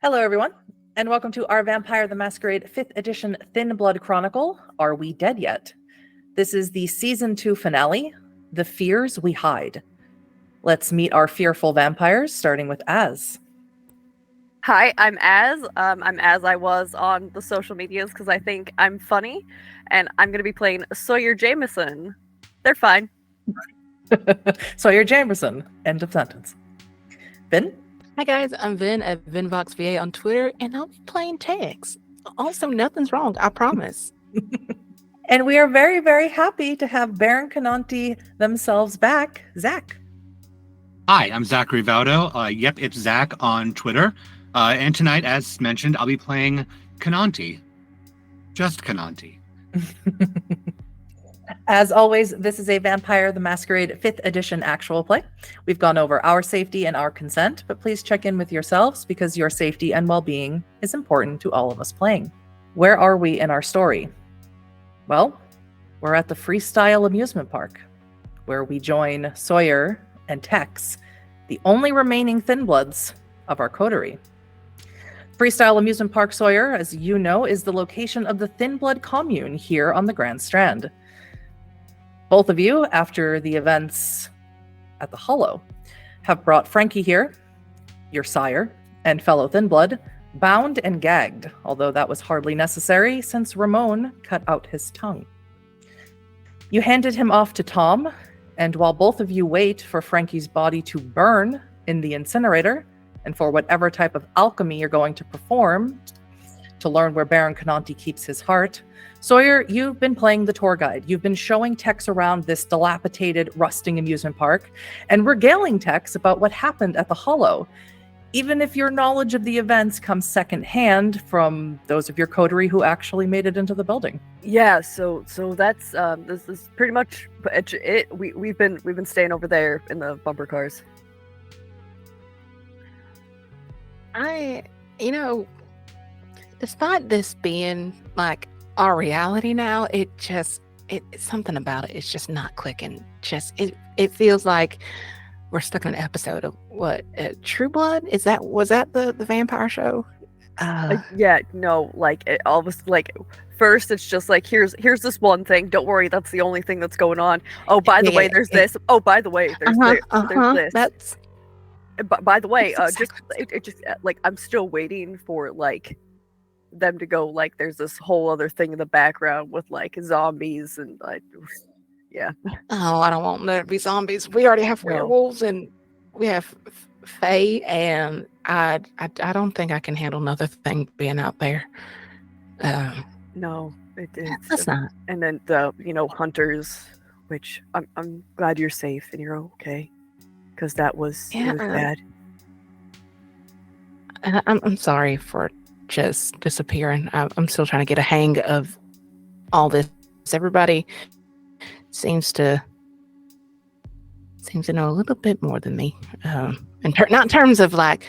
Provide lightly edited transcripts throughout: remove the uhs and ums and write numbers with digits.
Hello, everyone, and welcome to our Vampire the Masquerade 5th edition Thin Blood Chronicle, Are We Dead Yet? This is the Season 2 finale, The Fears We Hide. Let's meet our fearful vampires, starting with Az. Hi, I'm Az. I'm as I was on the social medias because I think I'm funny, and I'm going to be playing Sawyer Jameson. They're fine. Sawyer Jamerson, end of sentence. Vyn? Hi guys, I'm Vyn at VynVoxVA on Twitter, and I'll be playing Tex. Also, nothing's wrong, I promise. And we are very, very happy to have Baron Conanti themselves back. Zach. Hi, I'm Zachary Vaudo, YepItsZak on Twitter. And tonight, as mentioned, I'll be playing Conanti. Just Conanti. As always, this is a Vampire the Masquerade 5th edition actual play. We've gone over our safety and our consent, but please check in with yourselves because your safety and well-being is important to all of us playing. Where are we in our story? Well, we're at the Freestyle Amusement Park, where we join Sawyer and Tex, the only remaining Thin Bloods of our coterie. Freestyle Amusement Park Sawyer, as you know, is the location of the Thin Blood commune here on the Grand Strand. Both of you, after the events at the Hollow, have brought Frankie here, your sire, and fellow Thin Blood, bound and gagged, although that was hardly necessary since Ramón cut out his tongue. You handed him off to Tom, and while both of you wait for Frankie's body to burn in the incinerator, and for whatever type of alchemy you're going to perform to learn where Baron Conanti keeps his heart, Sawyer, you've been playing the tour guide. You've been showing Tex around this dilapidated, rusting amusement park and regaling Tex about what happened at the Hollow, even if your knowledge of the events comes secondhand from those of your coterie who actually made it into the building. Yeah, so that's this is pretty much it. We've been staying over there in the bumper cars. Despite this being like our reality now, it's something about it. It's just not clicking. It feels like we're stuck in an episode of what? True Blood? Was that the vampire show? Yeah, no, like it all was like first it's just like here's this one thing. Don't worry, that's the only thing that's going on. Oh, by the way, there's this. Oh, by the way, there's this. That's. By the way, exactly. it just like I'm still waiting for like them to go like there's this whole other thing in the background with like zombies and like yeah. Oh, I don't want there to be zombies. We already have werewolves and we have fae, and I don't think I can handle another thing being out there. No, that's not. And then the hunters, which I'm glad you're safe and you're okay, because that was, it was bad. I'm sorry for just disappearing. I'm still trying to get a hang of all this. Everybody seems to know a little bit more than me. Not in terms of like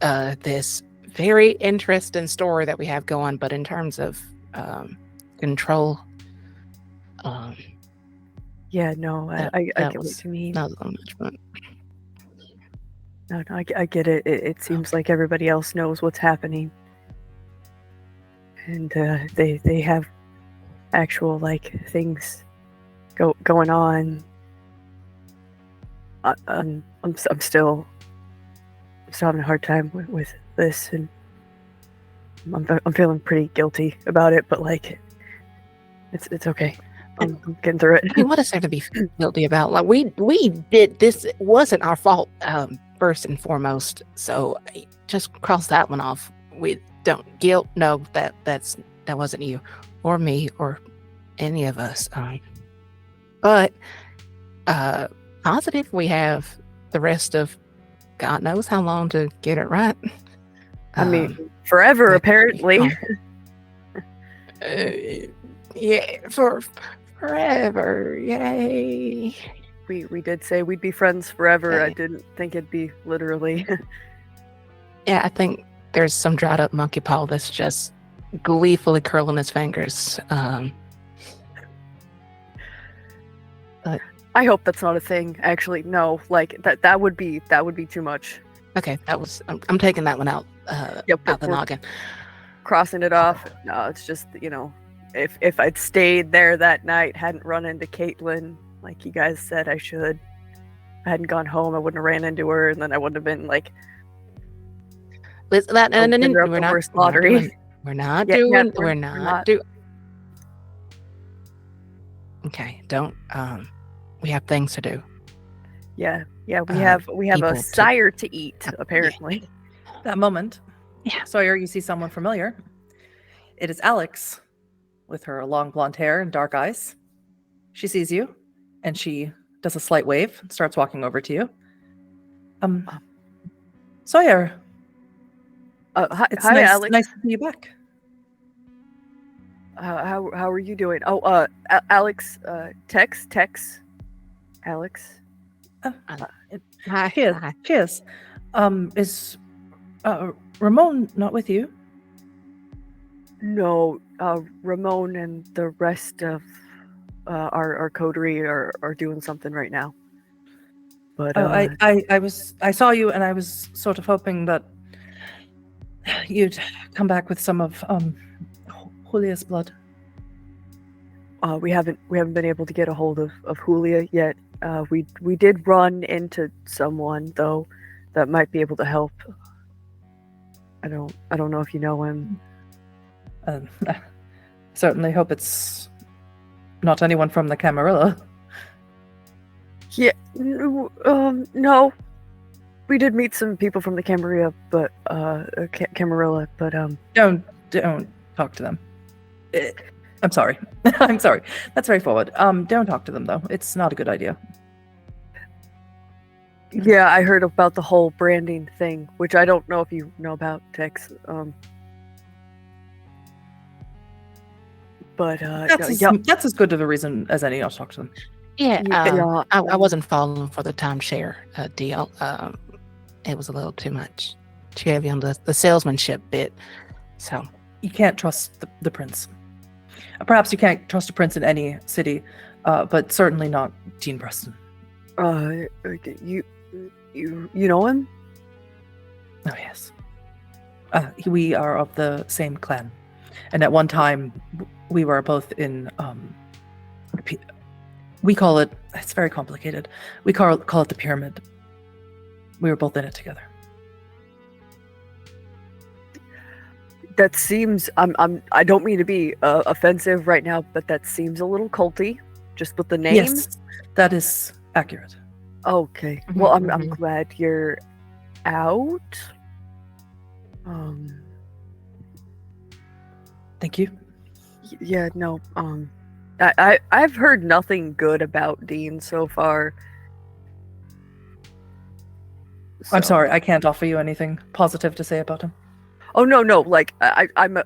this very interesting story that we have going, but in terms of control. Yeah, no, I get what you mean. Not so much, but no, I get it. It seems like everybody else knows what's happening, and they have actual like things going on. I'm still having a hard time with this, and I'm feeling pretty guilty about it. But like, it's okay. I'm getting through it. I mean, what is there to be guilty about? Like we did this. It wasn't our fault. First and foremost, so just cross that one off. We don't guilt. No, that wasn't you or me or any of us. But positive, we have the rest of God knows how long to get it right. I mean, forever apparently. Yeah, for forever. Yay. We did say we'd be friends forever. Okay. I didn't think it'd be literally. Yeah, I think there's some dried up monkey paw that's just gleefully curling his fingers. But I hope that's not a thing. Actually, no. Like that would be too much. okay, I'm taking that one out. Yeah, out the noggin. Crossing it off. No, it's just, if I'd stayed there that night, hadn't run into Caitlin like you guys said I should, I hadn't gone home, I wouldn't have ran into her, and then I wouldn't have been like, We're not lottery. We're not Yeah, doing. we're We're not. not doing. Okay, don't. We have things to do. Yeah, we Uh, have people a to- sire to eat, apparently. That moment, Yeah. Sawyer, you see someone familiar. It is Alex, with her long blonde hair and dark eyes. She sees you, and she does a slight wave and starts walking over to you. Sawyer, Hi, it's hi, nice, Alex. nice to see you back. How are you doing? Oh, Alex, Tex, Alex. Hi. Cheers. Hi. Cheers. Is Ramón not with you? No, Ramon and the rest of our coterie are doing something right now. But I saw you, and I was sort of hoping that you'd come back with some of Julia's blood. we haven't been able to get a hold of Julia yet. We did run into someone though that might be able to help. I don't know if you know him. Certainly hope it's not anyone from the Camarilla. Yeah, no. We did meet some people from the Camarilla, but Camarilla, but Don't talk to them. I'm sorry. I'm sorry. That's very forward. Don't talk to them though. It's not a good idea. yeah, I heard about the whole branding thing, which I don't know if you know about, Tex. But That's as good of a reason as any not to talk to them. Yeah. Yeah, I wasn't falling for the timeshare deal. It was a little too much, too heavy on the salesmanship bit. So You can't trust the prince. Perhaps you can't trust a prince in any city, but certainly not Dean Preston. you know him? Oh yes. We are of the same clan, and at one time we were both in. We call it. It's very complicated. We call it the pyramid. We were both in it together. That seems. I don't mean to be offensive right now, but that seems a little culty, just with the name. Yes, that is accurate. Okay. Well, I'm Mhm. glad you're out. Thank you. Yeah, no. I've heard nothing good about Dean so far. I'm So- sorry, I can't offer you anything positive to say about him. Oh no. Like I'm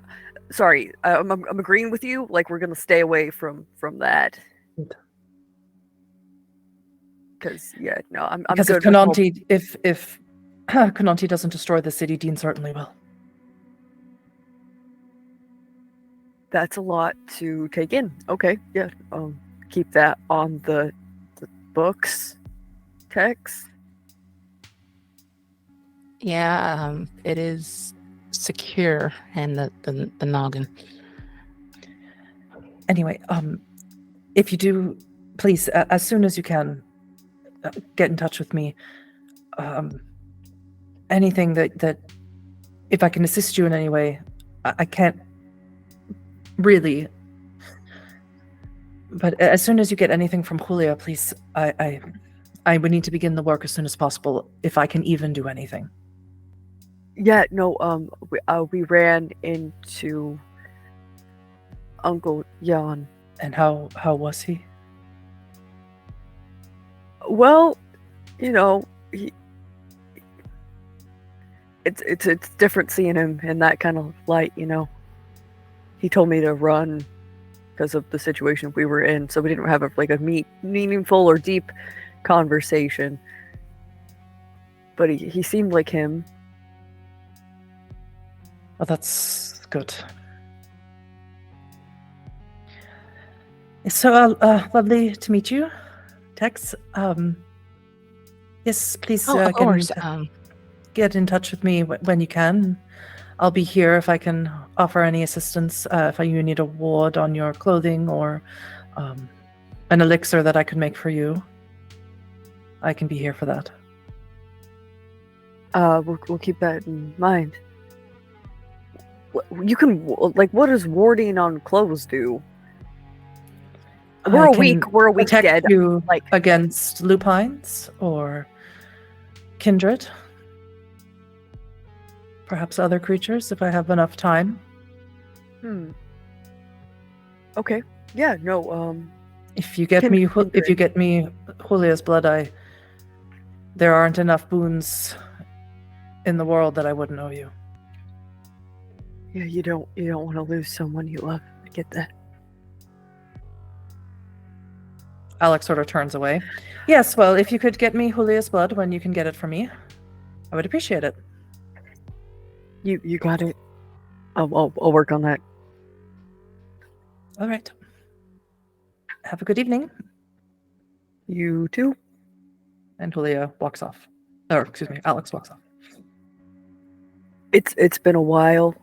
sorry. I'm agreeing with you. Like we're gonna stay away from that. Good. Because yeah, no, I'm Because good if with hope. Conanti, if Conanti doesn't destroy the city, Dean certainly will. That's a lot to take in. Okay, yeah. Keep that on the books. Text. yeah, it is secure and the noggin. Anyway, if you do, please, as soon as you can, get in touch with me. Anything that if I can assist you in any way, I can't really. But as soon as you get anything from Julia, please, I would need to begin the work as soon as possible, if I can even do anything. Yeah, no. We ran into Uncle Jan. And how was he? Well, it's different seeing him in that kind of light. He told me to run because of the situation we were in, so we didn't have a meaningful or deep conversation. But he seemed like him. Oh, that's good. It's so lovely to meet you, Tex. Yes, please Oh, of get in course. touch. get in touch with me when you can. I'll be here if I can offer any assistance. If you need a ward on your clothing or an elixir that I could make for you, I can be here for that. We'll keep that in mind. You can, like, what does warding on clothes do? We're a week Protect dead. you Like, against lupines or kindred. Perhaps other creatures if I have enough time. Okay. Yeah, no, If you get me Julia's blood, there aren't enough boons in the world that I wouldn't owe you. yeah, you don't want to lose someone you love. I get that. Alex sort of turns away. Yes, well, if you could get me Julia's blood when you can get it for me, I would appreciate it. You got it. I'll work on that. All right. Have a good evening. You too. And Julia walks off. Or, excuse me, Alex walks off. It's been a while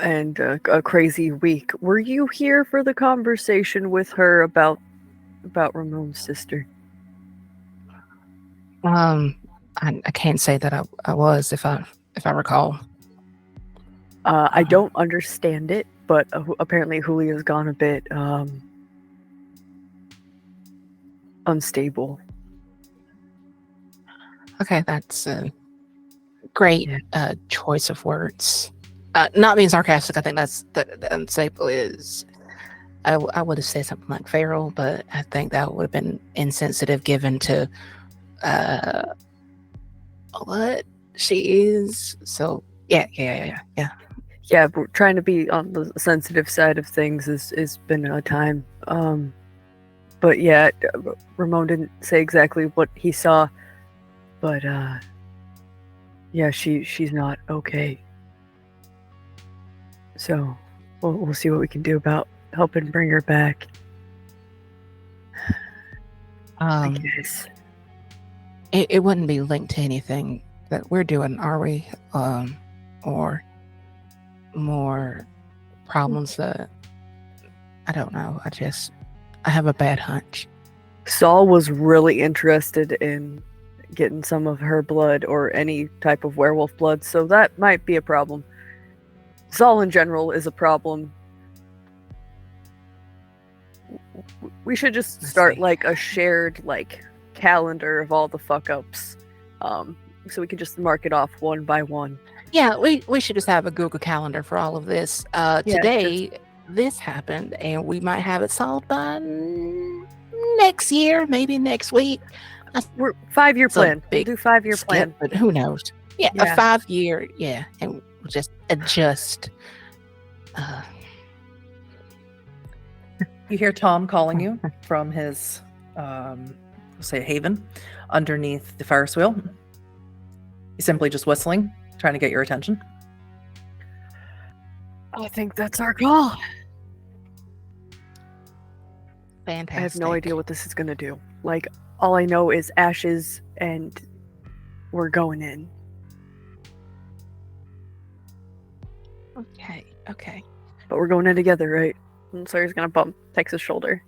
and a crazy week. Were you here for the conversation with her about Ramon's sister? I can't say that I was, if I recall. I don't understand it, but apparently Julia's gone a bit unstable. Okay, that's a great choice of words. Not being sarcastic, I think that's the unstable is. I would have said something like feral, but I think that would have been insensitive given to what she is. So yeah. Yeah, but trying to be on the sensitive side of things has been a time. But yeah, Ramón didn't say exactly what he saw, but yeah, she's not okay. So we'll see what we can do about helping bring her back. I guess. It wouldn't be linked to anything that we're doing, are we? Or more problems that I don't know. I have a bad hunch. Saul was really interested in getting some of her blood or any type of werewolf blood, so that might be a problem. Saul in general is a problem. We should just start like a shared calendar of all the fuck ups, so we can just mark it off one by one. Yeah, we should just have a Google Calendar for all of this. Today, this happened, and we might have it solved by next year, maybe next week. We're 5-year plan. We'll do 5-year plan. But who knows? Yeah, a 5-year, and we'll just adjust. You hear Tom calling you from his, say, haven underneath the Ferris wheel. He's simply just whistling, trying to get your attention. I think that's our call. Fantastic. I have no idea what this is going to do. All I know is ashes, and we're going in. Okay. But we're going in together, right? And Sawyer's going to bump Tex's shoulder.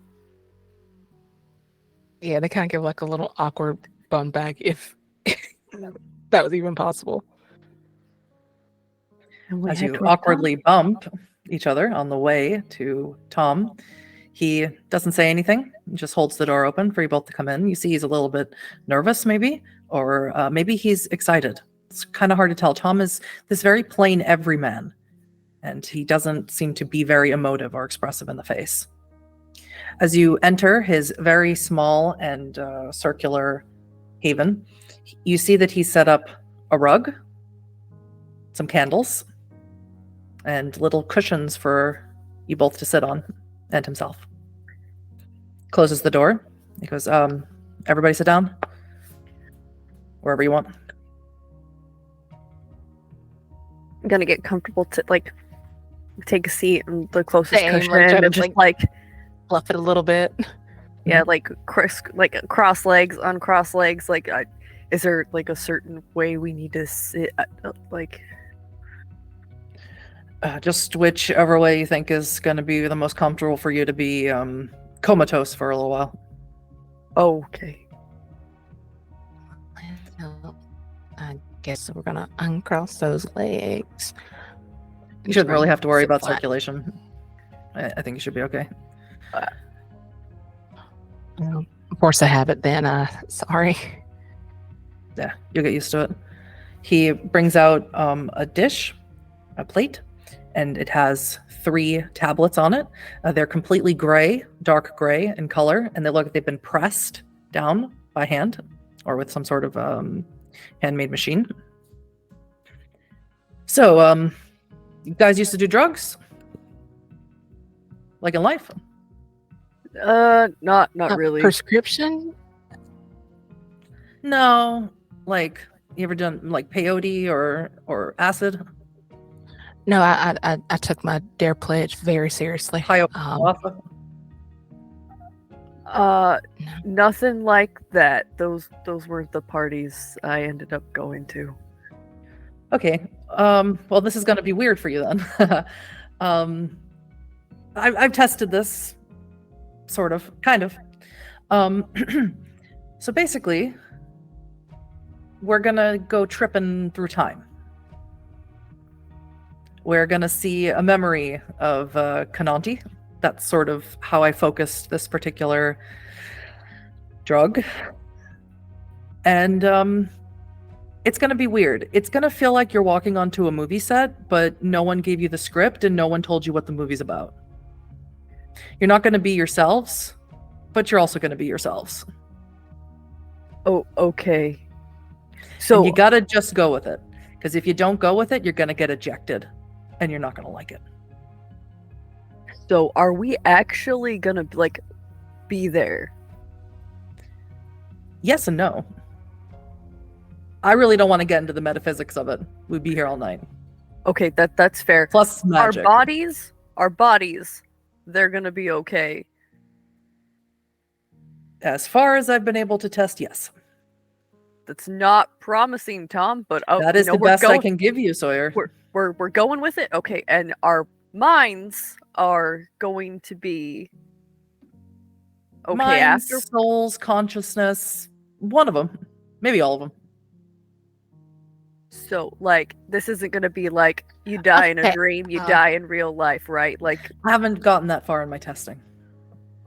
Yeah, they kind of give a little awkward bum back if that was even possible. As you awkwardly bump each other on the way to Tom, he doesn't say anything. He just holds the door open for you both to come in. You see he's a little bit nervous, maybe, or maybe he's excited. It's kind of hard to tell. Tom is this very plain everyman, and he doesn't seem to be very emotive or expressive in the face. As you enter his very small and circular haven, you see that he set up a rug, some candles, and little cushions for you both to sit on, and himself. Closes the door. He goes, everybody sit down. Wherever you want. I'm gonna get comfortable to take a seat on the closest Same, cushion try to, and just fluff it a little bit. cross legs, uncross legs, Is there like a certain way we need to sit? Like, Just whichever way you think is going to be the most comfortable for you to be comatose for a little while. oh, okay. Well, I guess we're gonna uncross those legs. You shouldn't really have to worry Sit about flat. circulation. I think you should be okay. Well, of course I have it then. Sorry. Yeah, you'll get used to it. He brings out a dish, a plate, and it has 3 tablets on it. They're completely gray, dark gray in color, and they look like they've been pressed down by hand or with some sort of handmade machine. So, you guys used to do drugs? Like in life? Not really. Prescription? No. Like, you ever done like peyote or acid? No, I took my dare pledge very seriously. Ayahuasca? No. Nothing like that. Those weren't the parties I ended up going to. Okay. Well, this is going to be weird for you then. I've tested this, sort of, kind of. So basically, we're going to go tripping through time. We're going to see a memory of Conanti. That's sort of how I focused this particular drug. And it's going to be weird. It's going to feel like you're walking onto a movie set, but no one gave you the script and no one told you what the movie's about. You're not going to be yourselves, but you're also going to be yourselves. Oh, okay. So And you got to just go with it. Because if you don't go with it, you're going to get ejected and you're not going to like it. So are we actually gonna like be there? Yes and no. I really don't want to get into the metaphysics of it. We'd be here all night. Okay, that's fair. Plus magic. Our bodies, they're gonna be okay. As far as I've been able to test, yes. That's not promising, Tom, but That is the best I can give you, Sawyer. We're going with it. Okay, and our minds are going to be okay Minds, after. souls, consciousness, one of them, maybe all of them. So, like, this isn't going to be like you die in a Okay, dream, you die in real life, right? Like, I haven't gotten that far in my testing.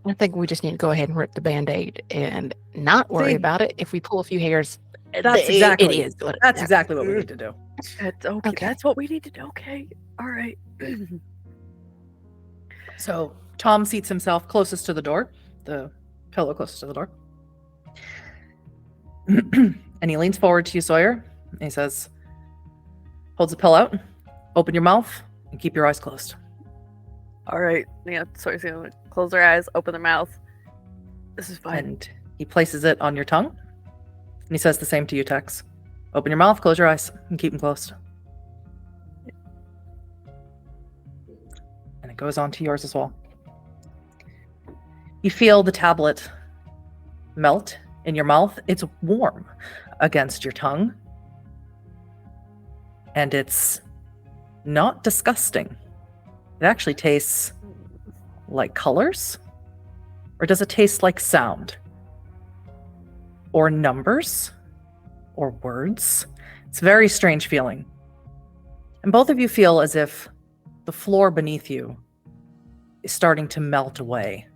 I think we just need to go ahead and rip the Band-Aid and not worry See? about it. If we pull a few hairs, That's exactly it is. What That's exactly what we need to do. that's okay. Okay. That's what we need to do. Okay, all right. So Tom seats himself closest to the door, the pillow closest to the door. And he leans forward to you, Sawyer, and he says, holds the pill out, open your mouth, and keep your eyes closed. All right. Yeah, Sawyer's gonna close their eyes, open their mouth. This is fine. And he places it on your tongue, and he says the same to you, Tex. Open your mouth, close your eyes, and keep them closed. And it goes on to yours as well. You feel the tablet melt in your mouth. It's warm against your tongue. And it's not disgusting. It actually tastes like colors. Or does it taste like sound? Or numbers? Or words? It's a very strange feeling. And both of you feel as if the floor beneath you is starting to melt away,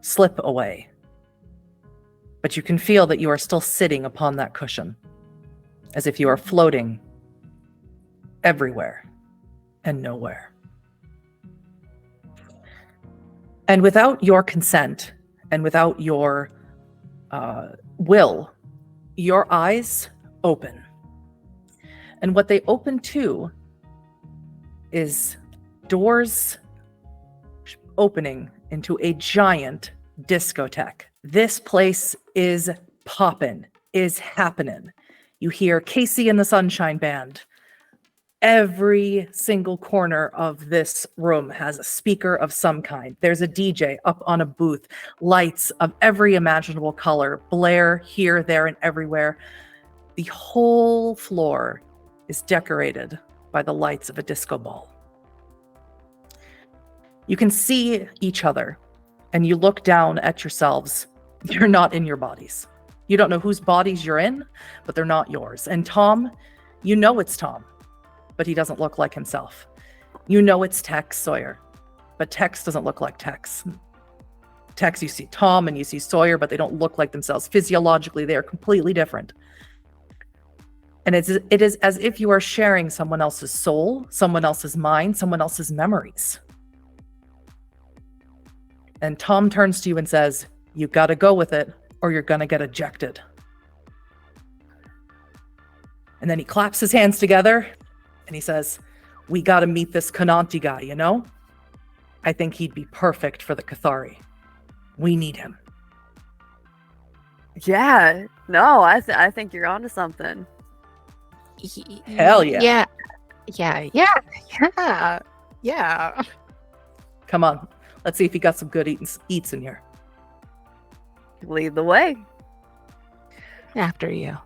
slip away. But you can feel that you are still sitting upon that cushion, as if you are floating everywhere and nowhere. And without your consent and without your will, your eyes open. And what they open to is doors opening into a giant discotheque. This place is poppin', is happening. You hear Casey and the Sunshine Band. Every single corner of this room has a speaker of some kind. There's a DJ up on a booth, lights of every imaginable color, blare here, there, and everywhere. The whole floor is decorated by the lights of a disco ball. You can see each other, and you look down at yourselves. You're not in your bodies. You don't know whose bodies you're in, but they're not yours. And Tom, you know it's Tom, but he doesn't look like himself. You know it's Tex Sawyer, but Tex doesn't look like Tex. Tex, you see Tom and you see Sawyer, but they don't look like themselves. Physiologically, they are completely different. And it is as if you are sharing someone else's soul, someone else's mind, someone else's memories. And Tom turns to you and says, you got to go with it or you're going to get ejected. And then he claps his hands together and he says, we got to meet this Conanti guy, you know? I think he'd be perfect for the Cathari. We need him. Yeah. No, I think you're onto something. Hell yeah. Yeah. Come on. Let's see if he got some good eats in here. Lead the way. After you.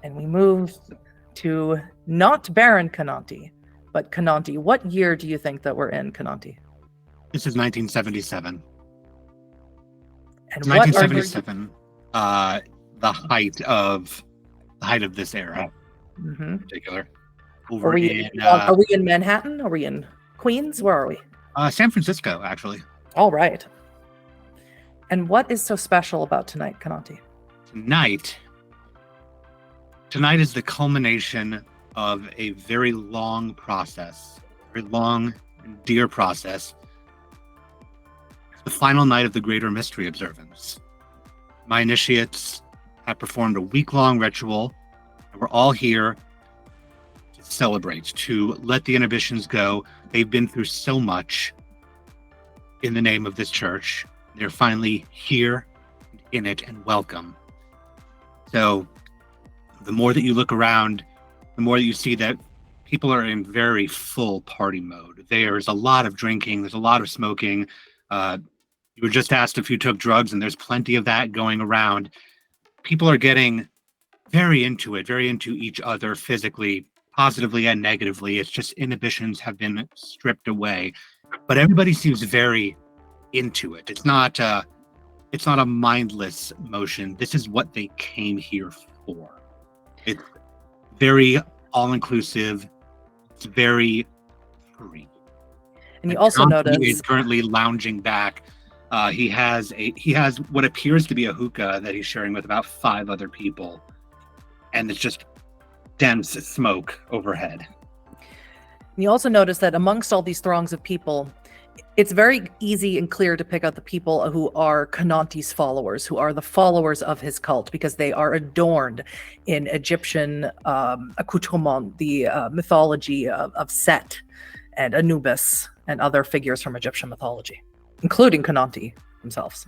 And we move to not Baron Conanti, but Conanti. What year do you think that we're in, Conanti? This is 1977. And 1977, the height of this era, in particular. Are we in Manhattan? Are we in Queens? Where are we? San Francisco, actually. All right. And what is so special about tonight, Conanti? Tonight is the culmination of a very long process, very long and dear process. It's the final night of the Greater Mystery Observance. My initiates have performed a week-long ritual, and we're all here to celebrate, to let the inhibitions go. They've been through so much in the name of this church. They're finally here, in it, and welcome. So the more that you look around, the more that you see that people are in very full party mode. There's a lot of drinking. There's a lot of smoking. You were just asked if you took drugs, and there's plenty of that going around. People are getting very into it, very into each other physically, positively and negatively. It's just inhibitions have been stripped away. But everybody seems very into it. It's not a mindless motion. This is what they came here for. It's very all-inclusive. It's very free. And you also notice he's currently lounging back. He has what appears to be a hookah that he's sharing with about 5 other people, and it's just dense smoke overhead. And you also notice that amongst all these throngs of people, it's very easy and clear to pick out the people who are Conanti's followers, who are the followers of his cult, because they are adorned in Egyptian accoutrement, the mythology of Set and Anubis and other figures from Egyptian mythology, including Conanti themselves.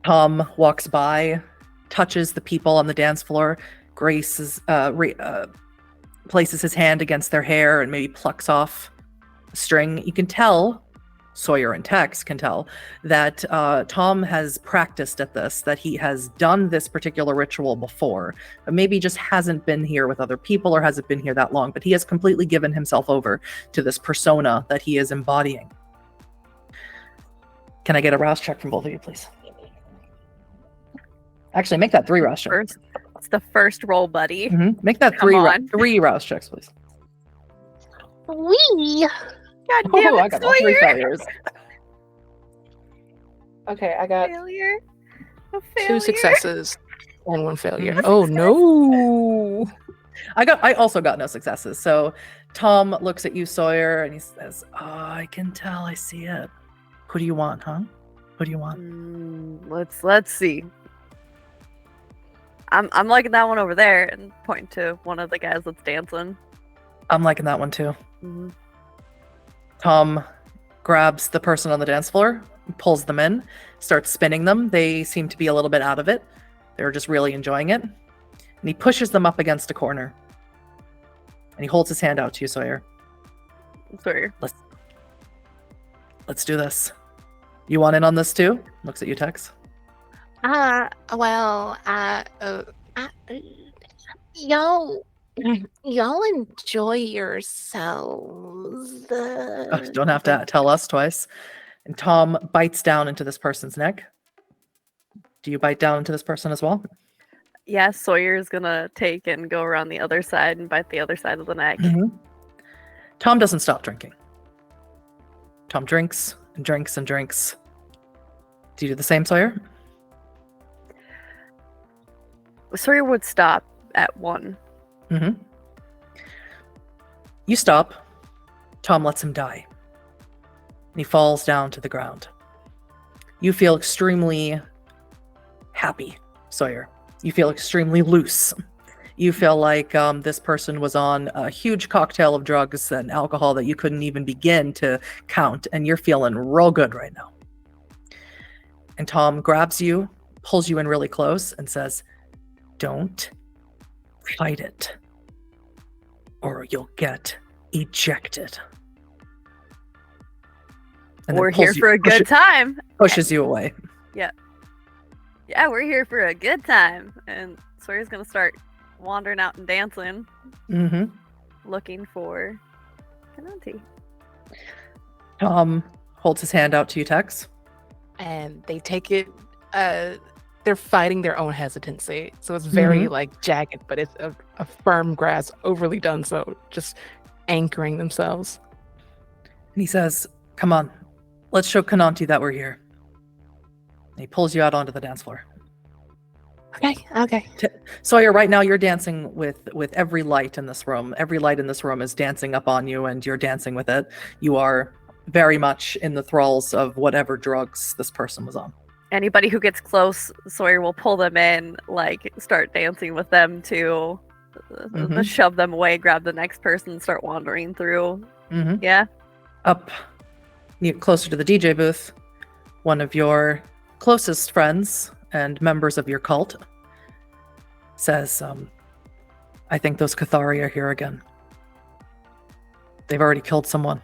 Tom walks by, touches the people on the dance floor, places his hand against their hair and maybe plucks off a string. You can tell, Sawyer and Tex can tell, that Tom has practiced at this, that he has done this particular ritual before, but maybe just hasn't been here with other people or hasn't been here that long, but he has completely given himself over to this persona that he is embodying. Can I get a rouse check from both of you, please? Actually, make that 3 rouse checks. It's the first roll, buddy. Make that 3 rouse checks, please. Wee! God damn it, I got all 3 Sawyer. failures. Okay, I got Failure. A 2 failure. successes and 1 failure. Oh no! I also got no successes. So Tom looks at you, Sawyer, and he says, "Oh, I can tell. I see it. Who do you want, huh? Who do you want?" Let's see. I'm liking that one over there, and point to one of the guys that's dancing. I'm liking that one too. Mm-hmm. Tom grabs the person on the dance floor, pulls them in, starts spinning them. They seem to be a little bit out of it. They're just really enjoying it. And he pushes them up against a corner. And he holds his hand out to you, Sawyer. Sawyer. Let's do this. You want in on this too? Looks at you, Tex. Y'all enjoy yourselves. Don't have to tell us twice. And Tom bites down into this person's neck. Do you bite down into this person as well? Yeah, Sawyer's gonna take and go around the other side and bite the other side of the neck. Tom doesn't stop drinking. Tom drinks and drinks and drinks. Do you do the same, Sawyer? Sawyer would stop at 1. You stop. Tom lets him die. And he falls down to the ground. You feel extremely happy, Sawyer. You feel extremely loose. You feel like this person was on a huge cocktail of drugs and alcohol that you couldn't even begin to count, and you're feeling real good right now. And Tom grabs you, pulls you in really close, and says, "Don't fight it, or you'll get ejected." And then We're here for a good time. Pushes you away. Yeah, we're here for a good time. And Sawyer's gonna start wandering out and dancing, looking for Conanti. Tom holds his hand out to you, Tex. And they take it. They're fighting their own hesitancy, so it's very like jagged, but it's a firm grasp, overly done so, just anchoring themselves. And he says, "Come on, let's show Conanti that we're here." And he pulls you out onto the dance floor. Okay. Sawyer, right now you're dancing with every light in this room. Every light in this room is dancing up on you, and you're dancing with it. You are very much in the thralls of whatever drugs this person was on. Anybody who gets close, Sawyer will pull them in, like start dancing with them too. Shove them away, grab the next person, start wandering through. Yeah. Up closer to the DJ booth, one of your closest friends and members of your cult says, "I think those Cathari are here again. They've already killed someone."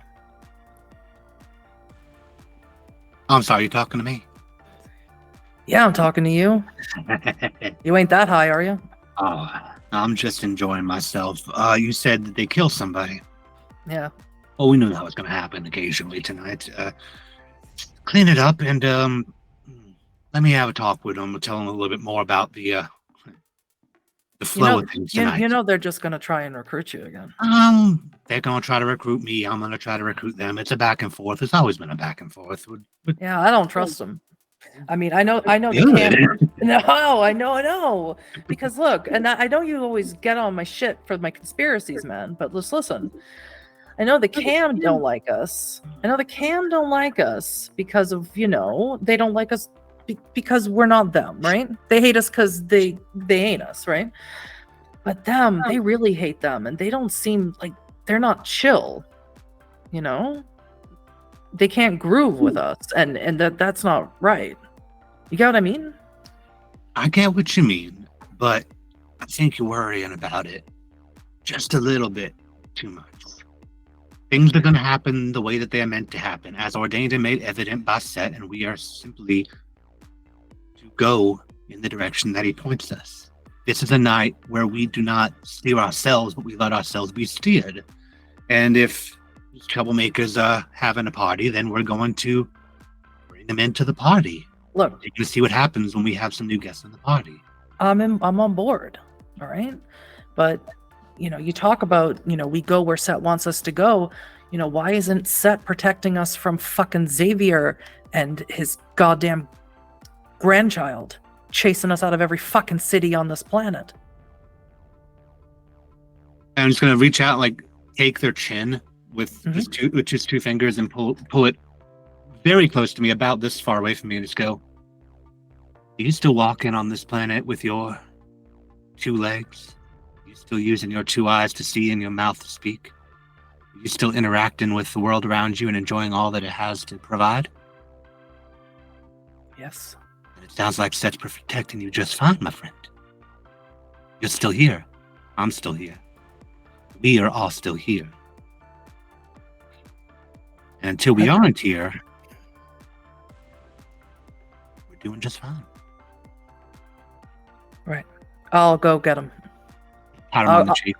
I'm sorry, you talking to me? Yeah, I'm talking to you. You ain't that high, are you? Oh, I'm just enjoying myself. You said that they killed somebody. Yeah. Well, we knew that was going to happen occasionally tonight. Clean it up and let me have a talk with them. We'll tell them a little bit more about the flow of things tonight. You know they're just going to try and recruit you again. They're going to try to recruit me. I'm going to try to recruit them. It's a back and forth. It's always been a back and forth. Yeah, I don't trust them. I mean, I know they can't. No, I know. Because look, and I know you always get on my shit for my conspiracies, man. But let's listen. I know the Cam don't like us. Because of, they don't like us because we're not them, right? They hate us because they ain't us, right? But them, they really hate them, and they don't seem like they're not chill. They can't groove with us, and that's not right. You get what I mean? I get what you mean, but I think you're worrying about it just a little bit too much. Things are going to happen the way that they are meant to happen, as ordained and made evident by Set, and we are simply to go in the direction that he points us. This is a night where we do not steer ourselves, but we let ourselves be steered. And if troublemakers are having a party, then we're going to bring them into the party. Look, you can see what happens when we have some new guests in the party. I'm on board, all right? But you talk about, we go where Set wants us to go. Why isn't Set protecting us from fucking Xavier and his goddamn grandchild chasing us out of every fucking city on this planet? I'm just gonna reach out, and take their chin with just two fingers and pull it very close to me, about this far away from me, and just go, "Are you still walking on this planet with your 2 legs? Are you still using your 2 eyes to see and your mouth to speak? Are you still interacting with the world around you and enjoying all that it has to provide?" Yes. And it sounds like Set's protecting you just fine, my friend. You're still here. I'm still here. We are all still here. And until we aren't here, we're doing just fine. Right. I'll go get him. Pat him on the cheek.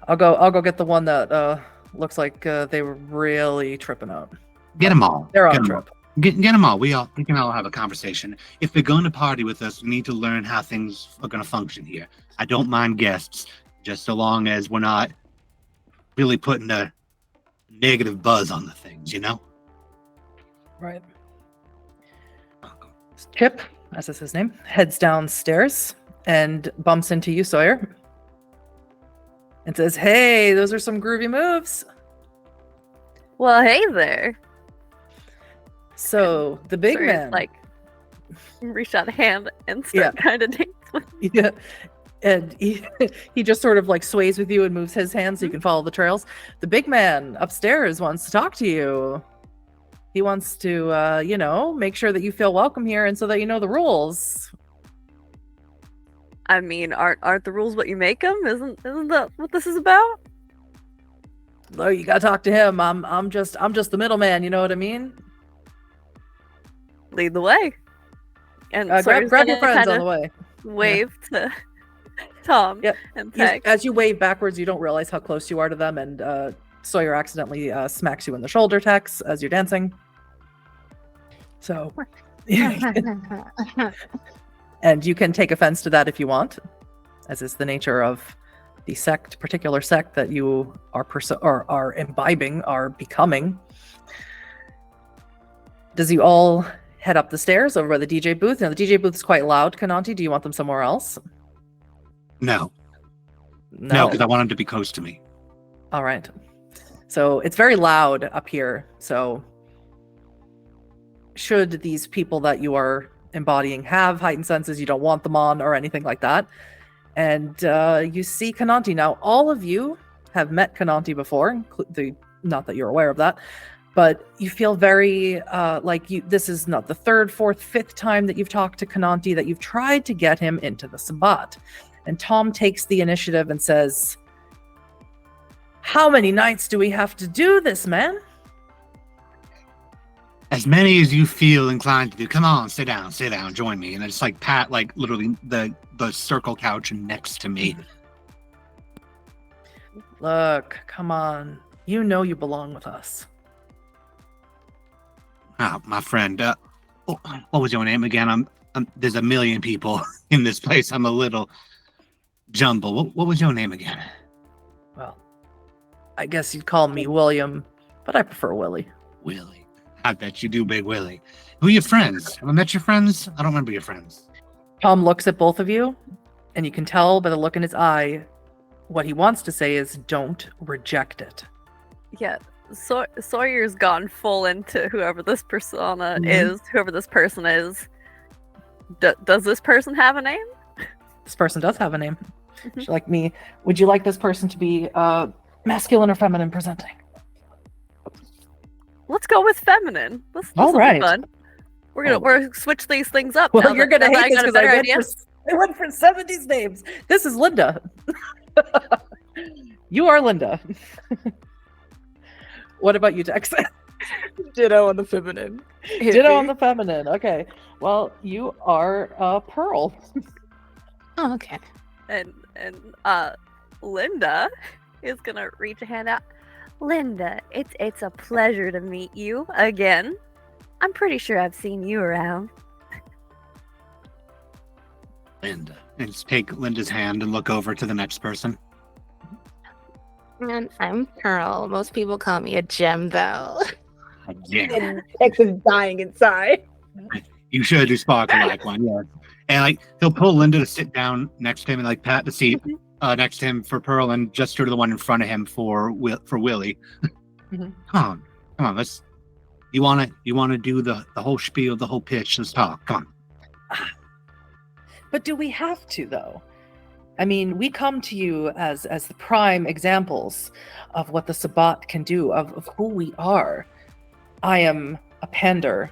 I'll go get the one that looks like they were really tripping out. Get them all. They're on Get a 'em trip. all. Get them all. We can all have a conversation. If they're going to party with us, we need to learn how things are going to function here. I don't mind guests, just so long as we're not really putting a negative buzz on the things, you know? Right. Chip, as is his name, heads downstairs and bumps into you, Sawyer, and says, "Hey, those are some groovy moves." Well, hey there. So the big Sorry, man, like, reach out a hand and start kind of dance with yeah, and he just sort of like sways with you and moves his hand so you can follow the trails. The big man upstairs wants to talk to you. He wants to, make sure that you feel welcome here and so that you know the rules. I mean, aren't the rules what you make them? Isn't that what this is about? Oh, you gotta talk to him. I'm just the middleman. You know what I mean? Lead the way. And Grab your friends kinda on the way. wave to Tom Yep. and Peg. As you wave backwards, you don't realize how close you are to them, and Sawyer accidentally smacks you in the shoulder, Tex, as you're dancing. So, and you can take offense to that if you want, as is the nature of the particular sect that you are imbibing, are becoming. Does you all head up the stairs over by the DJ booth? Now, the DJ booth is quite loud, Conanti. Do you want them somewhere else? No, because I want him to be close to me. All right. So it's very loud up here. So should these people that you are embodying have heightened senses, you don't want them on or anything like that. And you see Conanti. Now, all of you have met Conanti before, not that you're aware of that, but you feel very this is not the third, fourth, fifth time that you've talked to Conanti, that you've tried to get him into the Sabbat. And Tom takes the initiative and says, "How many nights do we have to do this, man?" As many as you feel inclined to do. Come on, sit down, join me. And I just pat literally the circle couch next to me. Look, come on. You know you belong with us. Oh, my friend. What was your name again? There's a million people in this place. I'm a little jumble. What was your name again? Well, I guess you'd call me William, but I prefer Willie. Willie. I bet you do, Big Willie. Who are your friends? Have I met your friends? I don't remember your friends. Tom looks at both of you, and you can tell by the look in his eye, what he wants to say is, don't reject it. Yeah, Sawyer's gone full into whoever this persona Mhm. is, whoever this person is. Does this person have a name? This person does have a name. Mhm. Like me, would you like this person to be masculine or feminine presenting? Let's go with feminine. This All will right. be fun. We're switch these things up. Well, now you're that- gonna now that hate this got a because better idea. I went for 70s names. This is Linda. You are Linda. What about you, Tex? Ditto on the feminine. Ditto on the feminine. Okay. Well, you are Pearl. Oh, okay. And Linda is gonna reach a hand out. Linda, it's a pleasure to meet you again. I'm pretty sure I've seen you around. Linda. And just take Linda's hand and look over to the next person. And I'm Pearl. Most people call me a gem, though. Yeah. Tex is dying inside. You should do sparkle like one, yeah. And he'll pull Linda to sit down next to him and pat the seat next to him for Pearl and gesture to the one in front of him for Willie. Mhm. Come on, let's. You wanna do the whole spiel, the whole pitch? Let's talk. Come on. But do we have to, though? I mean, we come to you as the prime examples of what the Sabbat can do, of who we are. I am a pander,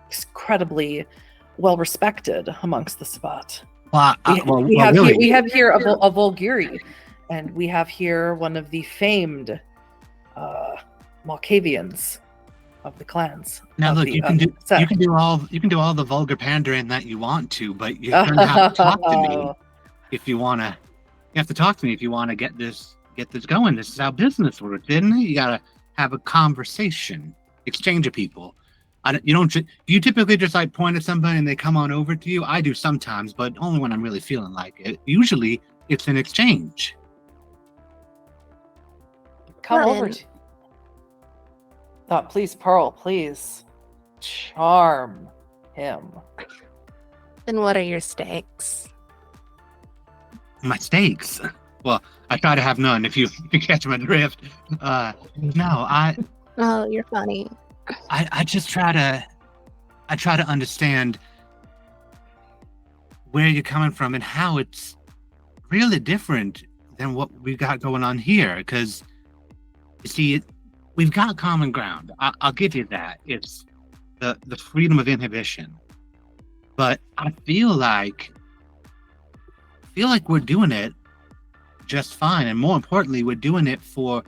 incredibly well respected amongst the Sabbat. We have here a Volgiri, and we have here one of the famed Malkavians of the clans. Now look, you can do all the vulgar pandering that you want to, but you don't have to talk to me if you wanna have to talk to me if you want to get this going. This is how business works, isn't it? You gotta have a conversation, exchange of people. You typically just like point at somebody and they come on over to you. I do sometimes, but only when I'm really feeling like it. Usually it's an exchange. Come over to please, Pearl, please charm him. Then what are your stakes? My stakes? Well, I try to have none if you catch my drift. Oh, you're funny. I just try to understand where you're coming from and how it's really different than what we got going on here. Because you see, we've got common ground. I'll give you that. It's the freedom of inhibition. But I feel like we're doing it just fine, and more importantly, we're doing it for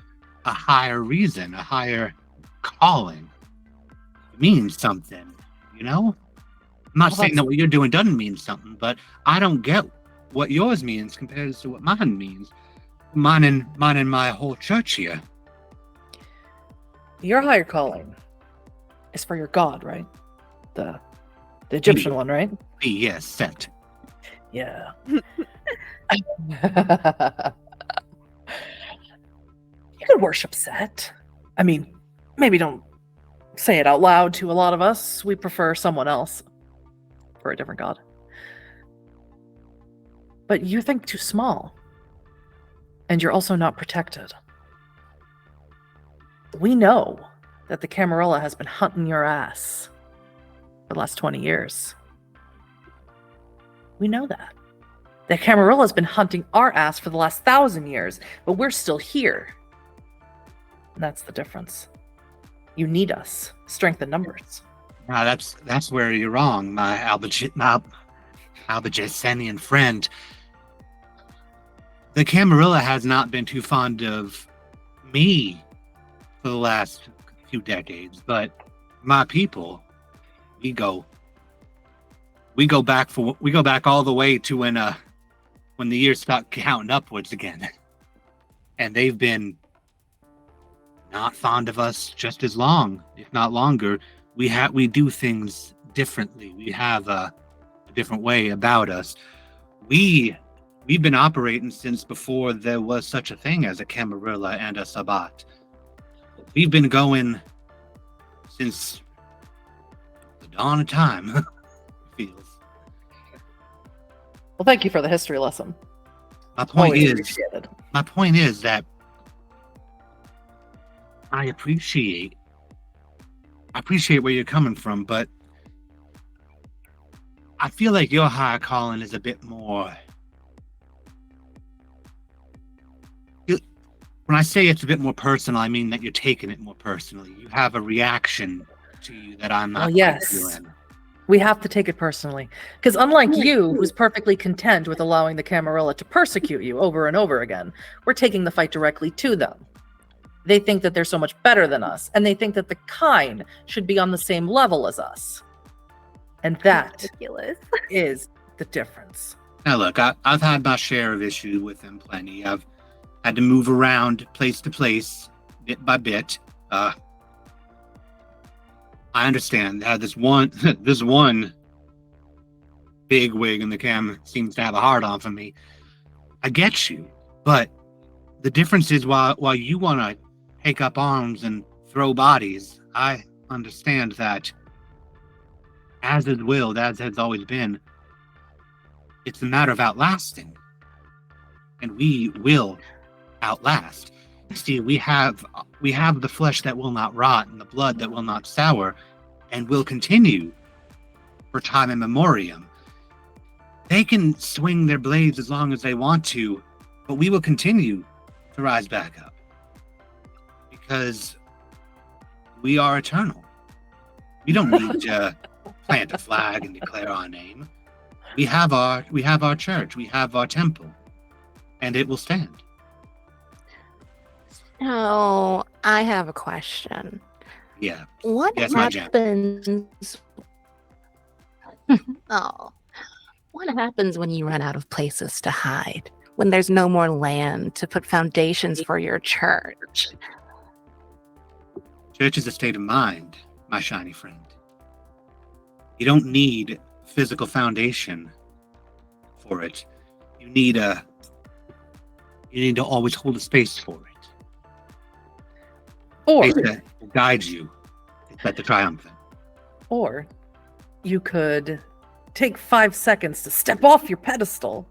a higher reason, a higher calling. It means something, you know? I'm not saying that what you're doing doesn't mean something, but I don't get what yours means compared to what mine means. Mine and my whole church here. Your higher calling is for your god, right? The Egyptian one, right? Yes, Set. Yeah. You could worship Set. I mean, maybe don't say it out loud to a lot of us. We prefer someone else for a different god. But you think too small. And you're also not protected. We know that the Camarilla has been hunting your ass for the last 20 years. We know that. The Camarilla has been hunting our ass for the last 1,000 years, but we're still here. And that's the difference. You need us. Strength in numbers. Now that's where you're wrong, my Albajessenian friend. The Camarilla has not been too fond of me for the last few decades, but my people, we go back all the way to when the years start counting upwards again. And they've been not fond of us just as long, if not longer. We do things differently. We have a different way about us. We've been operating since before there was such a thing as a Camarilla and a Sabbat. We've been going since the dawn of time. It feels. Well, thank you for the history lesson. My point Always is appreciated. that I appreciate where you're coming from, but I feel like your higher calling is a bit more. When I say it's a bit more personal, I mean that you're taking it more personally. You have a reaction to you that I'm not. Well, yes. Feeling. We have to take it personally. Because unlike you, who's perfectly content with allowing the Camarilla to persecute you over and over again, we're taking the fight directly to them. They think that they're so much better than us, and they think that the kind should be on the same level as us. And that Ridiculous. is the difference. Now look, I've had my share of issues with them plenty. I've had to move around place to place, bit by bit. I understand this one big wig in the cam seems to have a hard on for me. I get you, but the difference is while you want to take up arms and throw bodies, I understand that, as is willed, as has always been, it's a matter of outlasting, and we will outlast. See, we have the flesh that will not rot and the blood that will not sour, and will continue for time immemorium. They can swing their blades as long as they want to, but we will continue to rise back up because we are eternal. We don't need to plant a flag and declare our name. We have our church, we have our temple, and it will stand. Oh, I have a question. Yeah. What Yes, my jam. happens? What happens when you run out of places to hide? when there's no more land to put foundations for your church. Church is a state of mind, my shiny friend. You don't need physical foundation for it. You need to always hold a space for it. Or Space that will guide you at the triumphant. Or you could take 5 seconds to step off your pedestal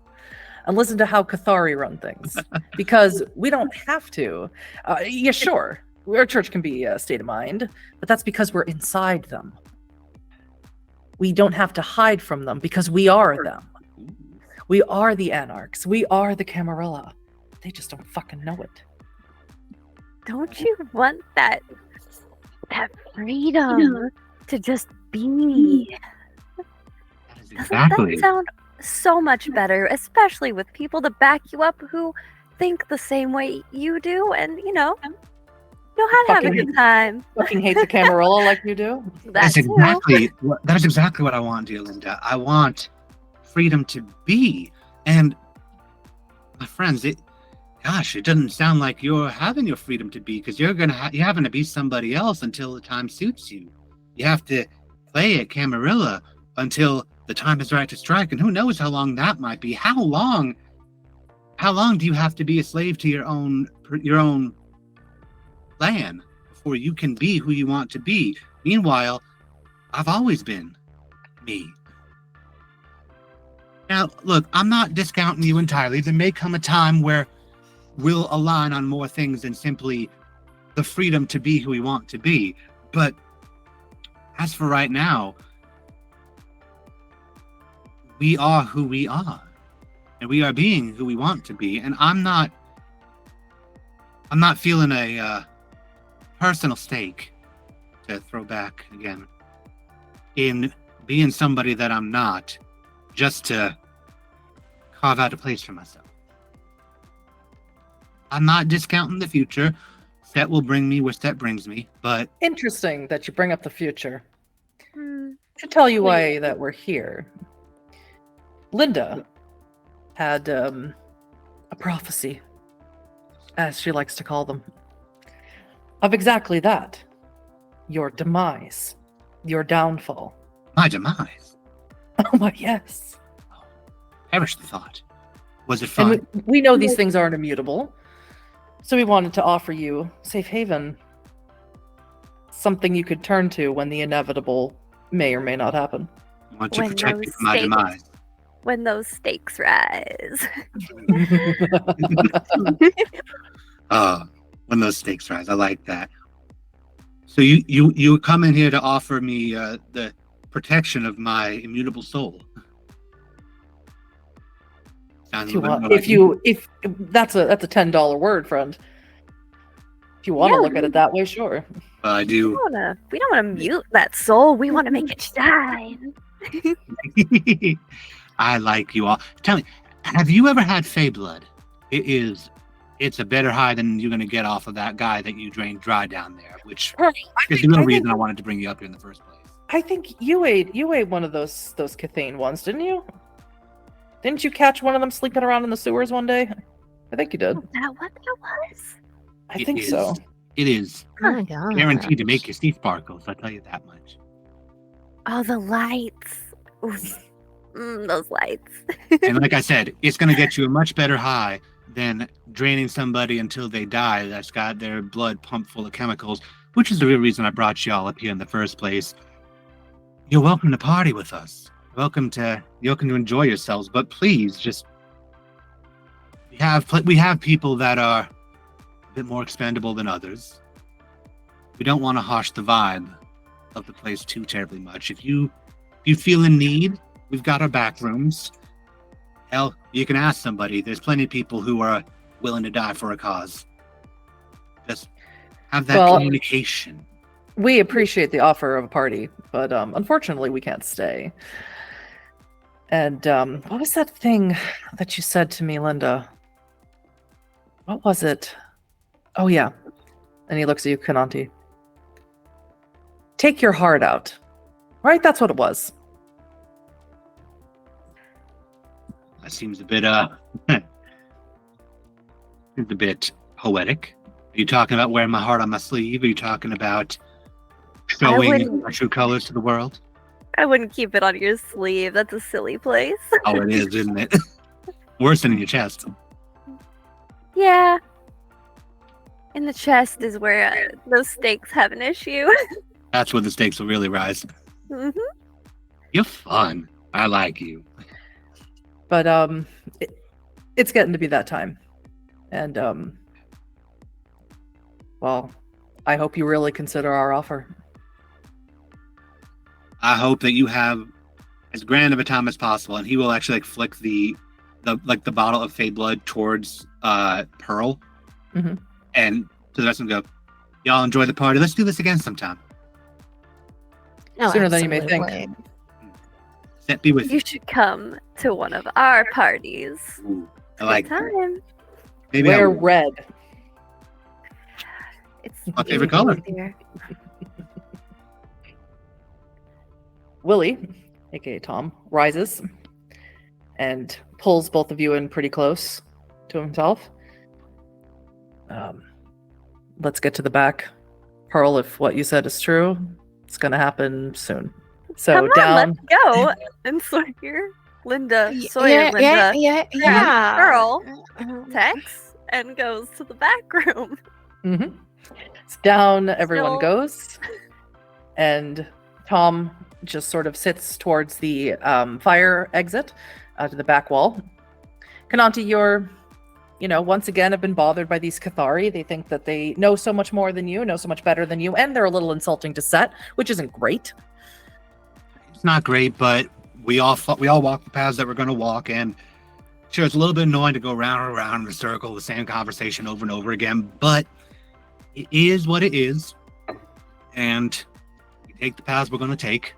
and listen to how Cathari run things. Because we don't have to. Yeah, sure. Our church can be a state of mind, but that's because we're inside them. We don't have to hide from them because we are them. We are the Anarchs. We are the Camarilla. They just don't fucking know it. Don't you want that freedom to just be? That is Doesn't exactly. that sound so much better, especially with people to back you up who think the same way you do and, know how to have a Fucking- good time. Fucking hate the Camarilla like you do. That's That too. exactly what I want, dear Linda. I want freedom to be. And my friends, it doesn't sound like you're having your freedom to be, because you're having to be somebody else until the time suits you. You have to play at Camarilla until the time is right to strike, and who knows how long that might be. How long do you have to be a slave to your own plan before you can be who you want to be? Meanwhile, I've always been me. Now, look, I'm not discounting you entirely. There may come a time where we'll align on more things than simply the freedom to be who we want to be. But as for right now, we are who we are, and we are being who we want to be. And I'm not feeling a personal stake, to throw back again, in being somebody that I'm not, just to carve out a place for myself. I'm not discounting the future. Set will bring me where Set brings me, but Interesting that you bring up the future. Hmm. To tell you why that we're here. Linda had a prophecy, as she likes to call them, of exactly that. Your demise. Your downfall. my demise. Oh my, yes. Perish the thought. Was it fun? And we know these things aren't immutable. So we wanted to offer you safe haven. Something you could turn to when the inevitable may or may not happen. I want to When protect you those from my stakes- demise. When those stakes rise. When those stakes rise. I like that. So you come in here to offer me the protection of my immutable soul. Sounds If you a little want, bit more if that's a $10 word, friend. If you want to Yeah, look at it that way, sure. I We do. don't want to mute that soul. We want to make it shine. I like you all. Tell me, have you ever had Fey blood? It's a better high than you're gonna get off of that guy that you drained dry down there, which is the real reason I wanted to bring you up here in the first place. I think you ate one of those Cathane ones, didn't you? Didn't you catch one of them sleeping around in the sewers one day? I think you did. Is that what that was? I It think is- so. It is Oh my god. guaranteed to make your teeth sparkles. I'll tell you that much. Oh, the lights. Ooh. Those lights. And like I said, it's going to get you a much better high than draining somebody until they die that's got their blood pumped full of chemicals, which is the real reason I brought y'all up here in the first place. You're welcome to party with us. You're welcome to enjoy yourselves, but please just we have people that are a bit more expendable than others. We don't want to harsh the vibe of the place too terribly much. If you feel in need, we've got our back rooms. Hell, you can ask somebody. There's plenty of people who are willing to die for a cause. Just have that Well, communication. We appreciate the offer of a party, but unfortunately we can't stay. And what was that thing that you said to me, Linda? What was it? Oh yeah. And he looks at you, Conanti. Take your heart out. Right? That's what it was. That seems a bit It's a bit poetic. Are you talking about wearing my heart on my sleeve? Are you talking about showing wouldn't- our true colors to the world? I wouldn't keep it on your sleeve. That's a silly place. Oh, it is, isn't it? Worse than in your chest. Yeah. In the chest is where those stakes have an issue. That's where the stakes will really rise. hmm You're fun. I like you. But it's getting to be that time. And well, I hope you really consider our offer. I hope that you have as grand of a time as possible, and he will actually flick the bottle of Fey blood towards Pearl, Mhm. and to the rest of them go, y'all enjoy the party. Let's do this again sometime. No, Sooner than you may think. absolutely. Be with You you. should come to one of our parties. Ooh, I like Good time. maybe I Wear will. red. It's My favorite color. easier. Willie, aka Tom, rises and pulls both of you in pretty close to himself. Let's get to the back. Pearl, if what you said is true, it's going to happen soon. So Come on, down. let's go. And Sawyer, Linda, Sawyer, Yeah, Linda, yeah. Pearl. Uh, texts and goes to the back room. Mhm. It's down, everyone Still- goes. And Tom just sort of sits towards the fire exit to the back wall. Conanti, you're, once again have been bothered by these Cathari. They think that they know so much more than you, know so much better than you, and they're a little insulting to Set, which isn't great. It's not great, but we all walk the paths that we're going to walk, and sure, it's a little bit annoying to go round and around in a circle, the same conversation over and over again, but it is what it is, and we take the paths we're going to take.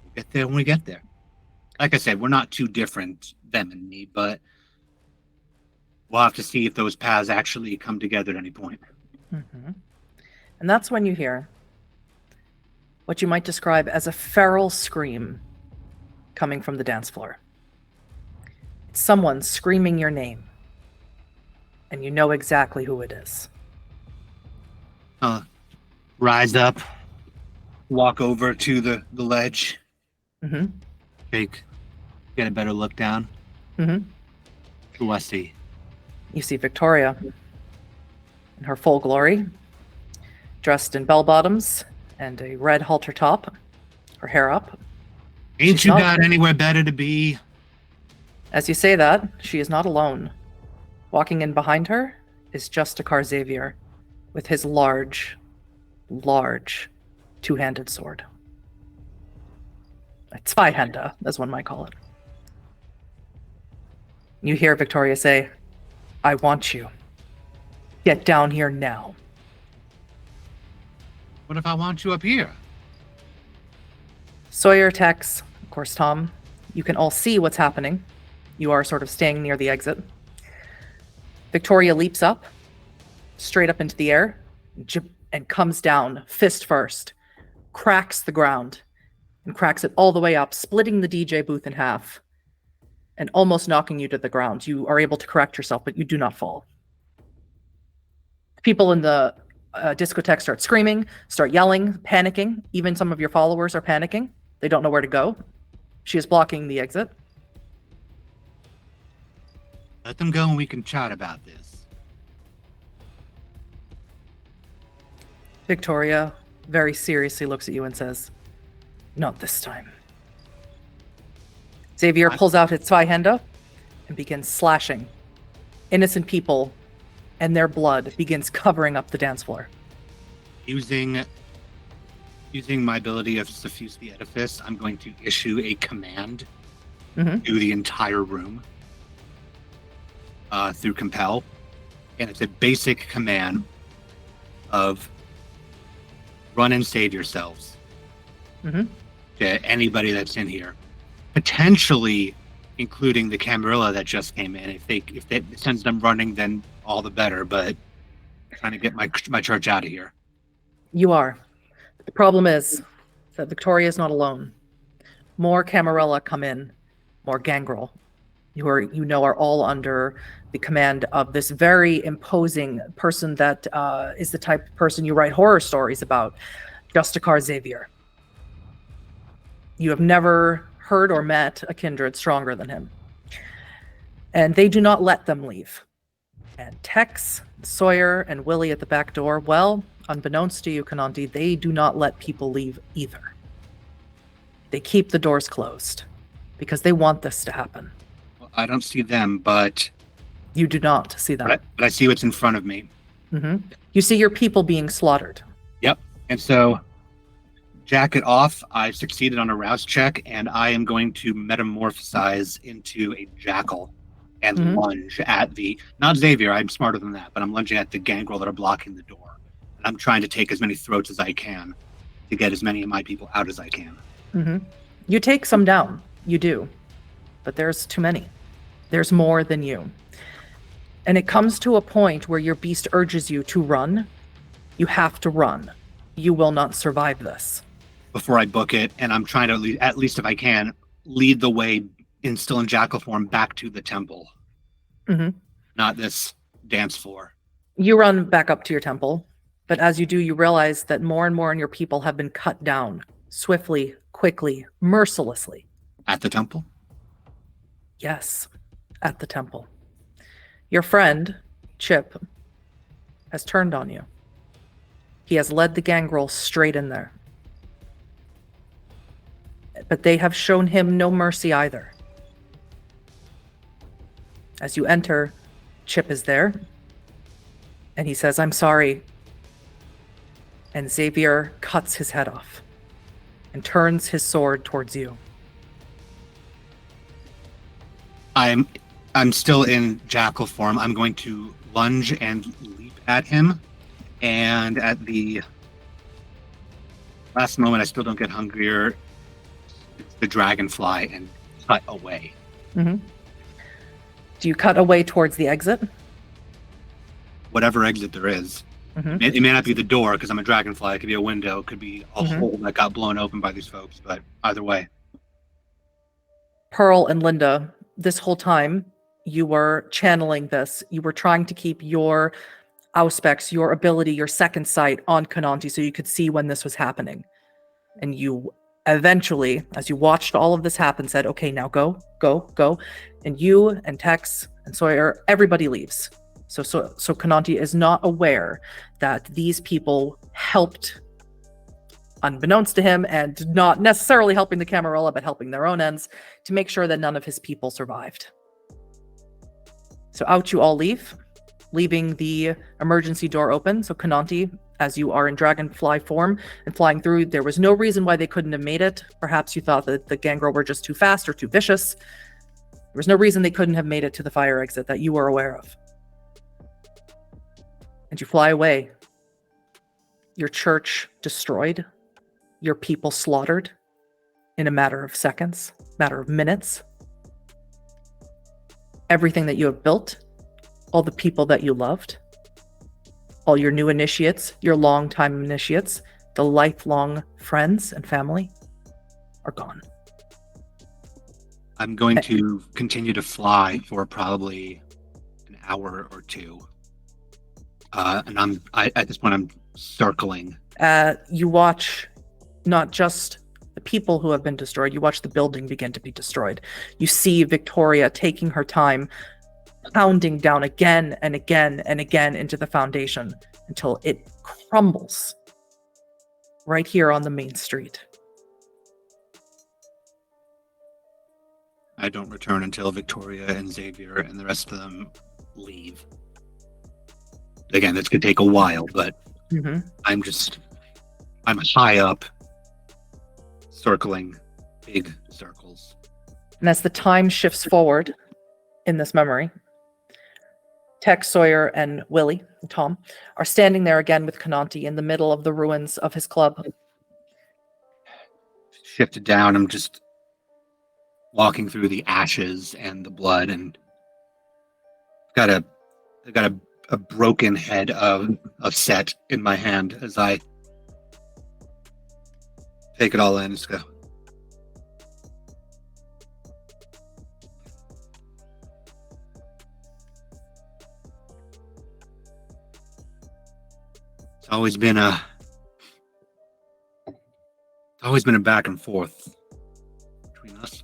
We'll get there when we get there. Like I said, we're not too different, them and me, but we'll have to see if those paths actually come together at any point. Mm-hmm. And that's when you hear what you might describe as a feral scream coming from the dance floor. It's someone screaming your name, and you know exactly who it is. Rise up, walk over to the ledge, Mm-hmm. get a better look down. Mm-hmm. Who I see? You see Victoria in her full glory, dressed in bell bottoms and a red halter top, her hair up. Ain't She's you not- got anywhere better to be? As you say that, she is not alone. Walking in behind her is Justicar Xavier with his large two-handed sword. A Zweihänder, as one might call it. You hear Victoria say, "I want you. Get down here now." What if I want you up here? Sawyer, Tex, of course, Tom, you can all see what's happening. You are sort of staying near the exit. Victoria leaps up, straight up into the air, and comes down, fist first, cracks the ground, and cracks it all the way up, splitting the DJ booth in half, and almost knocking you to the ground. You are able to correct yourself, but you do not fall. People in the discotheque start screaming, start yelling, panicking. Even some of your followers are panicking. They don't know where to go. She is blocking the exit. Let them go and we can chat about this. Victoria very seriously looks at you and says, "Not this time." Xavier pulls out his Zweihänder and begins slashing. Innocent people and their blood begins covering up the dance floor. Using my ability of suffuse the edifice, I'm going to issue a command Mhm. to the entire room through compel, and it's a basic command of run and save yourselves Mhm. to anybody that's in here, potentially including the Camarilla that just came in. If it sends them running, then all the better. But I'm trying to get my church out of here. You are. The problem is that Victoria is not alone. More Camarilla come in, more Gangrel. are all under the command of this very imposing person that is the type of person you write horror stories about, Justicar Xavier. You have never heard or met a kindred stronger than him. And they do not let them leave. And Tex, Sawyer, and Willie at the back door, well, unbeknownst to you, Conanti, they do not let people leave either. They keep the doors closed because they want this to happen. Well, I don't see them, but... You do not see them. But I see what's in front of me. Mm-hmm. You see your people being slaughtered. Yep. And so, jacket off, I've succeeded on a rouse check, and I am going to metamorphosize into a jackal and lunge at the... Not Xavier, I'm smarter than that, but I'm lunging at the gangrel that are blocking the door. And I'm trying to take as many throats as I can to get as many of my people out as I can. Mm-hmm. You take some down. You do. But there's too many. There's more than you. And it comes to a point where your beast urges you to run. You have to run. You will not survive this. Before I book it, and I'm trying to, at least if I can, lead the way still in jackal form back to the temple. Mm-hmm. Not this dance floor. You run back up to your temple, but as you do, you realize that more and more in your people have been cut down, swiftly, quickly, mercilessly. At the temple? Yes, at the temple. Your friend, Chip, has turned on you. He has led the gangrel straight in there. But they have shown him no mercy either. As you enter, Chip is there, and he says, "I'm sorry." And Xavier cuts his head off and turns his sword towards you. I'm still in jackal form. I'm going to lunge and leap at him. And at the last moment, I still don't get hungrier. It's the dragonfly and cut away. Mm-hmm. Do you cut away towards the exit? Whatever exit there is. Mm-hmm. It may not be the door because I'm a dragonfly. It could be a window. It could be a hole that got blown open by these folks. But either way. Pearl and Linda, this whole time, you were channeling this. You were trying to keep your auspex, your ability, your second sight on Conanti so you could see when this was happening. And you eventually, as you watched all of this happen, said, okay, now go, go, go. And you and Tex and Sawyer, everybody leaves. So Conanti is not aware that these people helped, unbeknownst to him, and not necessarily helping the Camarilla, but helping their own ends, to make sure that none of his people survived. So out you all leave, leaving the emergency door open. So Conanti, as you are in dragonfly form and flying through, there was no reason why they couldn't have made it. Perhaps you thought that the gangrel were just too fast or too vicious. There was no reason they couldn't have made it to the fire exit that you were aware of. And you fly away. Your church destroyed. Your people slaughtered in a matter of seconds, matter of minutes. Everything that you have built, all the people that you loved, all your new initiates, your long-time initiates, the lifelong friends and family are gone. I'm going to continue to fly for probably an hour or two. And at this point, I'm circling. You watch not just the people who have been destroyed, you watch the building begin to be destroyed. You see Victoria taking her time, pounding down again and again and again into the foundation until it crumbles right here on the main street. I don't return until Victoria and Xavier and the rest of them leave. Again, this could take a while, but I'm high up, circling big circles. And as the time shifts forward in this memory, Tex, Sawyer, and Willie, and Tom, are standing there again with Conanti in the middle of the ruins of his club. Shifted down, I'm just walking through the ashes and the blood, and got a broken head of set in my hand as I take it all in. Just go. always been a back and forth between us,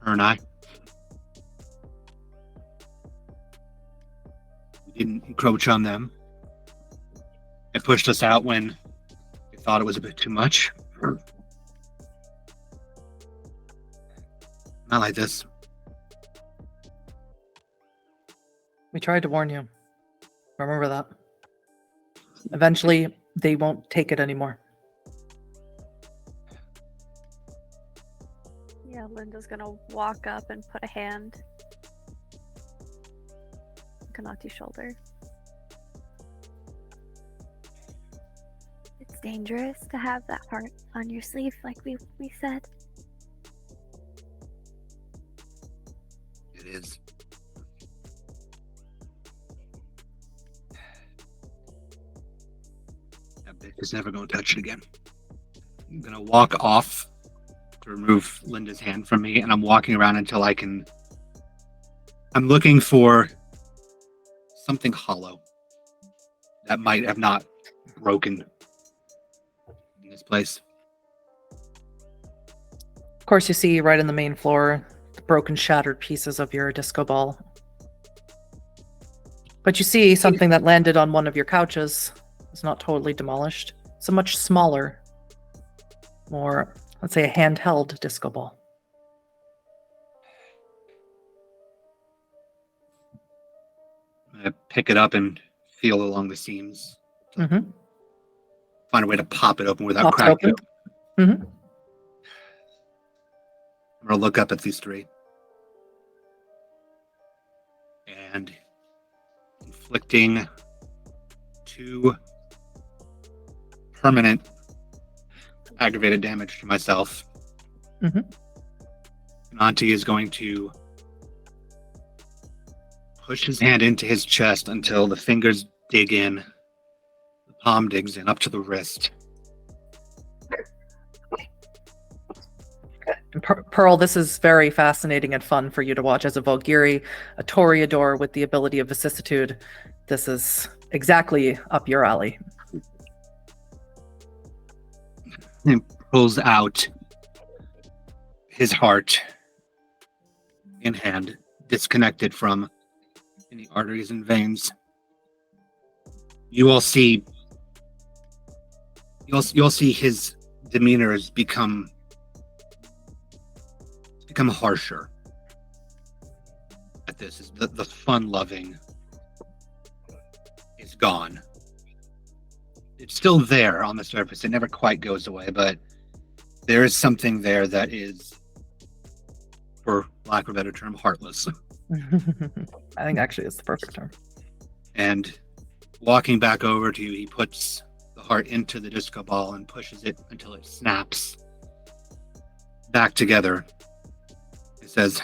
her and I. We didn't encroach on them. It pushed us out when we thought it was a bit too much. Not like this. We tried to warn you. Remember that. Eventually, they won't take it anymore. Yeah, Linda's gonna walk up and put a hand on Conanti's shoulder. It's dangerous to have that heart on your sleeve, like we said. It is. That bitch is never going to touch it again. I'm going to walk off to remove Linda's hand from me, and I'm walking around until I can... I'm looking for something hollow that might have not broken in this place. Of course, you see right in the main floor the broken, shattered pieces of your disco ball. But you see something that landed on one of your couches. It's not totally demolished. It's a much smaller, more, let's say, a handheld disco ball. I pick it up and feel along the seams. Mm-hmm. Find a way to pop it open without Pop it cracking it. open. Mm-hmm. I'm going to look up at these three. And inflicting 2 permanent aggravated damage to myself. Mm-hmm. Conanti is going to push his hand into his chest until the fingers dig in. The palm digs in up to the wrist. And Pearl, this is very fascinating and fun for you to watch as a Volgiri, a Toreador with the ability of vicissitude. This is exactly up your alley. He pulls out his heart in hand, disconnected from any arteries and veins. You'll see his demeanor has become harsher at this. The fun-loving is gone. It's still there on the surface. It never quite goes away, but there is something there that is, for lack of a better term, heartless. I think actually it's the perfect term. And walking back over to you, he puts the heart into the disco ball and pushes it until it snaps back together. He says,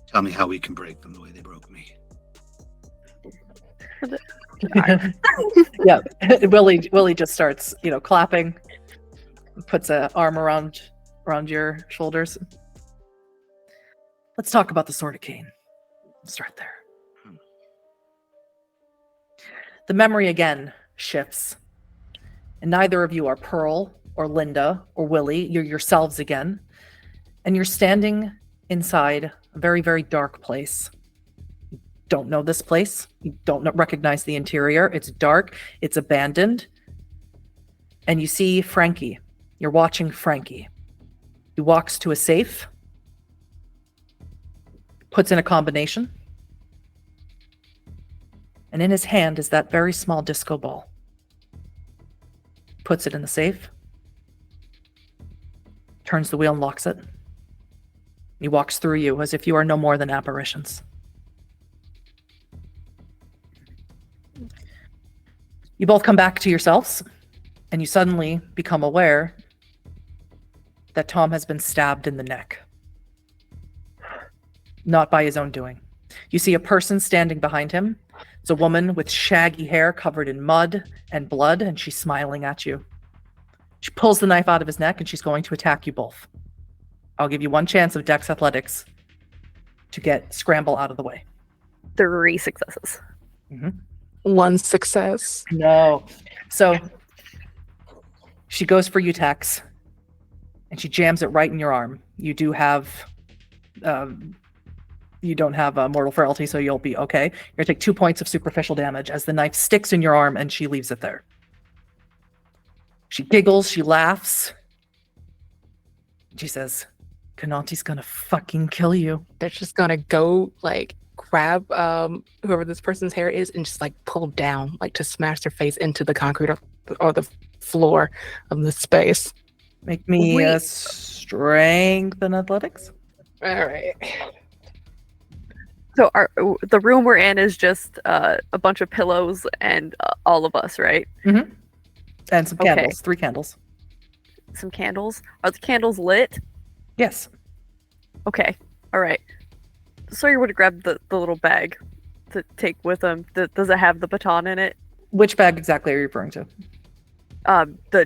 "Tell me how we can break them the way they broke me." Yeah, Willie just starts, clapping, puts an arm around your shoulders. Let's talk about the Sword of Cain. Let's start there. The memory again shifts, and neither of you are Pearl or Linda or Willie. You're yourselves again, and you're standing inside a very, very dark place. You don't know this place. You don't recognize the interior. It's dark. It's abandoned. And you see Frankie. You're watching Frankie. He walks to a safe, puts in a combination, and in his hand is that very small disco ball. Puts it in the safe, turns the wheel and locks it. He walks through you as if you are no more than apparitions. You both come back to yourselves, and you suddenly become aware that Tom has been stabbed in the neck. Not by his own doing. You see a person standing behind him. It's a woman with shaggy hair covered in mud and blood, and she's smiling at you. She pulls the knife out of his neck, and she's going to attack you both. I'll give you one chance of Dex Athletics to get Scramble out of the way. 3 successes. One success. No. So she goes for you, Tex, and she jams it right in your arm. You do have, you don't have mortal frailty, so you'll be okay. You're gonna take 2 points of superficial damage as the knife sticks in your arm and she leaves it there. She giggles, she laughs. She says, Conanti's gonna fucking kill you. They're just gonna go like grab whoever this person's hair is and just like pull down, like to smash their face into the concrete or the floor of the space. Make me a strength and athletics. All right. So the room we're in is just a bunch of pillows and all of us, right? And some candles. 3 candles. Some candles. Are the candles lit? Yes. Okay. All right. Sawyer would have grabbed the little bag to take with him. Does it have the baton in it? Which bag exactly are you referring to?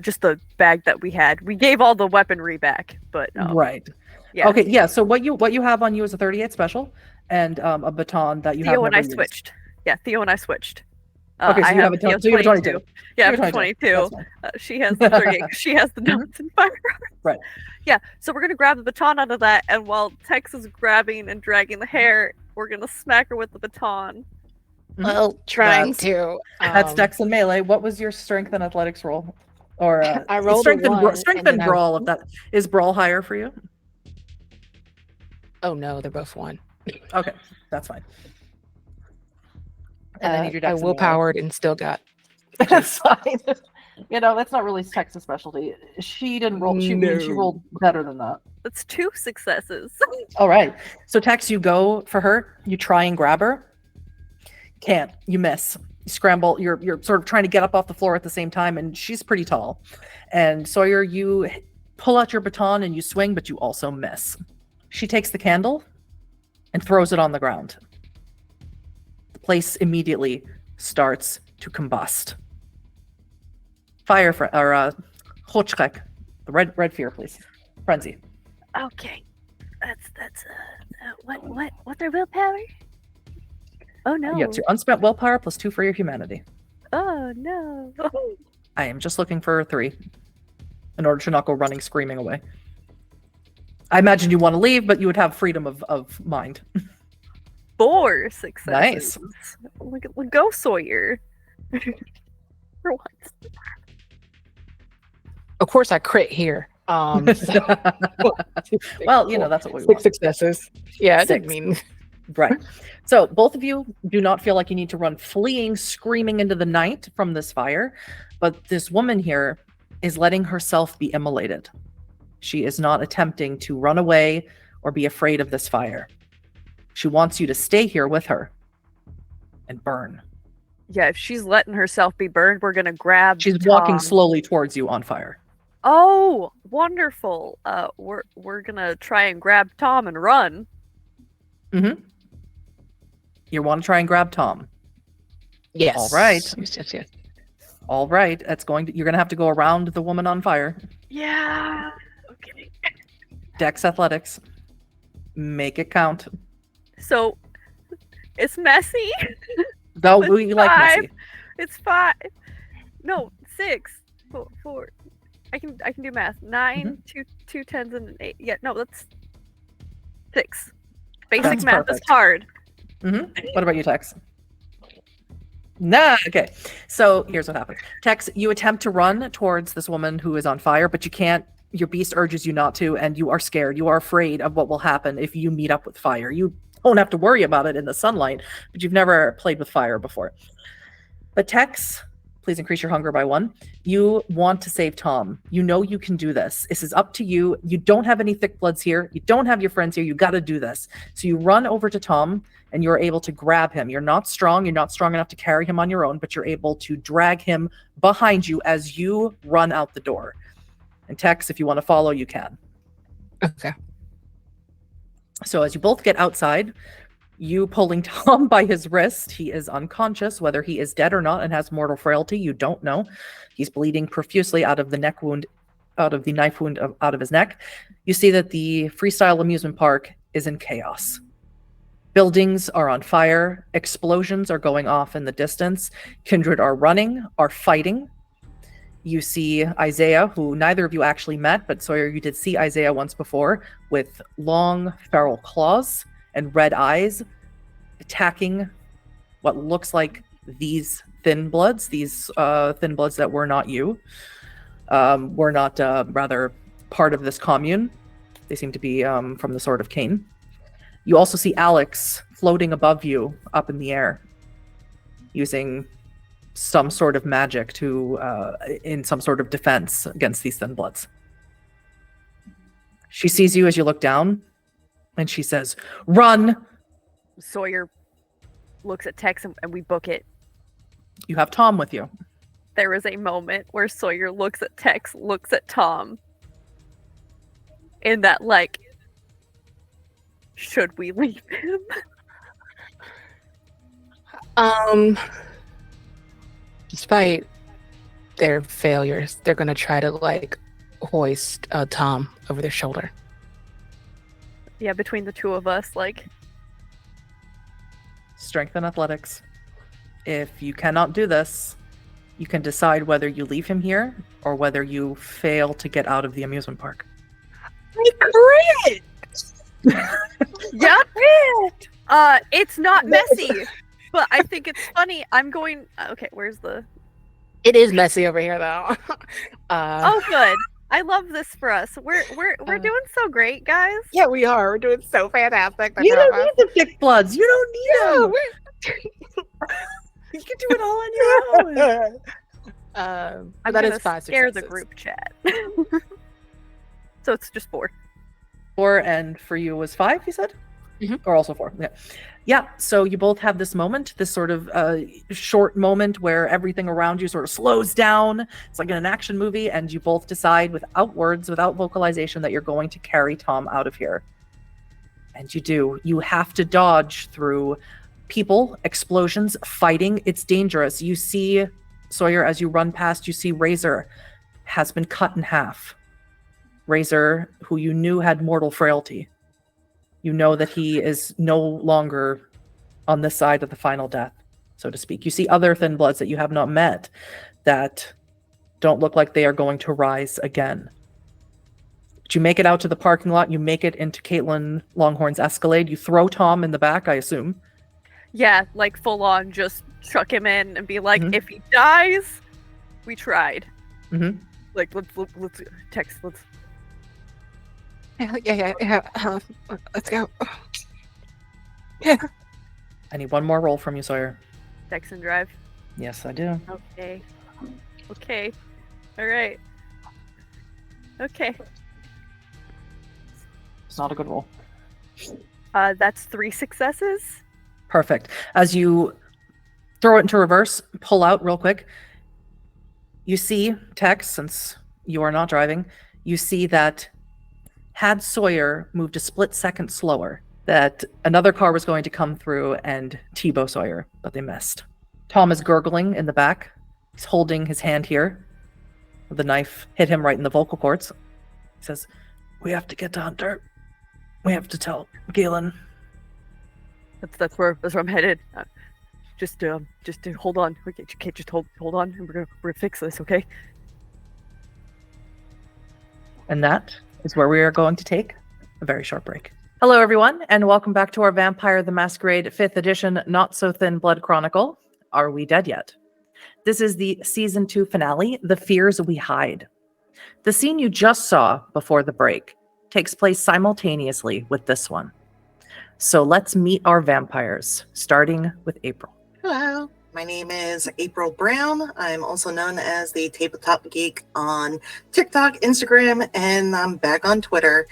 Just the bag that we had. We gave all the weaponry back, but Right. yeah. Okay, yeah. So what you have on you is a 38 special and a baton that you have Theo and I never used. switched. Yeah, Theo and I switched. Okay, so I you have a Theo so you have a 22. Yeah, You have a 22. That's fine. She has the 38. She has the notes and firearms. Right. Yeah, so we're gonna grab the baton out of that, and while Tex is grabbing and dragging the hair, we're gonna smack her with the baton. Well, trying That's- to. That's Dex and melee. What was your strength and athletics roll? Or I rolled a strength and 1, strength and and then I- brawl. If that is brawl higher for you. Oh no, they're both 1. Okay, that's fine. And I need your I Dex and willpowered and still got. melee. That's fine. You know, that's not really Tex's specialty. She didn't roll. She No. rolled better than that. That's 2 successes. All right. So Tex, you go for her. You try and grab her. Can't. You miss. You scramble. You're sort of trying to get up off the floor at the same time, and she's pretty tall. And Sawyer, you pull out your baton and you swing, but you also miss. She takes the candle and throws it on the ground. The place immediately starts to combust. Fire Hochschreck. The red fear, please. Frenzy. Okay, that's what's our willpower? Oh no! Yeah, it's your unspent willpower plus 2 for your humanity. Oh no! I am just looking for 3 in order to not go running screaming away. I imagine you want to leave, but you would have freedom of mind. 4 successes. Nice. Look, go Sawyer. For once. Of course, I crit here. So- Well, you know, that's what we 6 want. successes. Yeah, I didn't 6. mean. Right. So both of you do not feel like you need to run fleeing, screaming into the night from this fire, but this woman here is letting herself be immolated. She is not attempting to run away or be afraid of this fire. She wants you to stay here with her and burn. Yeah, if she's letting herself be burned, we're gonna grab. She's walking Tom. slowly towards you on fire. Oh, wonderful! We're gonna try and grab Tom and run. Mm-hmm. You want to try and grab Tom. Yes. All right. Yes. All right. You're gonna have to go around the woman on fire. Yeah. Okay. Dex athletics. Make it count. So, it's messy. Though It's we like 5. messy. It's 5. No, 6. 4. I can do math. 9, two 10s, and an 8. Yeah, no, that's 6. Basic That's math perfect. is hard. What about you, Tex? Nah, okay. So here's what happens. Tex, you attempt to run towards this woman who is on fire, but you can't. Your beast urges you not to, and you are scared. You are afraid of what will happen if you meet up with fire. You don't have to worry about it in the sunlight, but you've never played with fire before. But Tex, please increase your hunger by 1. You want to save Tom. You know you can do this. This is up to you. You don't have any thick bloods here. You don't have your friends here. You got to do this. So you run over to Tom and you're able to grab him. You're not strong. You're not strong enough to carry him on your own, but you're able to drag him behind you as you run out the door. And Tex, if you want to follow, you can. Okay. So as you both get outside, you pulling Tom by his wrist. He is unconscious, whether he is dead or not and has mortal frailty. You don't know. He's bleeding profusely out of the neck wound out of the knife wound out of his neck, you see that the freestyle amusement park is in chaos. Buildings are on fire. Explosions are going off in the distance. Kindred are running, are fighting. You see Isaiah, who neither of you actually met, but Sawyer, you did see Isaiah once before, with long feral claws and red eyes, attacking what looks like these Thin Bloods, Thin Bloods that were not you, were not rather part of this commune. They seem to be from the Sword of Cain. You also see Alex floating above you up in the air, using some sort of magic to in some sort of defense against these Thin Bloods. She sees you as you look down, and she says, "Run!" Sawyer looks at Tex and we book it. You have Tom with you. There is a moment where Sawyer looks at Tex, looks at Tom, in that, like, should we leave him? Despite their failures, they're gonna try to like hoist Tom over their shoulder. Yeah, between the two of us, like, Strength and athletics. If you cannot do this, you can decide whether you leave him here or whether you fail to get out of the amusement park. I crit! yep. It's not messy, but I think it's funny. I'm going. Okay, where's the? It is messy over here, though. Oh, good. I love this for us. We're doing so great, guys. Yeah, we are. We're doing so fantastic. You don't need the thick bloods. You don't need them. You can do it all on your own. I'm that gonna is 5 scare the successes. group chat. So it's just 4. 4, and for you was 5, you said? Mhm. Or also 4. Yeah, so you both have this moment, this sort of short moment where everything around you sort of slows down. It's like in an action movie, and you both decide without words, without vocalization, that you're going to carry Tom out of here. And you do. You have to dodge through people, explosions, fighting. It's dangerous. You see, Sawyer, as you run past, you see Razor has been cut in half. Razor, who you knew had mortal frailty. You know that he is no longer on this side of the final death, so to speak. You see other Thin Bloods that you have not met that don't look like they are going to rise again. But you make it out to the parking lot. You make it into Caitlin Longhorn's Escalade. You throw Tom in the back, I assume. Yeah, like full on, just chuck him in and be like, Mhm. if he dies, we tried. Mm-hmm. Like, let's text. Let's. Yeah. Let's go. Yeah. I need one more roll from you, Sawyer. Text and drive. Yes, I do. Okay. All right. Okay. It's not a good roll. That's 3 successes. Perfect. As you throw it into reverse, pull out real quick, you see, Tex, since you are not driving, you see that had Sawyer moved a split second slower, that another car was going to come through and T-bow Sawyer, but they missed. Tom is gurgling in the back. He's holding his hand here. The knife hit him right in the vocal cords. He says, "We have to get to Hunter. We have to tell Galen." That's where I'm headed. Just hold on. Okay, just hold on, and we're gonna fix this, okay? And that is where we are going to take a very short break. Hello, everyone, and welcome back to our Vampire the Masquerade 5th edition Not So Thin Blood Chronicle. Are We Dead Yet? This is the Season 2 finale, The Fears We Hide. The scene you just saw before the break takes place simultaneously with this one. So let's meet our vampires, starting with April. Hello, my name is April Brown. I'm also known as the TableTopGeek on TikTok, Instagram, and I'm back on Twitter.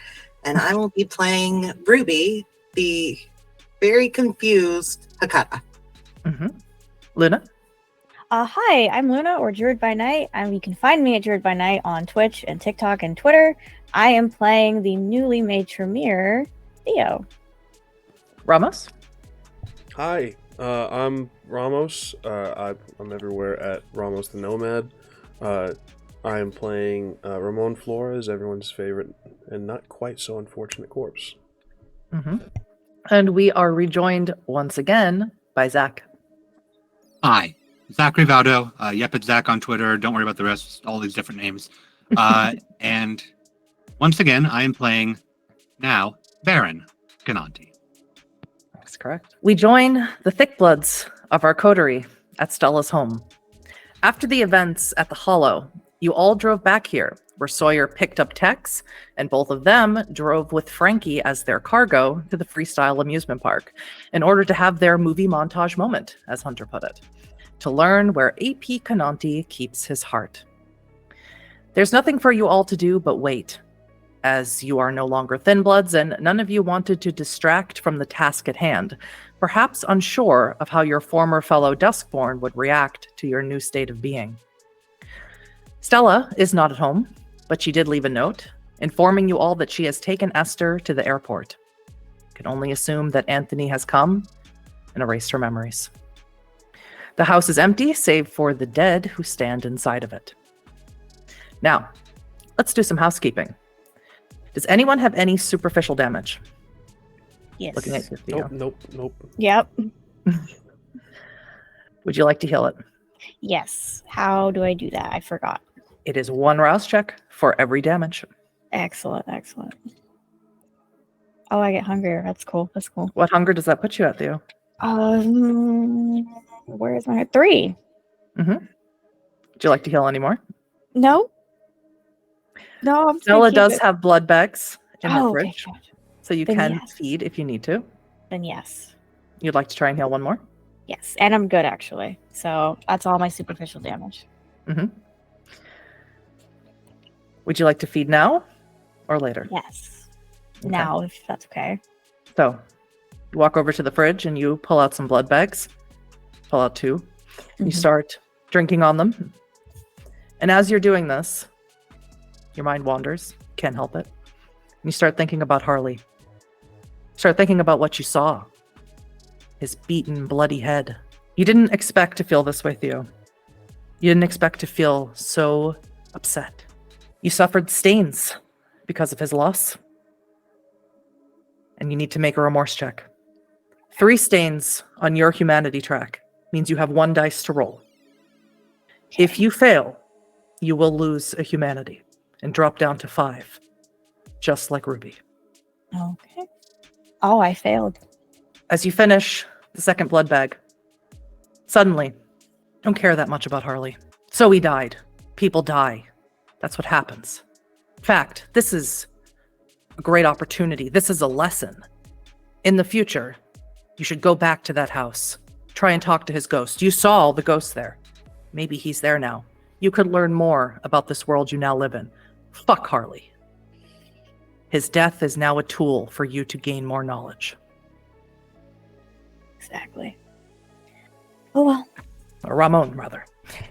And I will be playing Ruby, the very confused Hakata. Mm-hmm. Luna? Hi, I'm Luna, or Druidbynight. You can find me at Druidbynight on Twitch and TikTok and Twitter. I am playing the newly made Tremere, Theo. Ramos? Hi, I'm Ramos. I'm everywhere at Ramonsthenomad. I am playing Ramón Flores, everyone's favorite and not quite so unfortunate corpse. Mm-hmm. And we are rejoined once again by Zach. Hi, Zach Rivaldo, YepItsZak on Twitter. Don't worry about the rest, all these different names. And once again, I am playing now Baron Conanti. That's correct. We join the thick bloods of our coterie at Stella's home. After the events at the Hollow, you all drove back here, where Sawyer picked up Tex, and both of them drove with Frankie as their cargo to the Freestyle Amusement Park in order to have their movie montage moment, as Hunter put it, to learn where AP Conanti keeps his heart. There's nothing for you all to do but wait, as you are no longer Thin Bloods and none of you wanted to distract from the task at hand, perhaps unsure of how your former fellow Duskborn would react to your new state of being. Stella is not at home, but she did leave a note, informing you all that she has taken Esther to the airport. Can only assume that Anthony has come and erased her memories. The house is empty, save for the dead who stand inside of it. Now, let's do some housekeeping. Does anyone have any superficial damage? Yes. Looking at you, Theo. Nope. Yep. Would you like to heal it? Yes. How do I do that? I forgot. It is 1 rouse check for every damage. Excellent. Oh, I get hungrier. That's cool. What hunger does that put you at, Theo? Where's my 3? Mm-hmm. Would you like to heal any more? No. No, I'm Stella does have blood bags in her okay, fridge, gotcha. so you Then can yes. feed if you need to. Then yes. You'd like to try and heal one more? Yes. And I'm good actually. So that's all my superficial damage. Mm-hmm. Would you like to feed now or later? Yes. Okay. Now, if that's okay. So you walk over to the fridge and you pull out some blood bags. Pull out 2. You Mhm. start drinking on them. And as you're doing this, your mind wanders. Can't help it. And you start thinking about Harley. Start thinking about what you saw. His beaten, bloody head. You didn't expect to feel this way, Theo. You didn't expect to feel so upset. You suffered stains because of his loss. And you need to make a remorse check. 3 stains on your humanity track means you have 1 dice to roll. If you fail, you will lose a humanity and drop down to 5, just like Ruby. Okay. Oh, I failed. As you finish the second blood bag, suddenly, don't care that much about Harley. So he died. People die. That's what happens. In fact, this is a great opportunity. This is a lesson. In the future, you should go back to that house. Try and talk to his ghost. You saw the ghost there. Maybe he's there now. You could learn more about this world you now live in. Fuck Harley. His death is now a tool for you to gain more knowledge. Exactly. Oh well. Ramón, rather.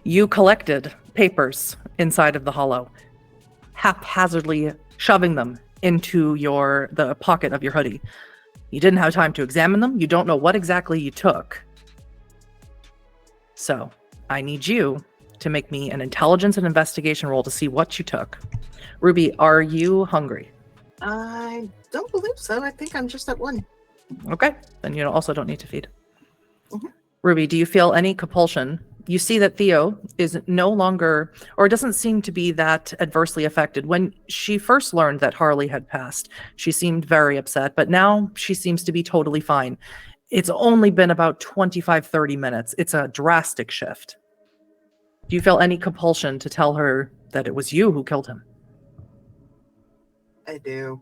You collected papers inside of the hollow, haphazardly shoving them into the pocket of your hoodie. You didn't have time to examine them. You don't know what exactly you took. So, I need you to make me an intelligence and investigation roll to see what you took. Ruby, are you hungry? I don't believe so. I think I'm just at 1. Okay, then you also don't need to feed. Mhm. Ruby, do you feel any compulsion? You see that Theo is no longer, or doesn't seem to be that adversely affected. When she first learned that Harley had passed, she seemed very upset, but now she seems to be totally fine. It's only been about 25, 30 minutes. It's a drastic shift. Do you feel any compulsion to tell her that it was you who killed him? I do.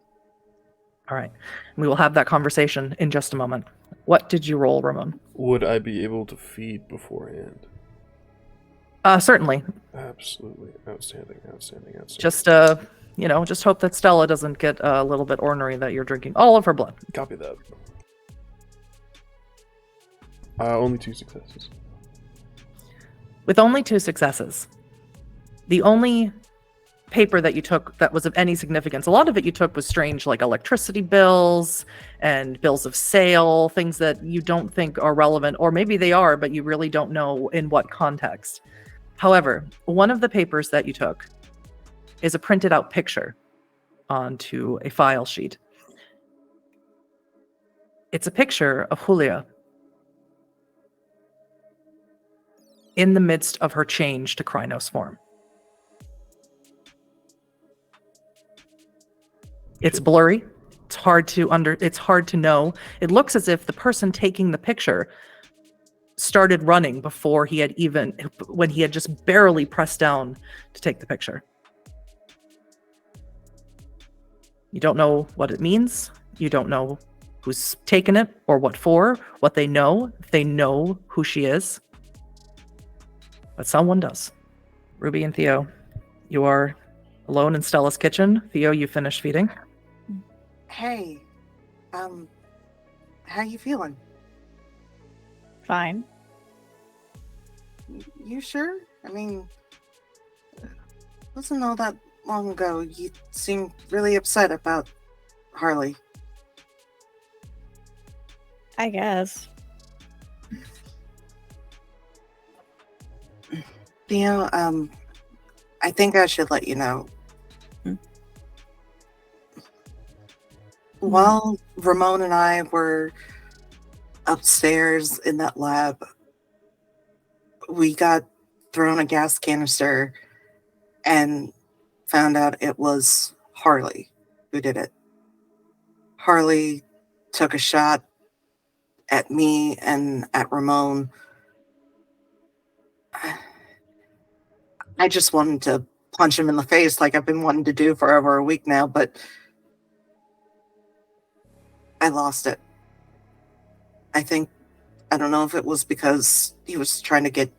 All right. We will have that conversation in just a moment. What did you roll, Ramón? Would I be able to feed beforehand? Certainly. Absolutely. Outstanding. Just just hope that Stella doesn't get a little bit ornery that you're drinking all of her blood. Copy that. Only 2 successes. With only 2 successes, the only paper that you took that was of any significance, a lot of it you took was strange, like electricity bills and bills of sale, things that you don't think are relevant, or maybe they are, but you really don't know in what context. However, one of the papers that you took is a printed out picture onto a file sheet. It's a picture of Julia in the midst of her change to Krynos form. It's blurry. It's hard to know. It looks as if the person taking the picture started running when he had just barely pressed down to take the picture. You don't know what it means. You don't know who's taken it or what for, what they know, if they know who she is. But someone does. Ruby and Theo, you are alone in Stella's kitchen. Theo, you finished feeding. Hey, how you feeling? Fine. You sure? I mean, wasn't all that long ago you seemed really upset about Harley. I guess. Theo, I think I should let you know. While Ramón and I were upstairs in that lab, we got thrown a gas canister and found out it was Harley who did it. Harley took a shot at me and at Ramón. I just wanted to punch him in the face like I've been wanting to do for over a week now, but I lost it. I don't know if it was because he was trying to get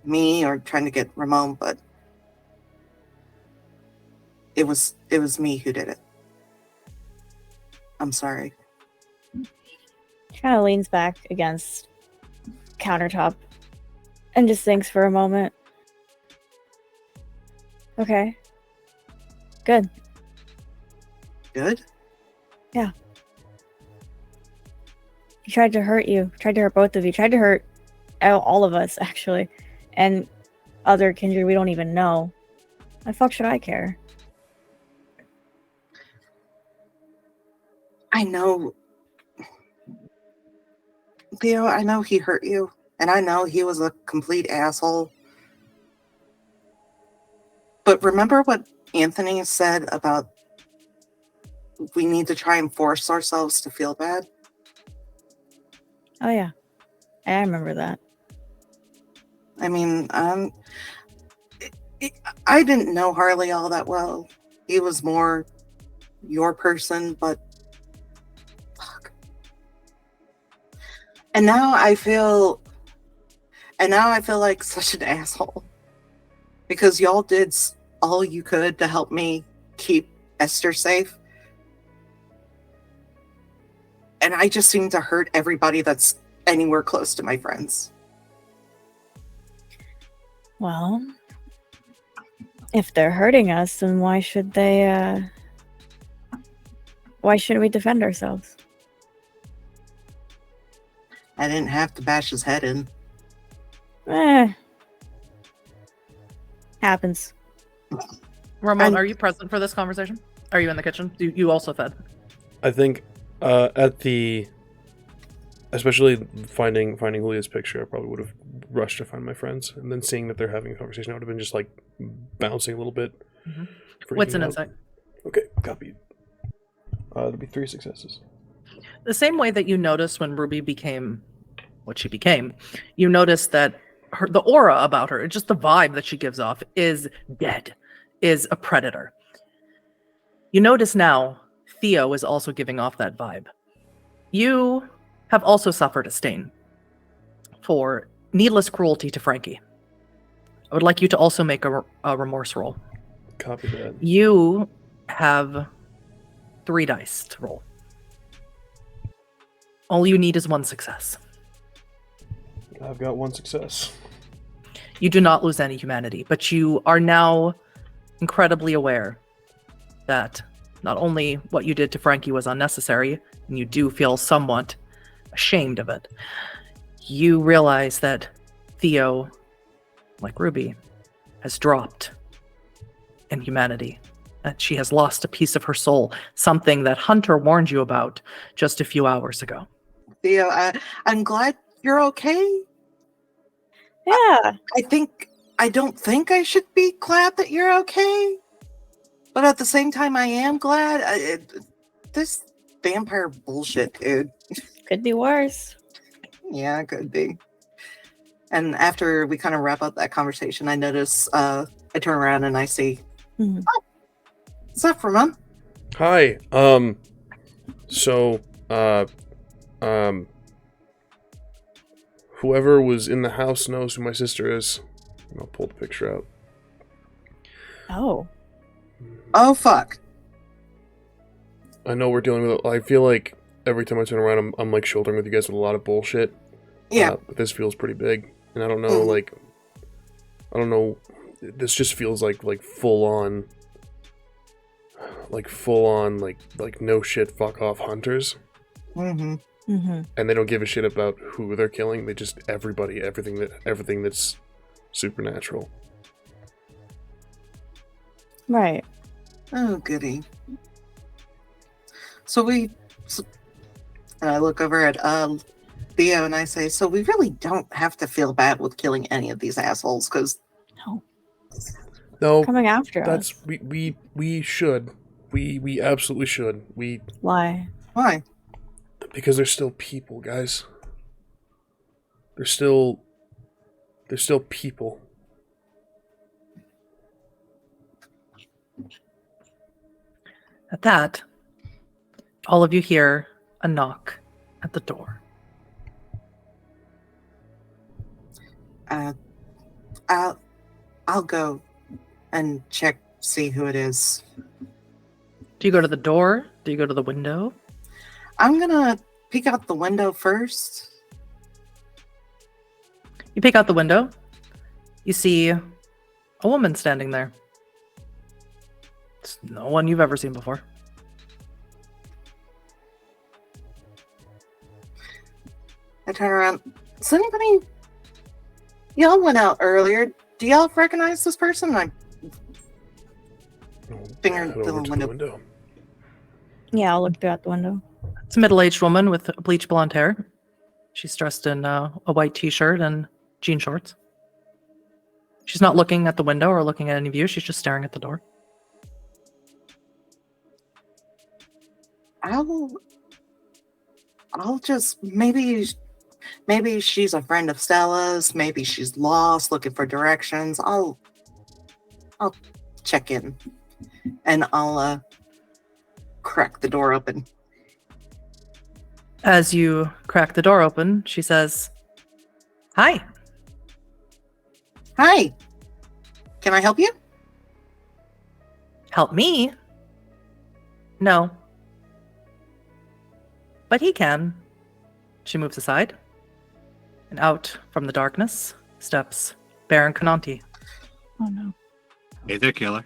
me or trying to get Ramón, but it was me who did it. I'm sorry. She kind of leans back against countertop and just thinks for a moment. Okay. Good. Good? Yeah. He tried to hurt you. Tried to hurt both of you. Tried to hurt all of us, actually. And other kindred we don't even know. Why the fuck should I care? I know. Theo, I know he hurt you. And I know he was a complete asshole. But remember what Anthony said about we need to try and force ourselves to feel bad? Oh, yeah. I remember that. I mean, I didn't know Harley all that well. He was more your person, but fuck. And now I feel like such an asshole. Because y'all did all you could to help me keep Esther safe. And I just seem to hurt everybody that's anywhere close to my friends. Well, if they're hurting us, then why should they, why shouldn't we defend ourselves? I didn't have to bash his head in. Happens. Ramón, are you present for this conversation? Are you in the kitchen? You also fed. I think especially finding Julia's picture, I probably would have rushed to find my friends, and then seeing that they're having a conversation, I would have been just like bouncing a little bit. Mm-hmm. What's an insight? Okay, copied. There'll be 3 successes. The same way that you noticed when Ruby became what she became, you noticed that the aura about her, just the vibe that she gives off, is dead, is a predator. You notice now Theo is also giving off that vibe. You have also suffered a stain for needless cruelty to Frankie. I would like you to also make a remorse roll. Copy that. You have 3 dice to roll. All you need is 1 success. I've got 1 success. You do not lose any humanity, but you are now incredibly aware that not only what you did to Frankie was unnecessary, and you do feel somewhat ashamed of it, you realize that Theo, like Ruby, has dropped in humanity. That she has lost a piece of her soul, something that Hunter warned you about just a few hours ago. Theo, I'm glad you're okay. Yeah. I don't think I should be glad that you're okay, but at the same time, I am glad. This vampire bullshit, dude. Could be worse. Yeah, it could be. And after we kind of wrap up that conversation, I notice, I turn around and I see, Mhm. oh, what's up, Ramón? Hi. So, whoever was in the house knows who my sister is. And I'll pull the picture out. Oh. Oh, fuck. I know we're dealing with. I feel like every time I turn around, I'm like shouldering with you guys with a lot of bullshit. Yeah. But this feels pretty big, and I don't know. I don't know. This just feels like full on. Like no shit, fuck off hunters. Mm-hmm. Mm-hmm. And they don't give a shit about who they're killing. They just everything that's supernatural. Right. Oh, goody. And I look over at Theo and I say, so we really don't have to feel bad with killing any of these assholes, because No. No, Coming after that's us. we should. We absolutely should. Why? why? Because they're still people, guys. They're still people. At that, all of you hear a knock at the door. I'll go and check, see who it is. Do you go to the door? Do you go to the window? I'm gonna peek out the window first. You peek out the window. You see a woman standing there. It's no one you've ever seen before. I turn around. Does anybody? Y'all went out earlier. Do y'all recognize this person? I finger Head to over the to window. Yeah, I'll look through out the window. It's a middle-aged woman with bleach blonde hair. She's dressed in a white t-shirt and jean shorts. She's not looking at the window or looking at any of you. She's just staring at the door. I'll just maybe she's a friend of Stella's. Maybe she's lost, looking for directions. I'll check in, and I'll crack the door open. As you crack the door open, she says, "Hi." Hi. Can I help you? Help me? No. But he can. She moves aside. And out from the darkness steps Baron Conanti. Oh no. Hey there, killer.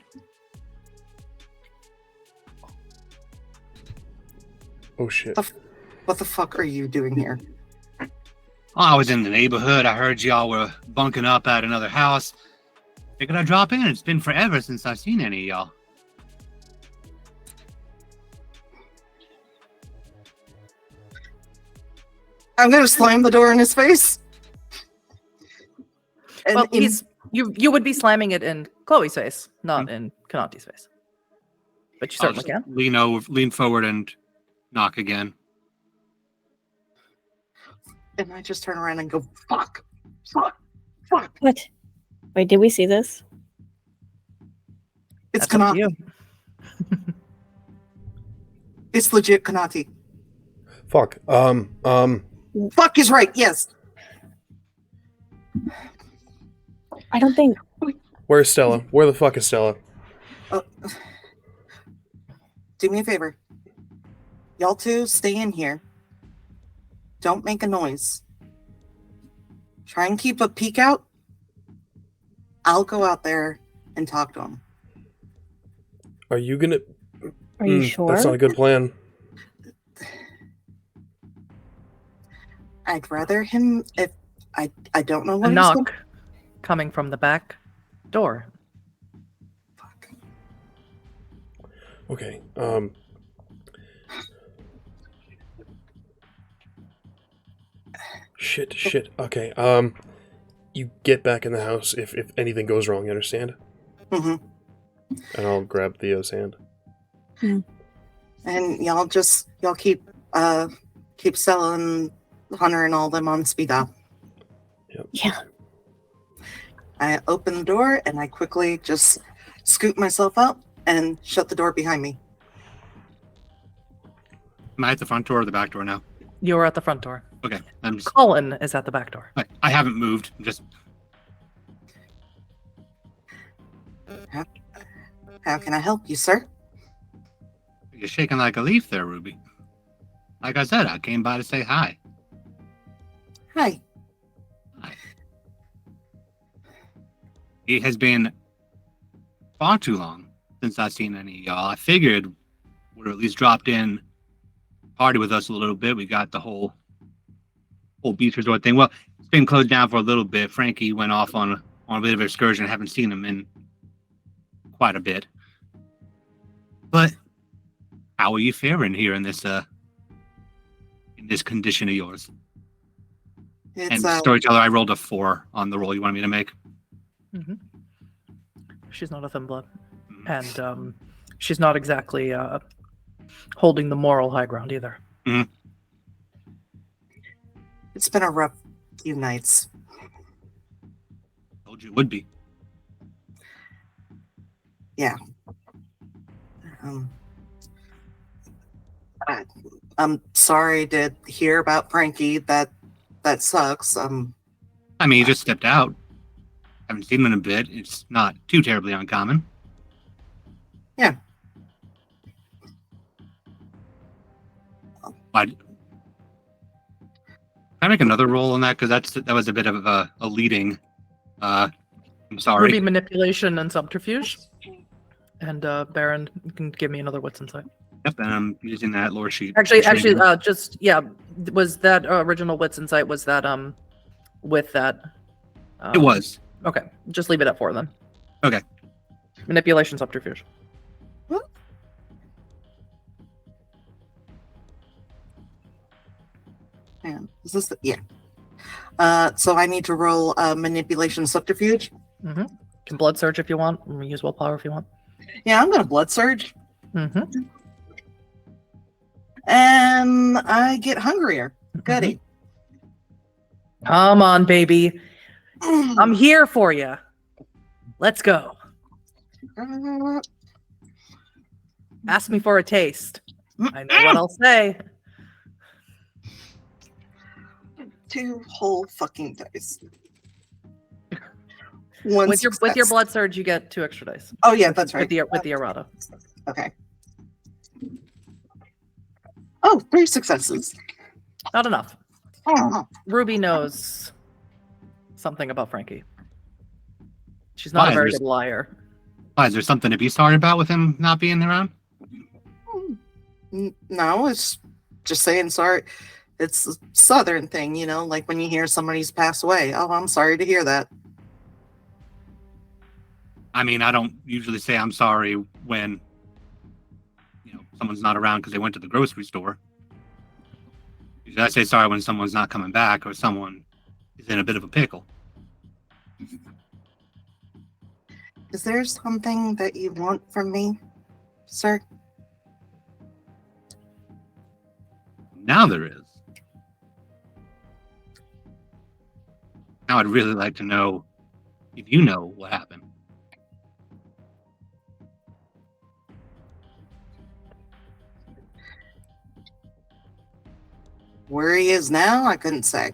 Oh shit. What the fuck are you doing here? I was in the neighborhood. I heard y'all were bunking up at another house. Figured I'd drop in. It's been forever since I've seen any of y'all. I'm gonna slam the door in his face. And Well, you would be slamming it in Chloe's face, not in Conanti's face. But you I'll certainly just can. lean forward and knock again. and I just turn around and go, fuck. What? Wait, did we see this? It's That's up to Conanti. you. It's legit Conanti. Fuck. Fuck is right, yes. I don't think. Where's Stella? Where the fuck is Stella? Do me a favor. Y'all two stay in here. Don't make a noise. Try and keep a peek out. I'll go out there and talk to him. Are you gonna? Are you sure? That's not a good plan. I'd rather him if I don't know A what he's knock going. coming from the back door. Fuck. Okay. Shit. Okay. You get back in the house if anything goes wrong. You understand? Mm-hmm. And I'll grab Theo's hand. And y'all keep selling Hunter and all them on speed dial. Yep. Yeah. I open the door and I quickly just scoop myself up and shut the door behind me. Am I at the front door or the back door now? You're at the front door. Okay. I'm just, Colin is at the back door. I haven't moved. I'm just How can I help you, sir? you're shaking like a leaf there, Ruby. Like I said, I came by to say hi. Hi. It has been far too long since I've seen any of y'all. I figured would at least dropped in, party with us a little bit. We got the whole beach resort thing. Well, it's been closed down for a little bit. Frankie went off on a bit of an excursion. I haven't seen him in quite a bit. But how are you faring here in this condition of yours? It's And Storyteller, I rolled a 4 on the roll you wanted me to make. Mm-hmm. She's not a Thin Blood. And she's not exactly holding the moral high ground either. Mm-hmm. It's been a rough few nights. Told you it would be. Yeah. I'm sorry to hear about Frankie. That sucks. I mean, he just stepped out. Haven't seen him in a bit. It's not too terribly uncommon. Yeah. Why? Can I make another roll on that? Because that was a bit of a leading. I'm sorry. Ruby manipulation and subterfuge. And Baron, you can give me another wits insight. Yep, and I'm using that lore sheet. Actually, was that original wits insight? Was that with that? It was. Okay, just leave it at 4 then. Okay. Manipulation subterfuge. Man, is this yeah? So I need to roll manipulation subterfuge. Mm-hmm. Can blood surge if you want. Use willpower if you want. Yeah, I'm gonna blood surge. Mm-hmm. And I get hungrier. Goody. Come on, baby. I'm here for you. Let's go. Ask me for a taste. I know what I'll say. 2 whole fucking dice. One With your success. blood surge, you get 2 extra dice. Oh yeah, that's right. With the errata. Okay. Oh, 3 successes. Not enough. Oh. Ruby knows something about Frankie. She's not a very good liar. Why, is there something to be sorry about with him not being around? No, it's just saying sorry. It's a southern thing, you know, like when you hear somebody's passed away. Oh, I'm sorry to hear that. I mean, I don't usually say I'm sorry when, someone's not around because they went to the grocery store. Usually I say sorry when someone's not coming back or someone is in a bit of a pickle. Is there something that you want from me, sir? Now there is. Now I'd really like to know if you know what happened. Where he is now, I couldn't say.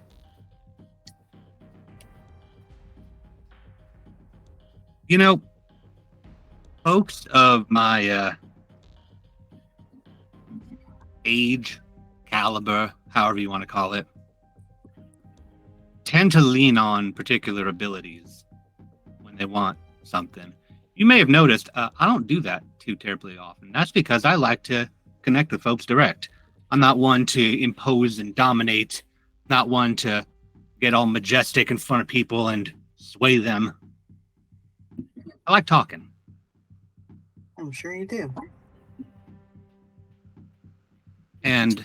Folks of my age, caliber, however you want to call it, tend to lean on particular abilities when they want something. You may have noticed I don't do that too terribly often. That's because I like to connect with folks direct. I'm not one to impose and dominate, not one to get all majestic in front of people and sway them. I like talking. I'm sure you do. And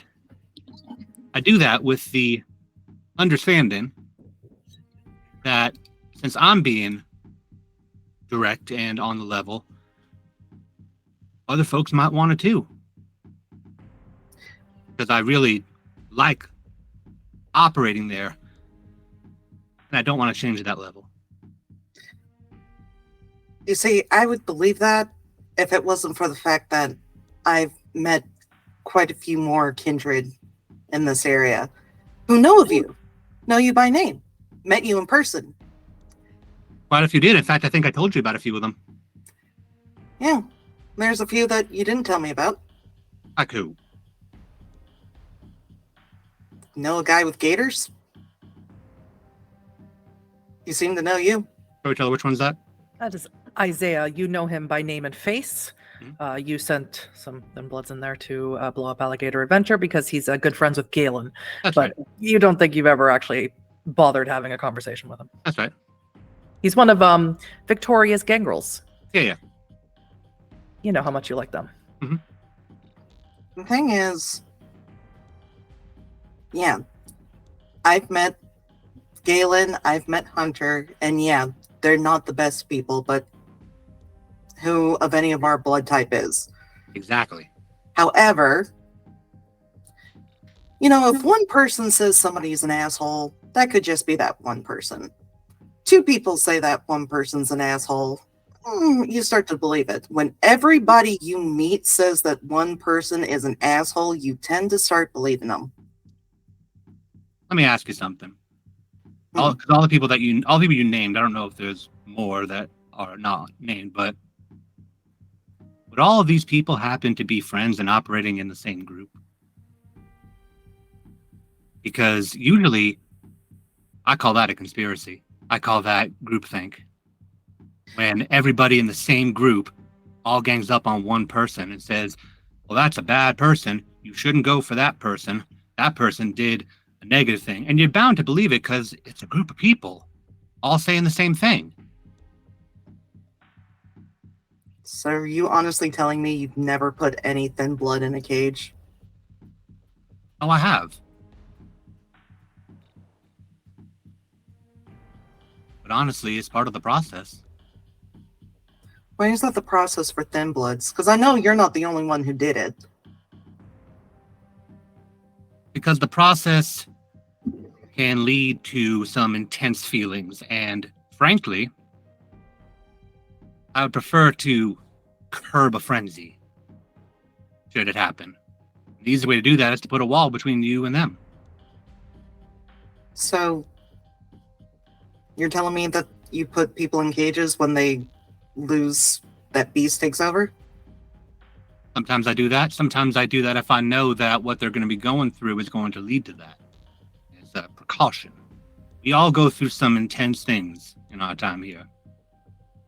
I do that with the understanding that since I'm being direct and on the level, other folks might want it too. Because I really like operating there, and I don't want to change that level. You see, I would believe that if it wasn't for the fact that I've met quite a few more kindred in this area who know of you, know you by name, met you in person. Quite a few did. In fact, I think I told you about a few of them. Yeah, there's a few that you didn't tell me about. Like who? Know a guy with gators? He seemed to know you. Storyteller, which one's that? That is Isaiah. You know him by name and face. Mhm. You sent some Thin Bloods in there to blow up Alligator Adventure because he's good friends with Galen. That's But right. you don't think you've ever actually bothered having a conversation with him. That's right. He's one of Victoria's gangrels. Yeah. You know how much you like them. The thing is, yeah, I've met Galen, I've met Hunter, and yeah, they're not the best people, but who of any of our blood type is? Exactly. However, you know, if one person says somebody's an asshole, that could just be that one person. Two people say that one person's an asshole, you start to believe it. When everybody you meet says that one person is an asshole, you tend to start believing them. Let me ask you something. All the people you named, I don't know if there's more that are not named, but would all of these people happen to be friends and operating in the same group? Because usually, I call that a conspiracy. I call that groupthink. When everybody in the same group all gangs up on one person and says, well, that's a bad person. You shouldn't go for that person. That person did a negative thing. And you're bound to believe it because it's a group of people all saying the same thing. So are you honestly telling me you've never put any Thin Blood in a cage? Oh, I have. But honestly, it's part of the process. Why is that the process for Thin Bloods? Because I know you're not the only one who did it. Because the process can lead to some intense feelings, and frankly, I would prefer to curb a frenzy should it happen. The easy way to do that is to put a wall between you and them. So you're telling me that you put people in cages when they lose, that beast takes over? Sometimes I do that. Sometimes I do that if I know that what they're going to be going through is going to lead to that. It's a precaution. We all go through some intense things in our time here.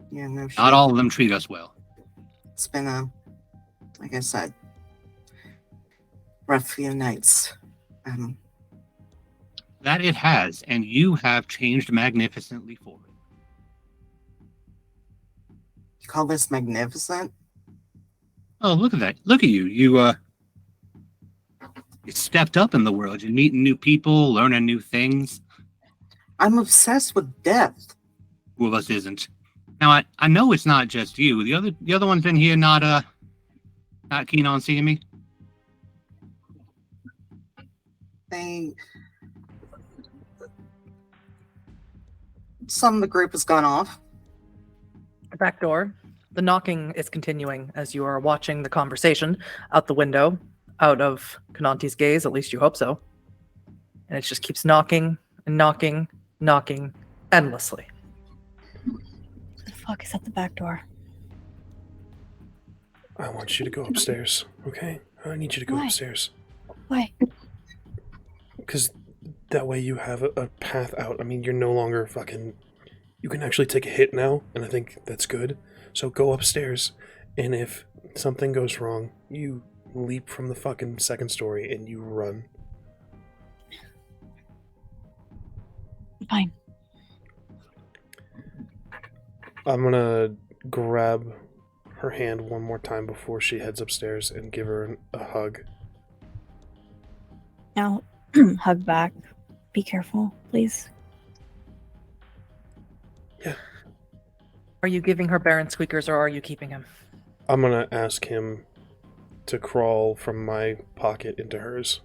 Yeah, no shit. Not all of them treat us well. It's been like I said, rough few nights. That it has, and you have changed magnificently for it. You call this magnificent? Oh, look at that. Look at you. You stepped up in the world. You're meeting new people, learning new things. I'm obsessed with death. Who of us isn't? Now, I know it's not just you. The other ones in here not keen on seeing me? Some of the group has gone off. The back door. The knocking is continuing as you are watching the conversation out the window, out of Conanti's gaze, at least you hope so. And it just keeps knocking and knocking, knocking endlessly. The fuck is at the back door? I want you to go upstairs, okay? I need you to go Why? upstairs. Why? Because that way you have a path out. I mean, you're no longer fucking... You can actually take a hit now, and I think that's good. So go upstairs, and if something goes wrong, you leap from the fucking second story and you run. Fine. I'm gonna grab her hand one more time before she heads upstairs and give her a hug. I'll hug back. Be careful, please. Yeah. Are you giving her Baron squeakers or are you keeping him? I'm gonna ask him to crawl from my pocket into hers.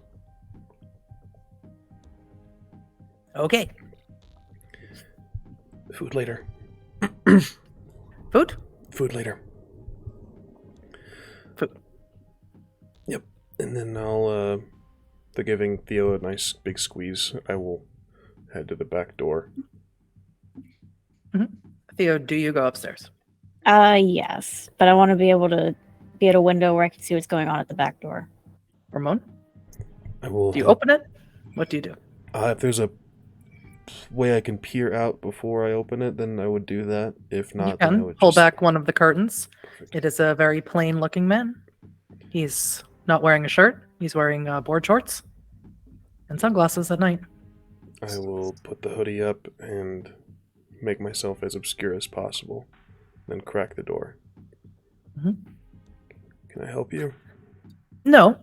Okay. Food later. Food? Food later. Food. Yep. And then I'll, after giving Theo a nice big squeeze, I will head to the back door. Theo, do you go upstairs? Yes, but I want to be able to be at a window where I can see what's going on at the back door. Ramon? I will. Do you open it? What do you do? If there's a way I can peer out before I open it, then I would do that. If not, You then I can would pull just... back one of the curtains. Perfect. It is a very plain looking man. He's not wearing a shirt. He's wearing board shorts and sunglasses at night. I will put the hoodie up and make myself as obscure as possible, then crack the door. Mhm. Can I help you? No.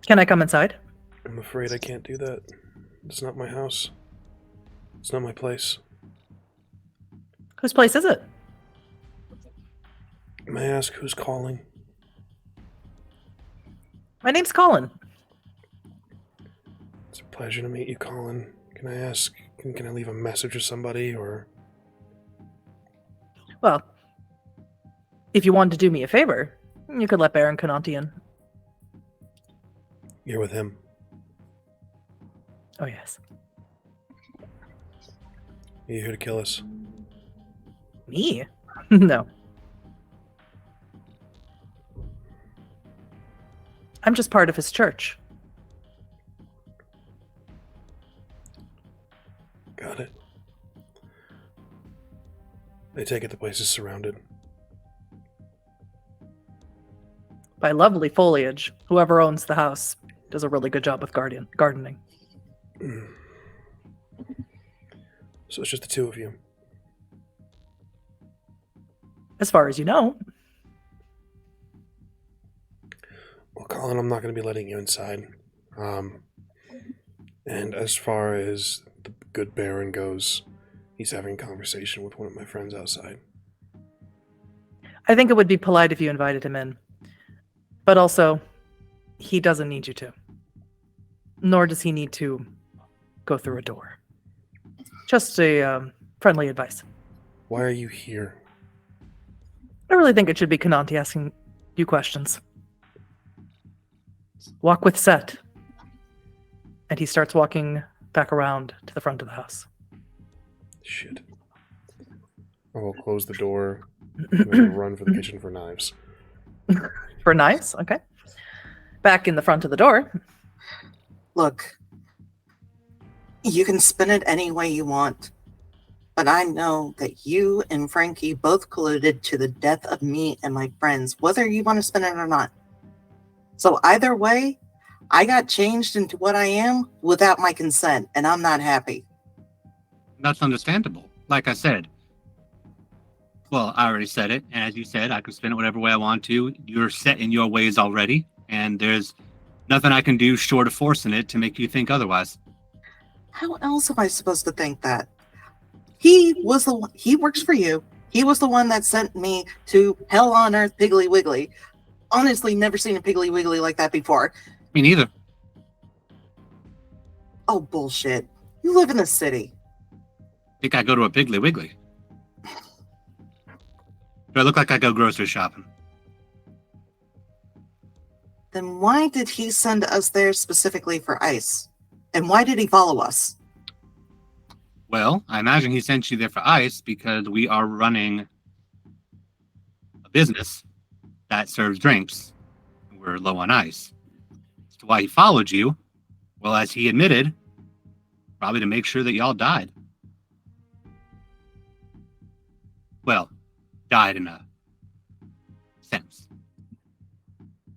Can I come inside? I'm afraid I can't do that. It's not my house. It's not my place. Whose place is it? May I ask who's calling? My name's Colin. It's a pleasure to meet you, Colin. Can I ask, can I leave a message with somebody, or... Well, if you wanted to do me a favor, you could let Baron Conanti in. You're with him. Oh, yes. Are you here to kill us? Me? No. I'm just part of his church. Got it. I take it the place is surrounded. By lovely foliage. Whoever owns the house does a really good job with gardening. So it's just the two of you. As far as you know. Well, Colin, I'm not going to be letting you inside. And as far as the good Baron goes, he's having a conversation with one of my friends outside. I think it would be polite if you invited him in. But also, he doesn't need you to. Nor does he need to go through a door. Just a friendly advice. Why are you here? I really think it should be Conanti asking you questions. Walk with Set. And he starts walking back around to the front of the house. Shit. I will close the door and run for the kitchen for knives. For knives? Okay. Back in the front of the door. Look, you can spin it any way you want, but I know that you and Frankie both colluded to the death of me and my friends, whether you want to spin it or not. So either way, I got changed into what I am without my consent, and I'm not happy. That's understandable. Like I said. Well, I already said it. And as you said, I can spin it whatever way I want to. You're set in your ways already. And there's nothing I can do short of forcing it to make you think otherwise. How else am I supposed to think that? He was the one, he works for you. He was the one that sent me to hell on earth Piggly Wiggly. Honestly, never seen a Piggly Wiggly like that before. Me neither. Oh, bullshit. You live in the city. Think I go to a Piggly Wiggly? Do I look like I go grocery shopping? Then why did he send us there specifically for ice? And why did he follow us? Well, I imagine he sent you there for ice because we are running a business that serves drinks. We're low on ice. As to why he followed you, well, as he admitted, probably to make sure that y'all died. Well, died in a sense.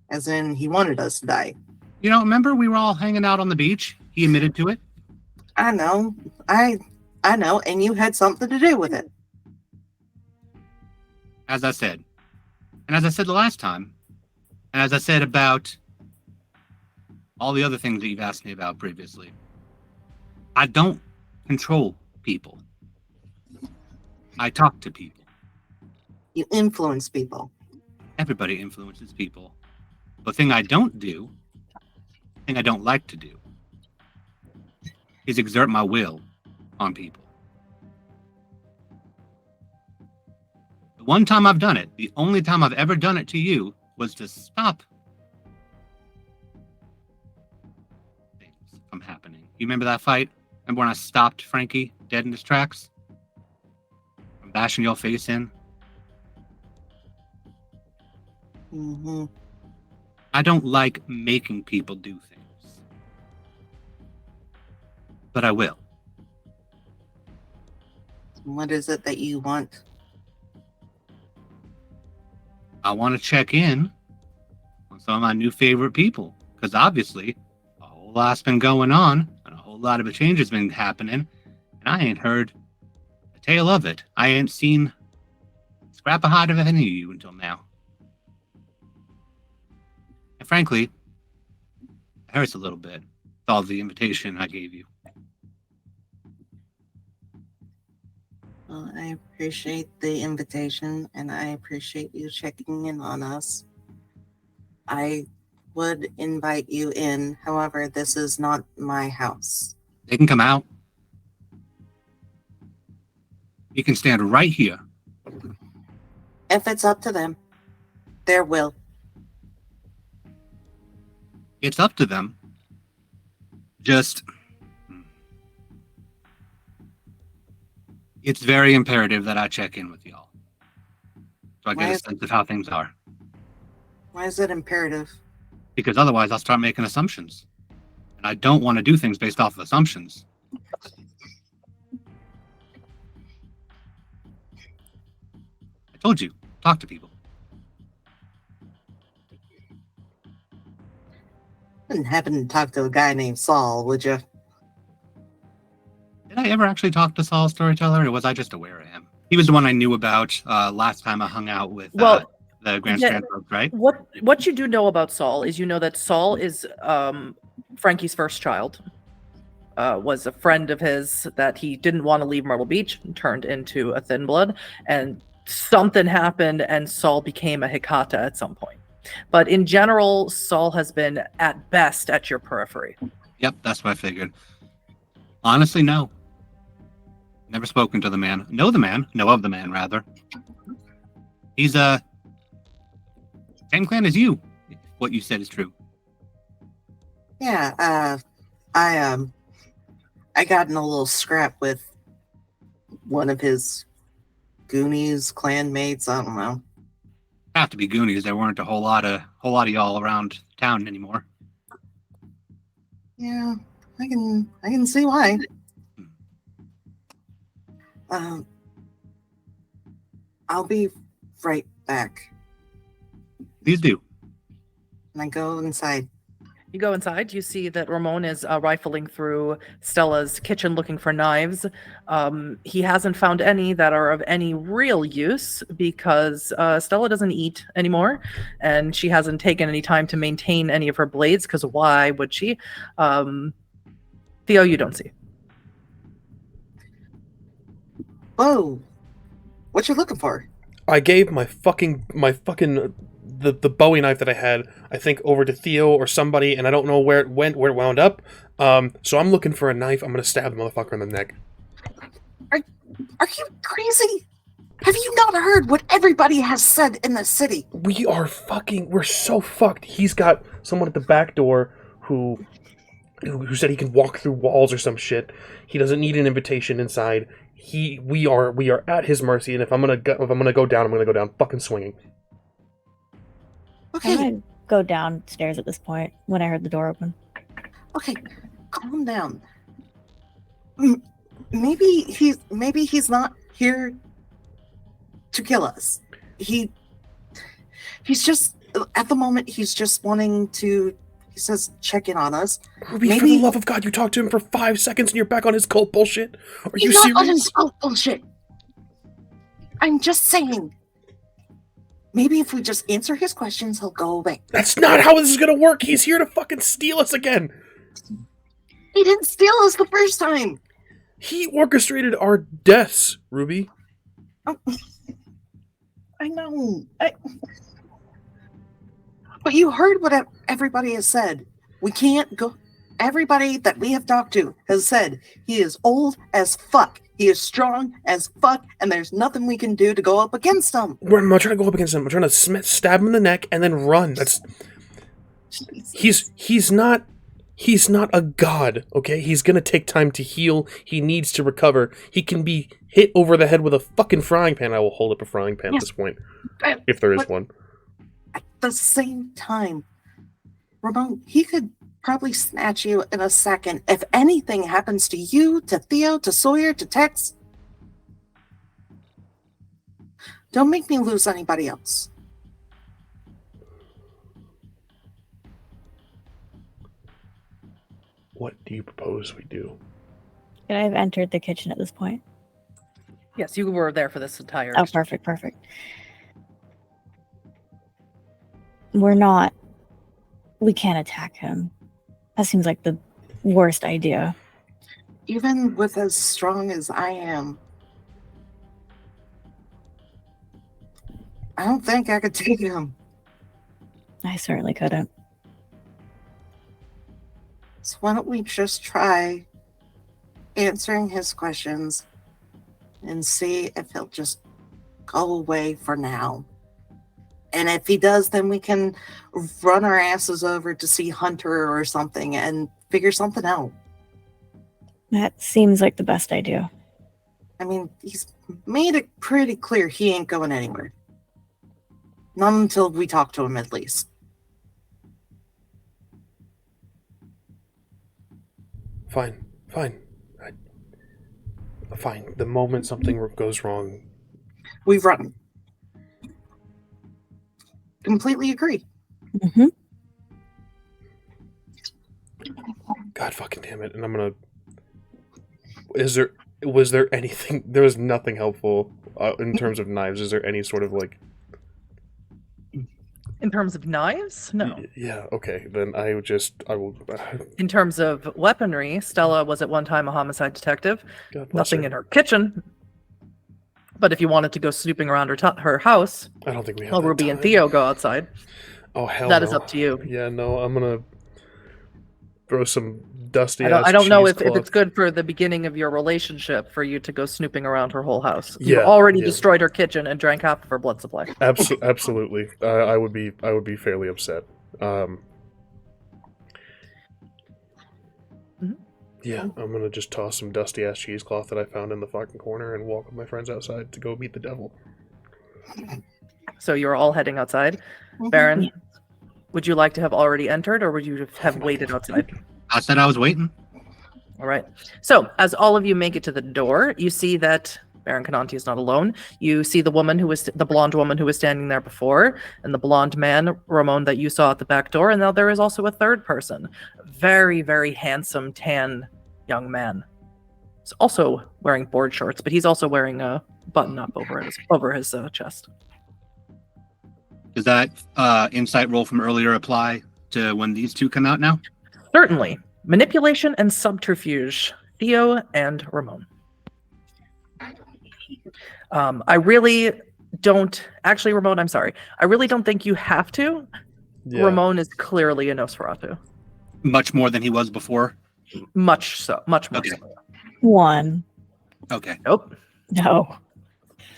As in, he wanted us to die. You know, remember we were all hanging out on the beach? He admitted to it. I know. I know, and you had something to do with it. As I said. And as I said the last time. And as I said about all the other things that you've asked me about previously. I don't control people. I talk to people. You influence people. Everybody influences people. The thing I don't do, the thing I don't like to do, is exert my will on people. The one time I've done it, the only time I've ever done it to you, was to stop things from happening. You remember that fight? Remember when I stopped Frankie dead in his tracks? From bashing your face in? Mm-hmm. I don't like making people do things. But I will. What is it that you want? I want to check in on some of my new favorite people. Because obviously, a whole lot's been going on, and a whole lot of a change has been happening, and I ain't heard a tale of it. I ain't seen a scrap of hide of any of you until now. And frankly, it hurts a little bit with all the invitation I gave you. Well, I appreciate the invitation, and I appreciate you checking in on us. I would invite you in. However, this is not my house. They can come out. You can stand right here. If it's up to them, their will. It's up to them. Just... It's very imperative that I check in with y'all. So I get a sense of how things are. Why is it imperative? Because otherwise I'll start making assumptions. And I don't want to do things based off of assumptions. I told you, talk to people. Wouldn't happen to talk to a guy named Saul, would you? Did I ever actually talk to Saul Storyteller, or was I just aware of him? He was the one I knew about last time I hung out with the Grand Strand folks, right? What you do know about Saul is you know that Saul is Frankie's first child. Was a friend of his that he didn't want to leave Myrtle Beach and turned into a Thin Blood, and something happened and Saul became a Hikata at some point. But in general, Saul has been at best at your periphery. Yep, that's what I figured. Honestly, no. Never spoken to the man. Know of the man, rather. He's same clan as you, if what you said is true. Yeah, I got in a little scrap with one of his Goonies clanmates. I don't know. Have to be Goonies. There weren't a whole lot of y'all around town anymore. Yeah, I can see why. I'll be right back. Please do. And I go inside. You go inside, you see that Ramón is rifling through Stella's kitchen looking for knives. He hasn't found any that are of any real use because Stella doesn't eat anymore, and she hasn't taken any time to maintain any of her blades, because why would she? Theo, you don't see. Whoa. What you looking for? I gave my fucking the Bowie knife that I had, I think, over to Theo or somebody, and I don't know where it went, where it wound up. So I'm looking for a knife. I'm gonna stab the motherfucker in the neck. Are you crazy? Have you not heard what everybody has said in the city? We're so fucked. He's got someone at the back door who said he can walk through walls or some shit. He doesn't need an invitation inside. We are at his mercy, and if I'm gonna go down, I'm gonna go down fucking swinging. Okay. I'm gonna go downstairs at this point when I heard the door open. Okay, calm down. Maybe he's not here to kill us. He's just at the moment he's just wanting to. He says check in on us. Ruby, for the love of God, you talked to him for 5 seconds and you're back on his cult bullshit? Are you serious? Not on his cult bullshit. I'm just saying. Maybe if we just answer his questions, he'll go away. That's not how this is gonna work. He's here to fucking steal us again. He didn't steal us the first time. He orchestrated our deaths, Ruby. I know. But you heard what everybody has said. We can't go. Everybody that we have talked to has said he is old as fuck. He is strong as fuck, and there's nothing we can do to go up against him. I'm not trying to go up against him. I'm trying to stab him in the neck and then run. That's he's not a god, okay? He's gonna take time to heal. He needs to recover. He can be hit over the head with a fucking frying pan. I will hold up a frying pan at this point, if there is one. At the same time, Ramón, he could probably snatch you in a second. If anything happens to you, to Theo, to Sawyer, to Tex, don't make me lose anybody else. What do you propose we do? And I've entered the kitchen at this point. Yes, you were there for this entire. Oh, perfect. We can't attack him. That seems like the worst idea. Even with as strong as I am, I don't think I could take him. I certainly couldn't. So why don't we just try answering his questions and see if he'll just go away for now. And if he does, then we can run our asses over to see Hunter or something and figure something out. That seems like the best idea. I mean, he's made it pretty clear he ain't going anywhere. Not until we talk to him, at least. Fine. Fine. The moment something goes wrong, We run. Completely agree. Mm-hmm. God fucking damn it! And I'm gonna. Was there anything? There was nothing helpful in terms of knives. Is there any sort of like? In terms of knives, no. Yeah. Okay. Then I will. In terms of weaponry, Stella was at one time a homicide detective. God bless Nothing her. in her kitchen. But if you wanted to go snooping around her house, I don't think we have. while that Ruby and time. Theo go outside, Oh hell. that is no. up to you. Yeah. No. I'm gonna throw some dusty. I don't know if cheesecloth. it's good for the beginning of your relationship for you to go snooping around her whole house. Yeah, You've already yeah. destroyed her kitchen and drank half of her blood supply. Absolutely. I would be fairly upset. Yeah, I'm gonna just toss some dusty ass cheesecloth that I found in the fucking corner and walk with my friends outside to go meet the devil. So you're all heading outside. Baron, would you like to have already entered, or would you have waited outside? I said I was waiting. All right. So as all of you make it to the door, you see that Baron Conanti is not alone. You see the blonde woman who was standing there before, and the blonde man, Ramón, that you saw at the back door. And now there is also a third person, very, very handsome, tan young man. He's also wearing board shorts, but he's also wearing a button-up over his chest. Does that insight roll from earlier apply to when these two come out now? Certainly. Manipulation and subterfuge, Theo and Ramón. I really don't... Actually, Ramón, I'm sorry. I really don't think you have to. Yeah. Ramón is clearly a Nosferatu. Much more than he was before? Much so. Much more Okay. so. One. Okay. Nope. No.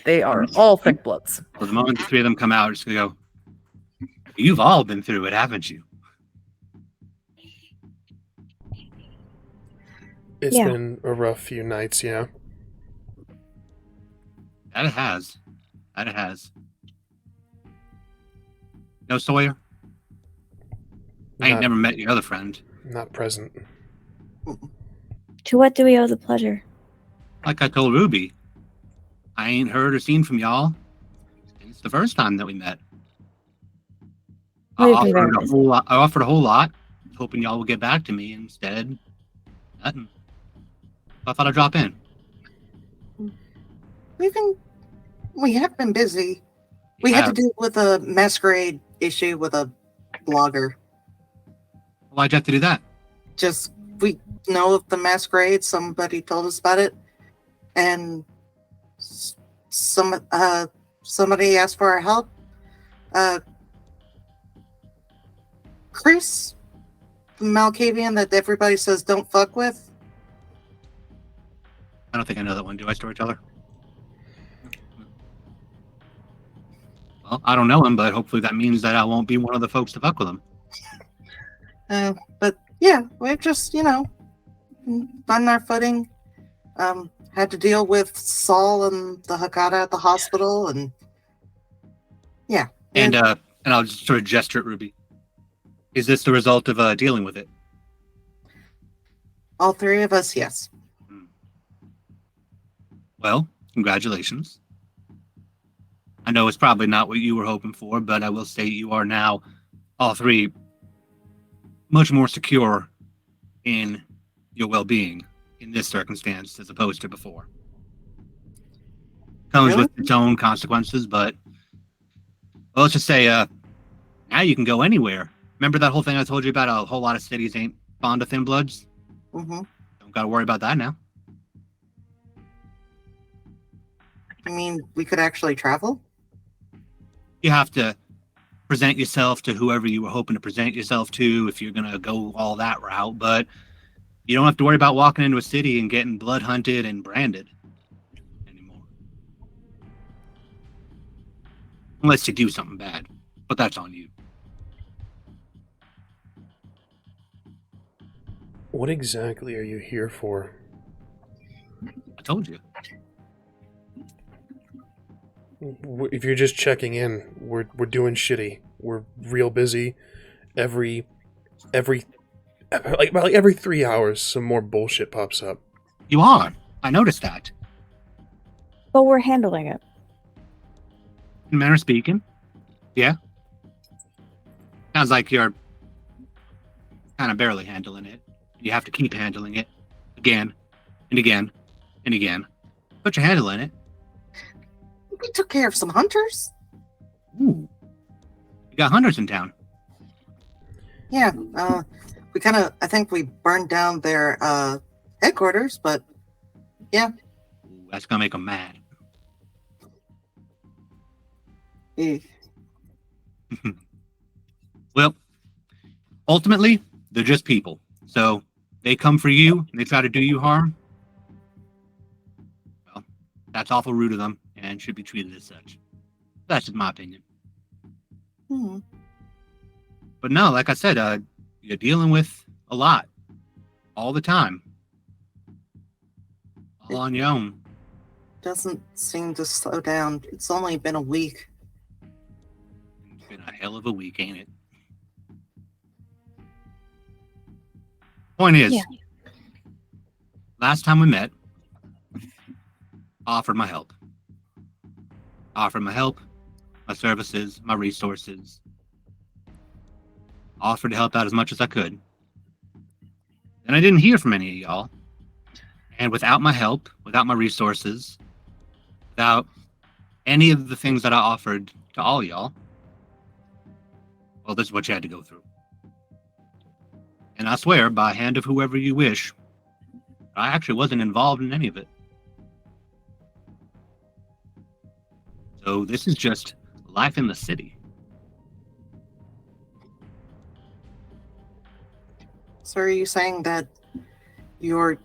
They are all thick bloods. So the moment the three of them come out, it's going to go, you've all been through it, haven't you? It's Yeah. been a rough few nights, yeah. That it has. That it has. No, Sawyer? I ain't Not- never met your other friend. Not present. To what do we owe the pleasure? Like I told Ruby, I ain't heard or seen from y'all. It's the first time that we met. I We've been very offered a whole lot, hoping y'all would get back to me. Instead, nothing. So I thought I'd drop in. We have been busy, We had to deal with a masquerade issue with a blogger. Why'd you have to do that? Just, we know of the masquerade. Somebody told us about it. And somebody asked for our help. Chris, the Malkavian that everybody says don't fuck with. I don't think I know that one. Do I, Storyteller? Well, I don't know him, but hopefully that means that I won't be one of the folks to fuck with him. But yeah, we've just, on our footing. Had to deal with Saul and the Hakata at the hospital, and yeah. And I'll just sort of gesture at Ruby. Is this the result of dealing with it? All three of us, yes. Well, congratulations. I know it's probably not what you were hoping for, but I will say you are now, all three, much more secure in your well-being in this circumstance as opposed to before. Comes Really? with its own consequences, but well, let's just say now you can go anywhere. Remember that whole thing I told you about? A whole lot of cities ain't fond of thin bloods? Mm-hmm. Don't got to worry about that now. I mean, we could actually travel? You have to present yourself to whoever you were hoping to present yourself to if you're going to go all that route, but you don't have to worry about walking into a city and getting blood hunted and branded anymore. Unless you do something bad, but that's on you. What exactly are you here for? I told you. If you're just checking in, we're doing shitty. We're real busy. Every 3 hours, some more bullshit pops up. You are. I noticed that. But we're handling it. In manner of speaking. Yeah. Sounds like you're kind of barely handling it. You have to keep handling it again and again and again. But you're handling it. We took care of some hunters. Ooh. You got hunters in town. Yeah, I think we burned down their headquarters, but yeah. Ooh, that's gonna make them mad. Eh. Well, ultimately, they're just people. So they come for you and they try to do you harm. Well, that's awful rude of them and should be treated as such. That's just my opinion. Hmm. But no, like I said, you're dealing with a lot all the time. All on your own. Doesn't seem to slow down. It's only been a week. It's been a hell of a week, ain't it? Point is, Yeah. last time we met, I offered my help. My services, my resources. I offered to help out as much as I could. And I didn't hear from any of y'all. And without my help, without my resources, without any of the things that I offered to all y'all, well, this is what you had to go through. And I swear, by hand of whoever you wish, I actually wasn't involved in any of it. So this is just life in the city. So are you saying that your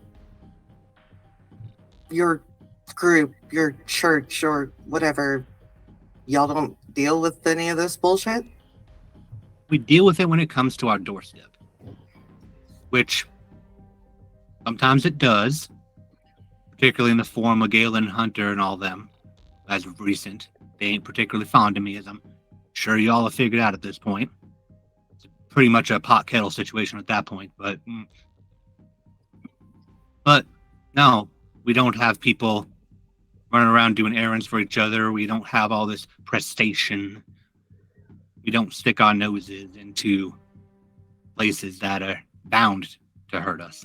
group, your church, or whatever, y'all don't deal with any of this bullshit? We deal with it when it comes to our doorstep. Which sometimes it does, particularly in the form of Galen Hunter and all them. As of recent, they ain't particularly fond of me, as I'm sure y'all have figured out at this point. It's pretty much a pot kettle situation at that point, but no, we don't have people running around doing errands for each other. We don't have all this prestation. We don't stick our noses into places that are bound to hurt us.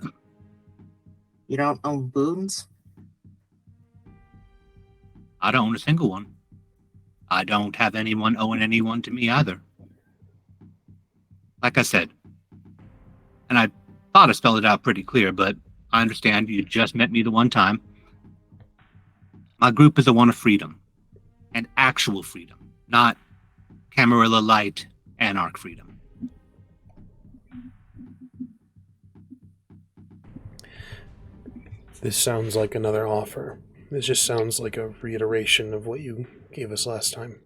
You don't own boons? I don't own a single one. I don't have anyone owing anyone to me either. Like I said, and I thought I spelled it out pretty clear, but I understand you just met me the one time. My group is a one of freedom, and actual freedom, not Camarilla Light Anarch freedom. This sounds like another offer. This just sounds like a reiteration of what you gave us last time.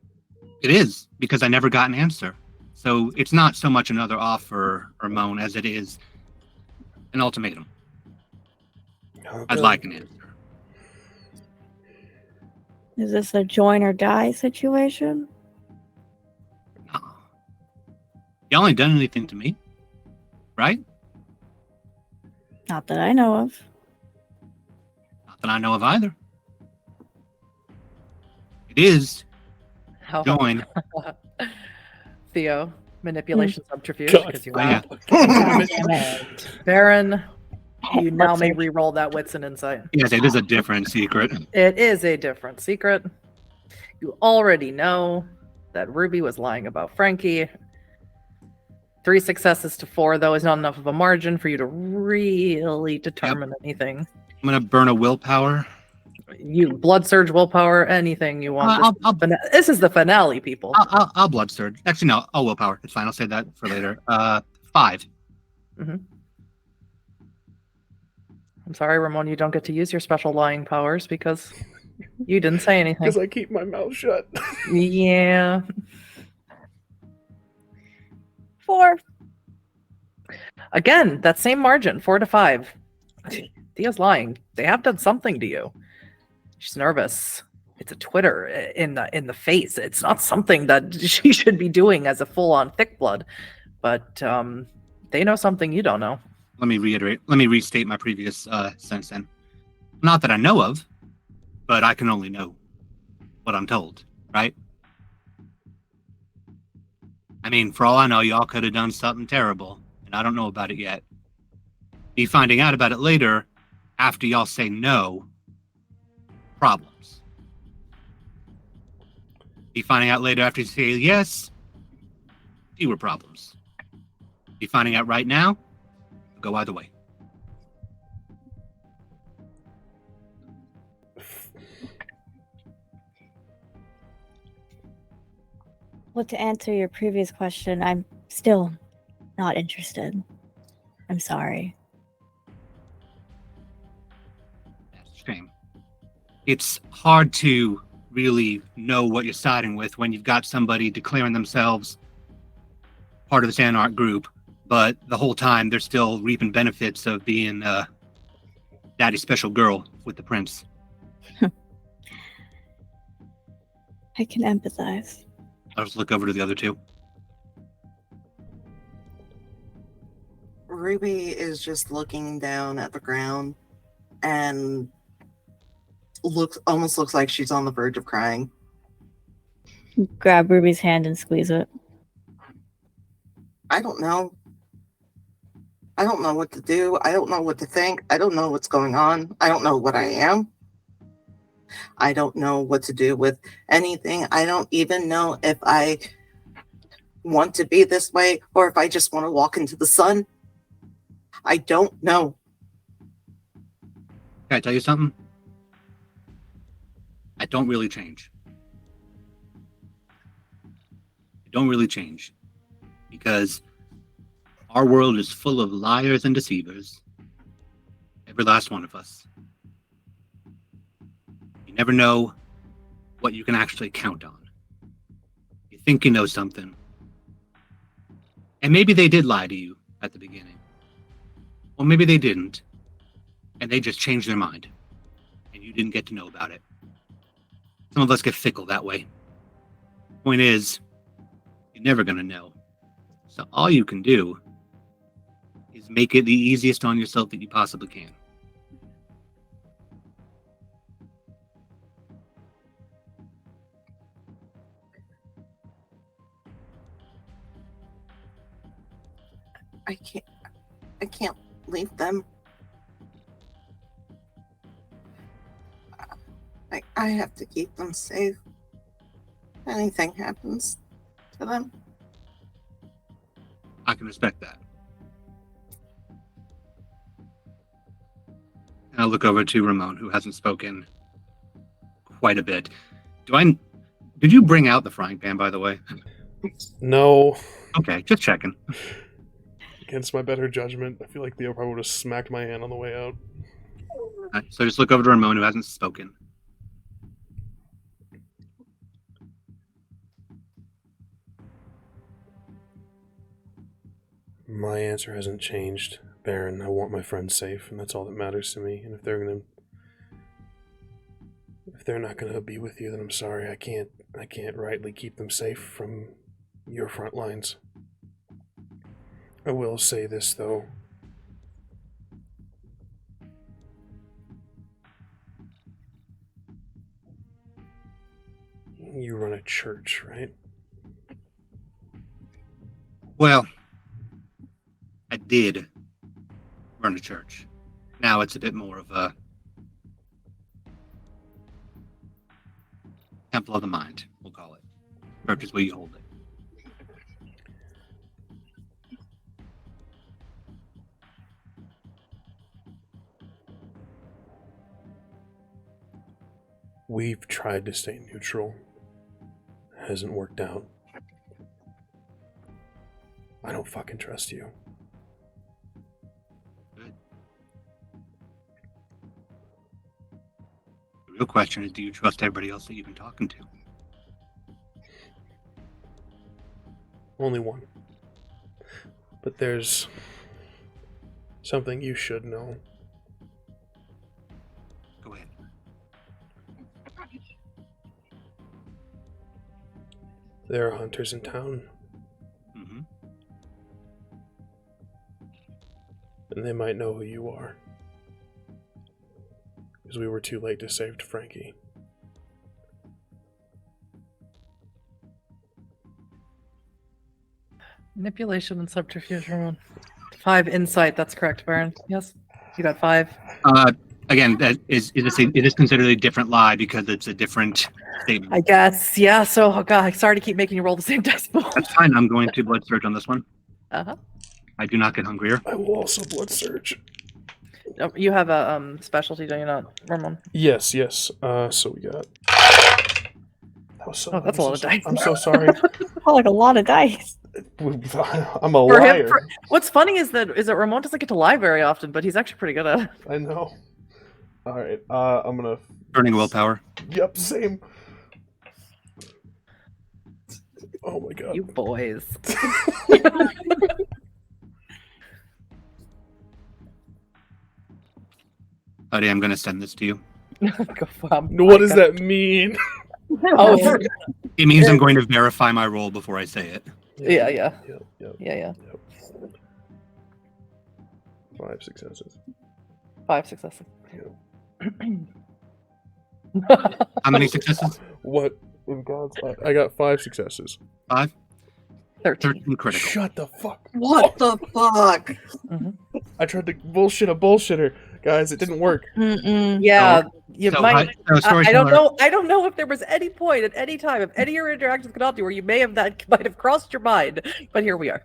It is, because I never got an answer. So it's not so much another offer, Ramón, as it is an ultimatum. I'd like an answer. Is this a join or die situation? No. Y'all ain't done anything to me, right? Not that I know of. Not that I know of either. It is How join. Theo, manipulation subterfuge, God. because you Oh, yeah. Damn it. Baron, you now Let's may see. re-roll that wits and insight. Yes, it is a different secret. It is a different secret. You already know that Ruby was lying about Frankie. 3 successes to 4, though, is not enough of a margin for you to really determine anything. I'm gonna burn a willpower. You blood surge, willpower, anything you want. This is the finale, people. I'll blood surge. Actually, no. I'll willpower. It's fine. I'll save that for later. 5. I'm sorry, Ramón, you don't get to use your special lying powers because you didn't say anything. Because I keep my mouth shut. Yeah. 4. Again, that same margin, 4 to 5. Thea's lying. They have done something to you. She's nervous. It's a Twitter in the face. It's not something that she should be doing as a full-on thick blood, but they know something you don't know. Let me reiterate. Let me restate my previous sentence then. Not that I know of, but I can only know what I'm told, right? I mean, for all I know, y'all could have done something terrible, and I don't know about it yet. Me finding out about it later, after y'all say no, problems. Me finding out later after you say yes, fewer problems. Me finding out right now, go either way. Well, to answer your previous question, I'm still not interested. I'm sorry. That's a shame. It's hard to really know what you're siding with when you've got somebody declaring themselves part of this Anarch group, but the whole time they're still reaping benefits of being daddy's special girl with the prince. I can empathize. I'll just look over to the other two. Ruby is just looking down at the ground and almost looks like she's on the verge of crying. Grab Ruby's hand and squeeze it. I don't know. I don't know what to do. I don't know what to think. I don't know what's going on. I don't know what I am. I don't know what to do with anything. I don't even know if I want to be this way or if I just want to walk into the sun. I don't know. Can I tell you something? I don't really change. I don't really change. Because our world is full of liars and deceivers. Every last one of us. You never know what you can actually count on. You think you know something. And maybe they did lie to you at the beginning. Or maybe they didn't. And they just changed their mind. And you didn't get to know about it. Some of us get fickle that way. Point is, you're never going to know. So all you can do is make it the easiest on yourself that you possibly can. I can't leave them. I have to keep them safe. anything happens to them. I can respect that. And I'll look over to Ramón, who hasn't spoken quite a bit. Did you bring out the frying pan, by the way? No. Okay, just checking. Against my better judgment, I feel like Theo probably would have smacked my hand on the way out. Right, so just look over to Ramón, who hasn't spoken. My answer hasn't changed, Baron. I want my friends safe, and that's all that matters to me. And if they're not gonna be with you, then I'm sorry. I can't rightly keep them safe from your front lines. I will say this though. You run a church, right? Well, I did run a church. Now it's a bit more of a temple of the mind, we'll call it. Church is where you hold it. We've tried to stay neutral. Hasn't worked out. I don't fucking trust you. Good. The real question is, do you trust everybody else that you've been talking to? Only one. But there's something you should know. Go ahead. There are hunters in town, Mm-hmm. and they might know who you are. Because we were too late to save Frankie. Manipulation and subterfuge, Ramón. 5 insight. That's correct, Baron. Yes, you got 5. Again, that it is considered a different lie because it's a different statement. I guess. Yeah. So, oh god, sorry to keep making you roll the same dice pool. That's fine. I'm going to blood surge on this one. Uh-huh. I do not get hungrier. I will also blood surge. Oh, you have a specialty, do you not, Ramón? Yes. So we got. That was so. Oh, that's a lot of dice. I'm so sorry. Oh, like a lot of dice. I'm a liar. What's funny is that Ramón doesn't get to lie very often, but he's actually pretty good at it. I know. All right. I'm gonna. Burning willpower. Yep. Same. Oh my god. You boys. Huddy, I'm going to send this to you. What does that mean? Oh, It means I'm going to verify my roll before I say it. Yeah. Yep. 5 successes. 5 successes. How many successes? What? In God's I got 5 successes. 5? 13. 13 critical. Shut the fuck. What the fuck? I tried to bullshit a bullshitter, guys. It didn't work. Yeah, you So, might. I don't Storyteller- know. I don't know if there was any point at any time of any of your interactions with Conanti where you might have crossed your mind, but here we are.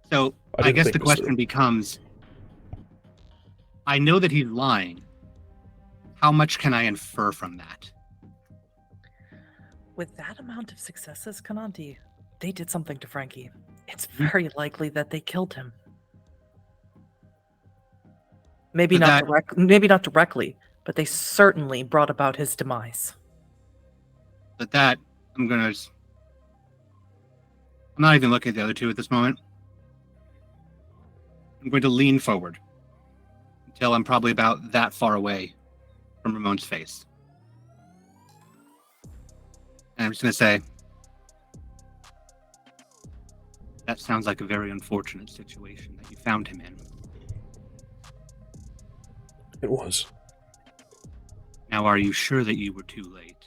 So I I didn't guess think the this question through. becomes, I know that he's lying. How much can I infer from that? With that amount of successes, Conanti, they did something to Frankie. It's very likely that they killed him. Maybe But not directly, but they certainly brought about his demise. But that, I'm not even looking at the other two at this moment. I'm going to lean forward until I'm probably about that far away from Ramón's face. And I'm just going to say, that sounds like a very unfortunate situation that you found him in. It was. Now, are you sure that you were too late?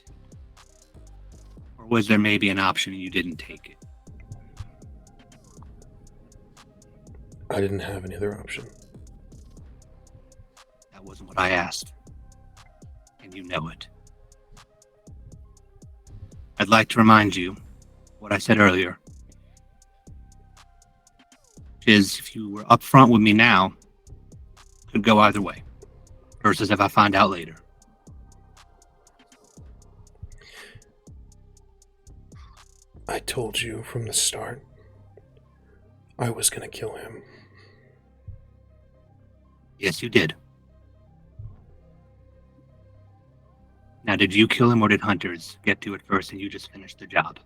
Or was there maybe an option and you didn't take it? I didn't have any other option. That wasn't what I asked. And you know it. I'd like to remind you what I said earlier. Which is, if you were upfront with me now, it could go either way. Versus if I find out later. I told you from the start I was gonna kill him. Yes, you did. Now, did you kill him or did hunters get to it first and you just finished the job?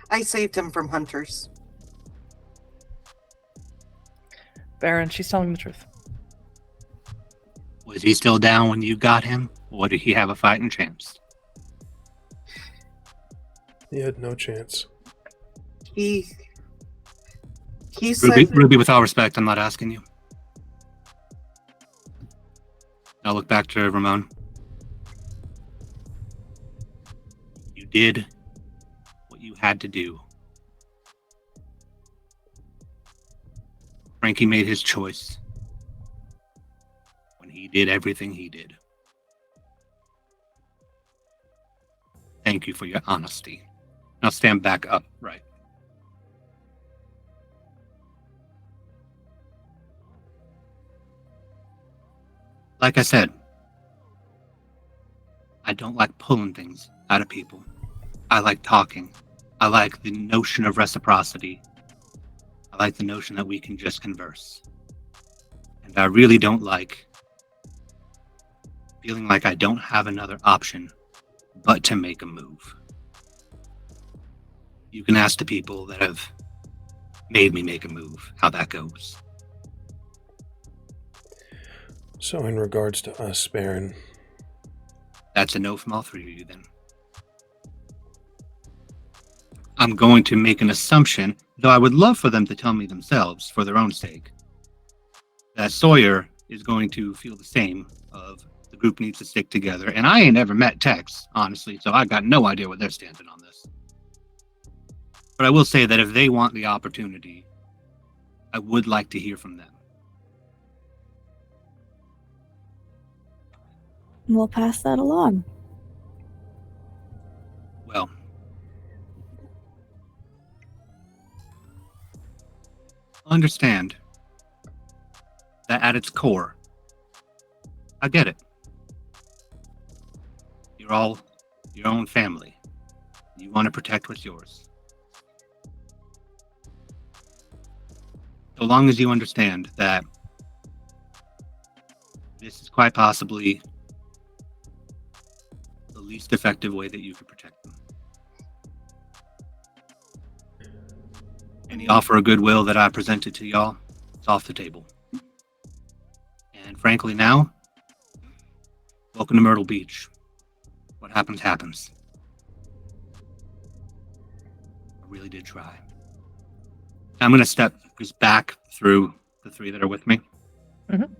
I saved him from hunters. Baron, she's telling the truth. Was he still down when you got him, or did he have a fighting chance? He had no chance. He said... Ruby, with all respect, I'm not asking you. I'll look back to Ramón. You did what you had to do. Frankie made his choice when he did everything he did. Thank you for your honesty. Now stand back up, right? Like I said, I don't like pulling things out of people. I like talking. I like the notion of reciprocity. I like the notion that we can just converse. And I really don't like feeling like I don't have another option but to make a move. You can ask the people that have made me make a move how that goes. So in regards to us, Baron... That's a no from all three of you then. I'm going to make an assumption, though I would love for them to tell me themselves, for their own sake, that Sawyer is going to feel the same of the group needs to stick together. And I ain't ever met Tex, honestly, so I got no idea what they're standing on this. But I will say that if they want the opportunity, I would like to hear from them. We'll pass that along. Well, understand that at its core, I get it. You're all your own family. You want to protect what's yours. So long as you understand that this is quite possibly the least effective way that you could protect them. Any offer of goodwill that I presented to y'all, it's off the table. And frankly now, welcome to Myrtle Beach. What happens, happens. I really did try. I'm going to step just back through the three that are with me. Mm-hmm.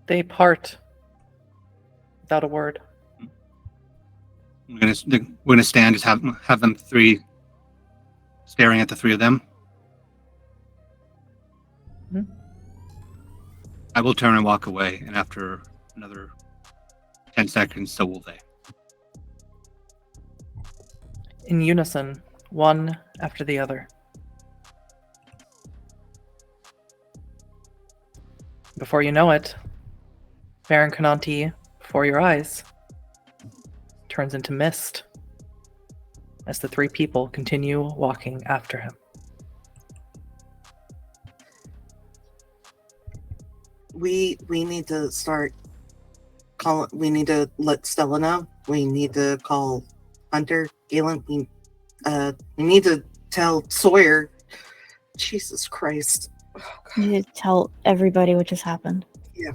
They part without a word. We're going to stand, just have them three staring at the three of them. Mm-hmm. I will turn and walk away, and after another 10 seconds, so will they. In unison, one after the other. Before you know it, Baron Conanti, before your eyes, turns into mist as the three people continue walking after him. We need to start calling. We need to let Stella know. We need to call Hunter, Galen. We need to tell Sawyer. Jesus Christ. You need to tell everybody what just happened. Yeah.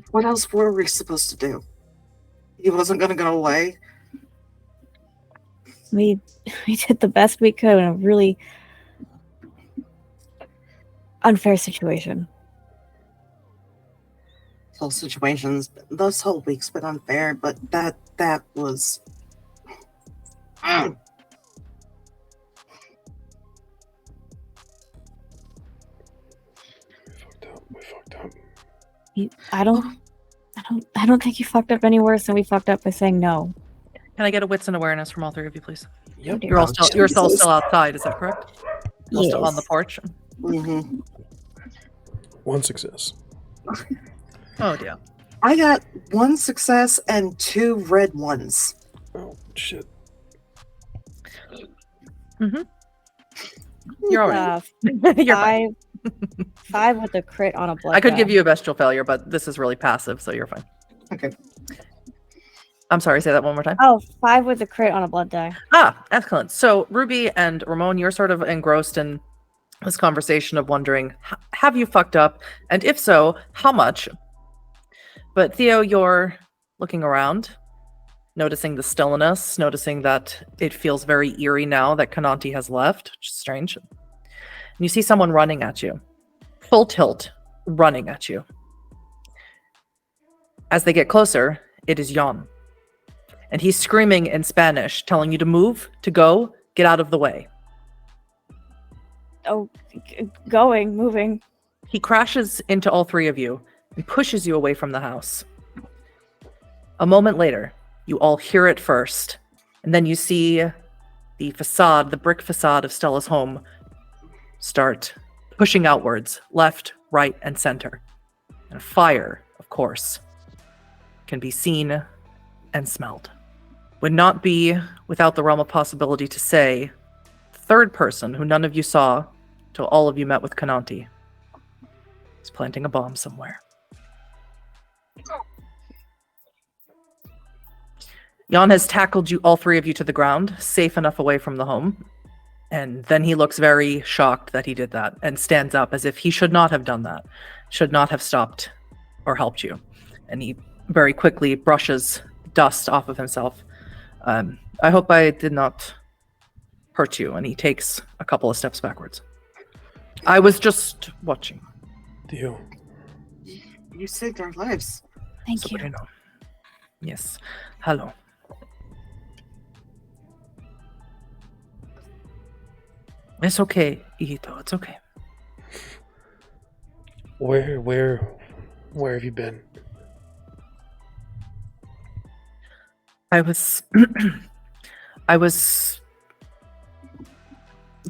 What else were we supposed to do? He wasn't going to go away. We did the best we could in a really unfair situation. Whole situations, this whole week's been unfair, but that was... We fucked up. I don't think you fucked up any worse than we fucked up by saying no. Can I get a wits and awareness from all three of you, please? Yep. You're all still outside, is that correct? You're Yes. still on the porch. Mm-hmm. One success. Oh dear. I got 1 success and 2 red ones. Oh shit. You're all right. You're fine. 5 with a crit on a blood. I could die. give you a bestial failure, but this is really passive, so you're fine. Okay. I'm sorry, say that one more time. Oh, 5 with a crit on a blood die. Ah, excellent. So Ruby and Ramon, you're sort of engrossed in this conversation of wondering, have you fucked up? And if so, how much? But Theo, you're looking around, noticing the stillness, noticing that it feels very eerie now that Conanti has left, which is strange. And you see someone running at you, full tilt, running at you. As they get closer, it is Jan. And he's screaming in Spanish, telling you to move, to go, get out of the way. Oh, moving. He crashes into all three of you and pushes you away from the house. A moment later, you all hear it first, and then you see the facade, the brick facade of Stella's home, start pushing outwards, left, right, and center. And fire, of course, can be seen and smelled. Would not be without the realm of possibility to say, the third person who none of you saw till all of you met with Conanti is planting a bomb somewhere. Jan has tackled you, all three of you, to the ground, safe enough away from the home. And then he looks very shocked that he did that and stands up as if he should not have done that, should not have stopped or helped you. And he very quickly brushes dust off of himself. I hope I did not hurt you. And he takes a couple of steps backwards. I was just watching. Theo. You saved our lives. Thank you. Sobrino. Yes. Hello. It's okay, hijito. It's okay. Where have you been? I was...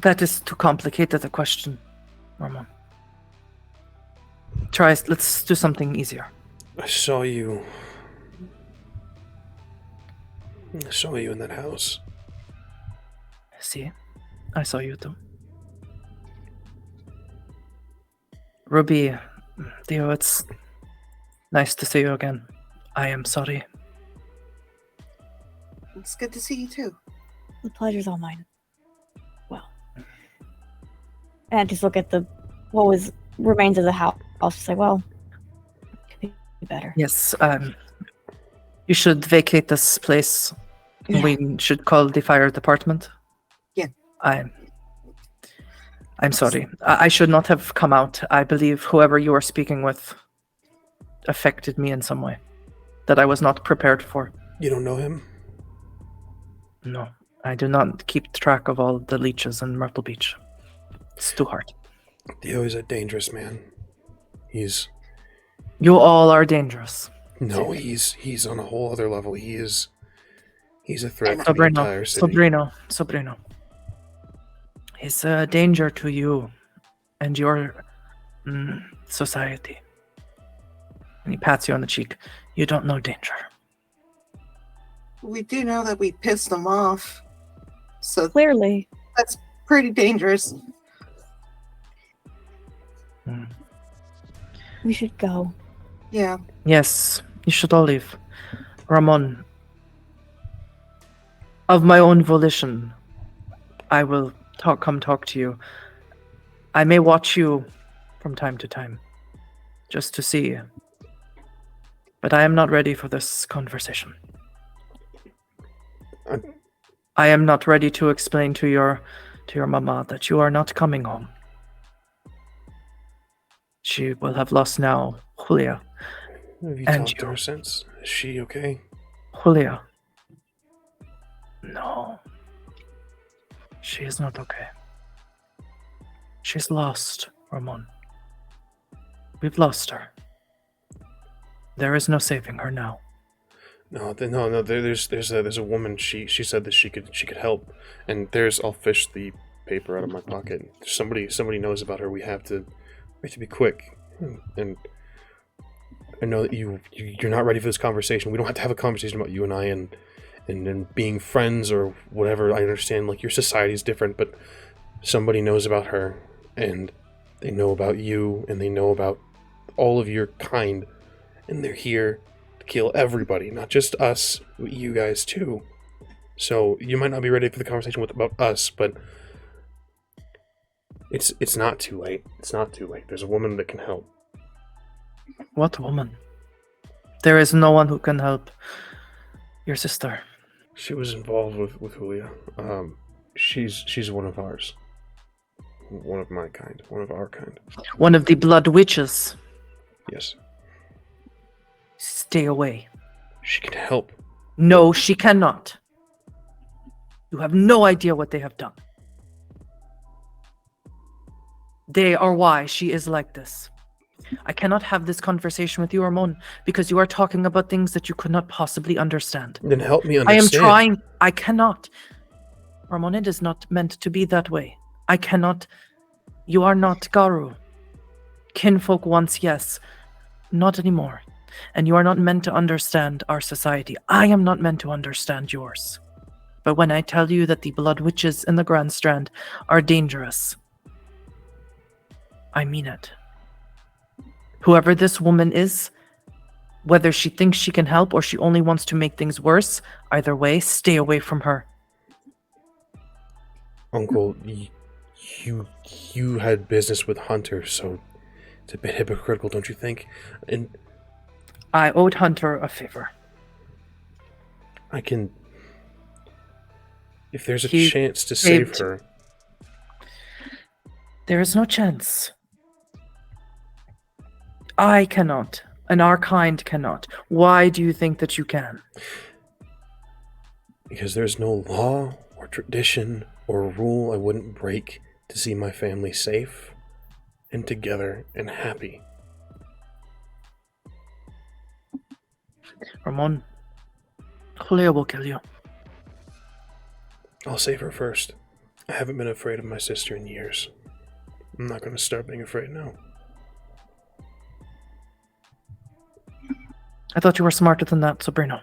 That is too complicated a question, Ramon. Let's do something easier. I saw you in that house. See? I saw you too. Ruby, Theo, it's nice to see you again. I am sorry. It's good to see you too. The pleasure's all mine. Well. And I just look at what remains of the house. I'll just say, well, could be better. Yes, you should vacate this place. Yeah. We should call the fire department. Yeah. I'm sorry. I should not have come out. I believe whoever you are speaking with affected me in some way that I was not prepared for. You don't know him? No, I do not keep track of all the leeches in Myrtle Beach. It's too hard. Theo is a dangerous man. You all are dangerous. No, he's on a whole other level. He's a threat to the entire city. Sobrino. He's a danger to you and your society. And he pats you on the cheek. You don't know danger. We do know that we pissed them off. So Clearly. that's pretty dangerous. We should go. Yeah. Yes, you should all leave. Ramon, of my own volition, I will come talk to you. I may watch you from time to time, just to see. But I am not ready for this conversation. I am not ready to explain to your mama that you are not coming home. She will have lost now Julia. Have you And talked to her since? Is she okay? Julia. No. She is not okay. She's lost, Ramon. We've lost her. There is no saving her now. No. There's a woman. She said that she could help. And I'll fish the paper out of my pocket. Somebody knows about her. We have to be quick. And I know that you're not ready for this conversation. We don't have to have a conversation about you and I and being friends or whatever. I understand like your society is different, but somebody knows about her, and they know about you, and they know about all of your kind, and they're here to kill everybody, not just us, but you guys too. So you might not be ready for the conversation about us, but it's not too late. It's not too late. There's a woman that can help. What woman? There is no one who can help your sister. She was involved with Julia. She's one of ours. One of my kind. One of our kind. One of the blood witches. Yes. Stay away. She can help. No, she cannot. You have no idea what they have done. They are why she is like this. I cannot have this conversation with you, Ramón, because you are talking about things that you could not possibly understand. Then help me understand. I am trying. I cannot. Ramón, it is not meant to be that way. I cannot. You are not Garu. Kinfolk once, yes. Not anymore. And you are not meant to understand our society. I am not meant to understand yours. But when I tell you that the blood witches in the Grand Strand are dangerous, I mean it. Whoever this woman is, whether she thinks she can help or she only wants to make things worse, either way, stay away from her. Uncle, you had business with Hunter, so it's a bit hypocritical, don't you think? And I owed Hunter a favor. I can... If there's a chance to save her... There is no chance. I cannot, and our kind cannot. Why do you think that you can? Because there's no law or tradition or rule I wouldn't break to see my family safe and together and happy. Ramón, Julia will kill you. I'll save her first. I haven't been afraid of my sister in years. I'm not going to start being afraid now. I thought you were smarter than that, Sabrina.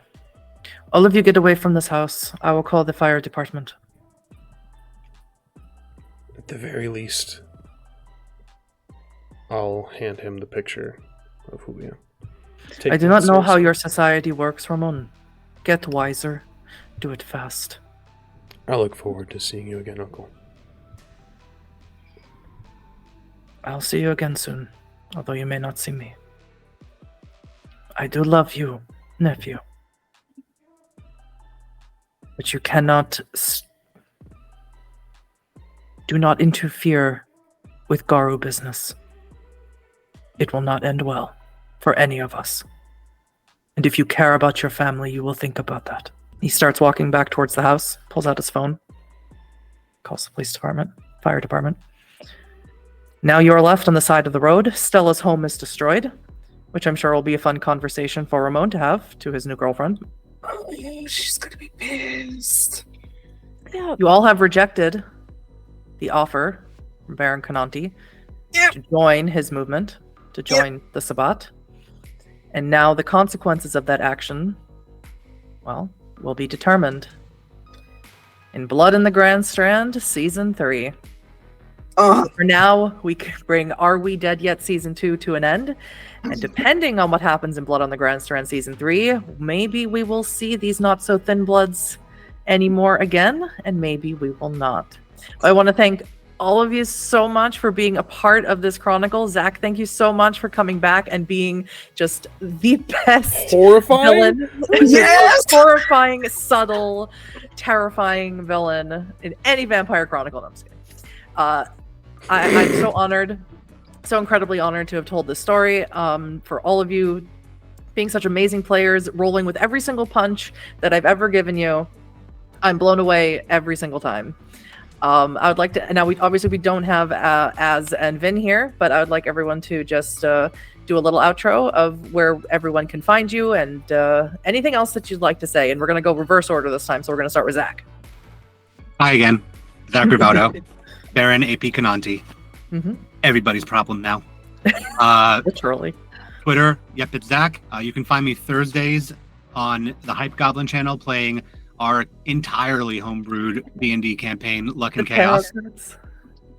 All of you get away from this house. I will call the fire department. At the very least, I'll hand him the picture of Julia. I do not know how your society works, Ramón. Get wiser. Do it fast. I look forward to seeing you again, Uncle. I'll see you again soon, although you may not see me. I do love you, nephew. But you cannot... Do not interfere with Garu business. It will not end well for any of us. And if you care about your family, you will think about that. He starts walking back towards the house, pulls out his phone, calls the police department, fire department. Now you are left on the side of the road. Stella's home is destroyed, which I'm sure will be a fun conversation for Ramón to have to his new girlfriend. Oh, she's gonna be pissed. Yeah. You all have rejected the offer from Baron Conanti to join his movement, to join the Sabbat. And now the consequences of that action, well, will be determined in Blood in the Grand Strand, Season 3. For now, we can bring Are We Dead Yet Season 2 to an end. And depending on what happens in Blood on the Grand Strand Season 3, maybe we will see these not-so-thin bloods anymore again, and maybe we will not. I want to thank all of you so much for being a part of this chronicle. Zach, thank you so much for coming back and being just the best villain. Yes! Horrifying, subtle, terrifying villain in any Vampire Chronicle. No, I'm just kidding. I'm so honored, so incredibly honored to have told this story. For all of you being such amazing players, rolling with every single punch that I've ever given you. I'm blown away every single time. I would like to now. We don't have Az and Vin here, but I would like everyone to just do a little outro of where everyone can find you and anything else that you'd like to say. And we're going to go reverse order this time, so we're going to start with Zach. Hi again, Zach Rivaudo, Baron AP Conanti. Mm-hmm. Everybody's problem now. Literally. Twitter, YepItsZak. You can find me Thursdays on the Hype Goblin channel playing our entirely homebrewed D&D campaign, Luck and Chaos.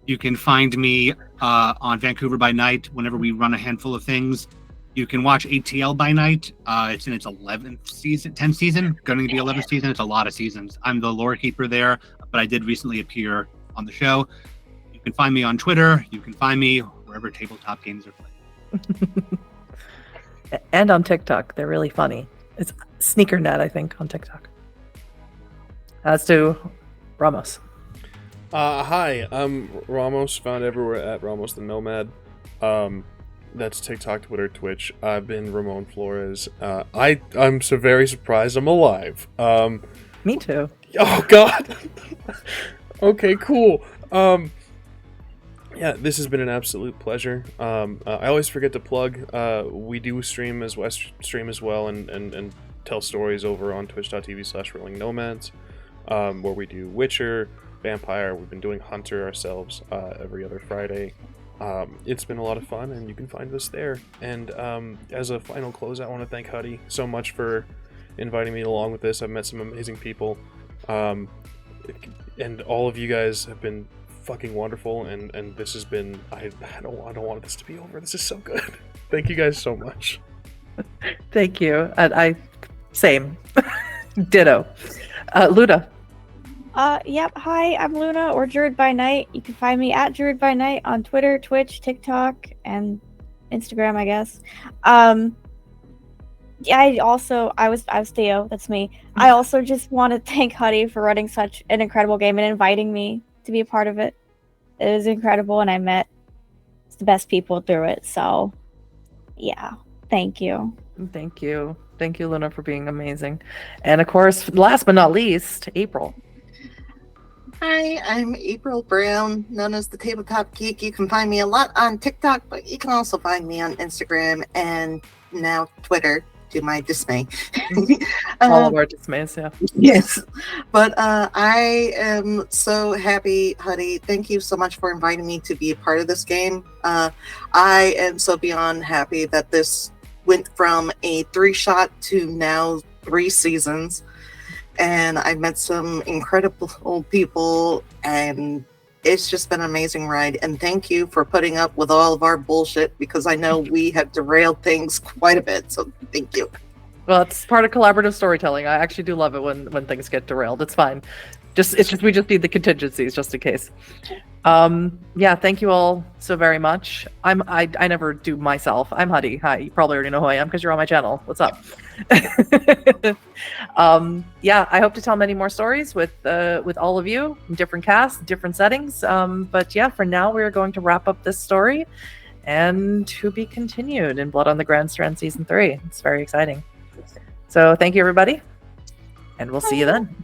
You can find me on Vancouver by Night whenever we run a handful of things. You can watch ATL by Night. It's in its 10th season, going to be 11th season. It's a lot of seasons. I'm the lore keeper there, but I did recently appear on the show. You can find me on Twitter. You can find me wherever tabletop games are played. And on TikTok. They're really funny. It's SneakerNet, I think, on TikTok. As to Ramos. Hi, I'm Ramos, found everywhere at Ramonsthenomad. That's TikTok, Twitter, Twitch. I've been Ramon Flores. I'm so very surprised I'm alive. Me too. Oh God. Okay, cool. Yeah, this has been an absolute pleasure. I always forget to plug. We do stream as well, and tell stories over on twitch.tv/rollingnomads, where we do Witcher, Vampire. We've been doing Hunter ourselves every other Friday. It's been a lot of fun, and you can find us there. And as a final close, I want to thank Huddy so much for inviting me along with this. I've met some amazing people, and all of you guys have been fucking wonderful. And this has been I don't want this to be over. This is so good. Thank you guys so much. Thank you. I same. Ditto. Luda. Yep. Hi, I'm Luna or Druidbynight. You can find me at Druidbynight on Twitter, Twitch, TikTok, and Instagram, I guess. Yeah, I was Theo. That's me. I also just want to thank Huddy for running such an incredible game and inviting me to be a part of it. It was incredible, and I met the best people through it. So, yeah, thank you. Thank you. Thank you, Luna, for being amazing. And of course, last but not least, April. Hi, I'm April Brown, known as the Tabletop Geek. You can find me a lot on TikTok, but you can also find me on Instagram and now Twitter, to my dismay. All of our dismays, yeah. Yes, but I am so happy, Huddy. Thank you so much for inviting me to be a part of this game. I am so beyond happy that this went from a 3-shot to now 3 seasons. And I met some incredible people, and it's just been an amazing ride. And thank you for putting up with all of our bullshit, because I know we have derailed things quite a bit. So thank you. Well, it's part of collaborative storytelling. I actually do love it when things get derailed. It's fine. We just need the contingencies just in case. Yeah, thank you all so very much. I never do myself. I'm Huddy. Hi, you probably already know who I am because you're on my channel. What's up? Yeah, I hope to tell many more stories with all of you, different casts, different settings. But yeah, for now we're going to wrap up this story, and to be continued in Blood on the Grand Strand Season 3. It's very exciting. So thank you, everybody, and we'll see you then.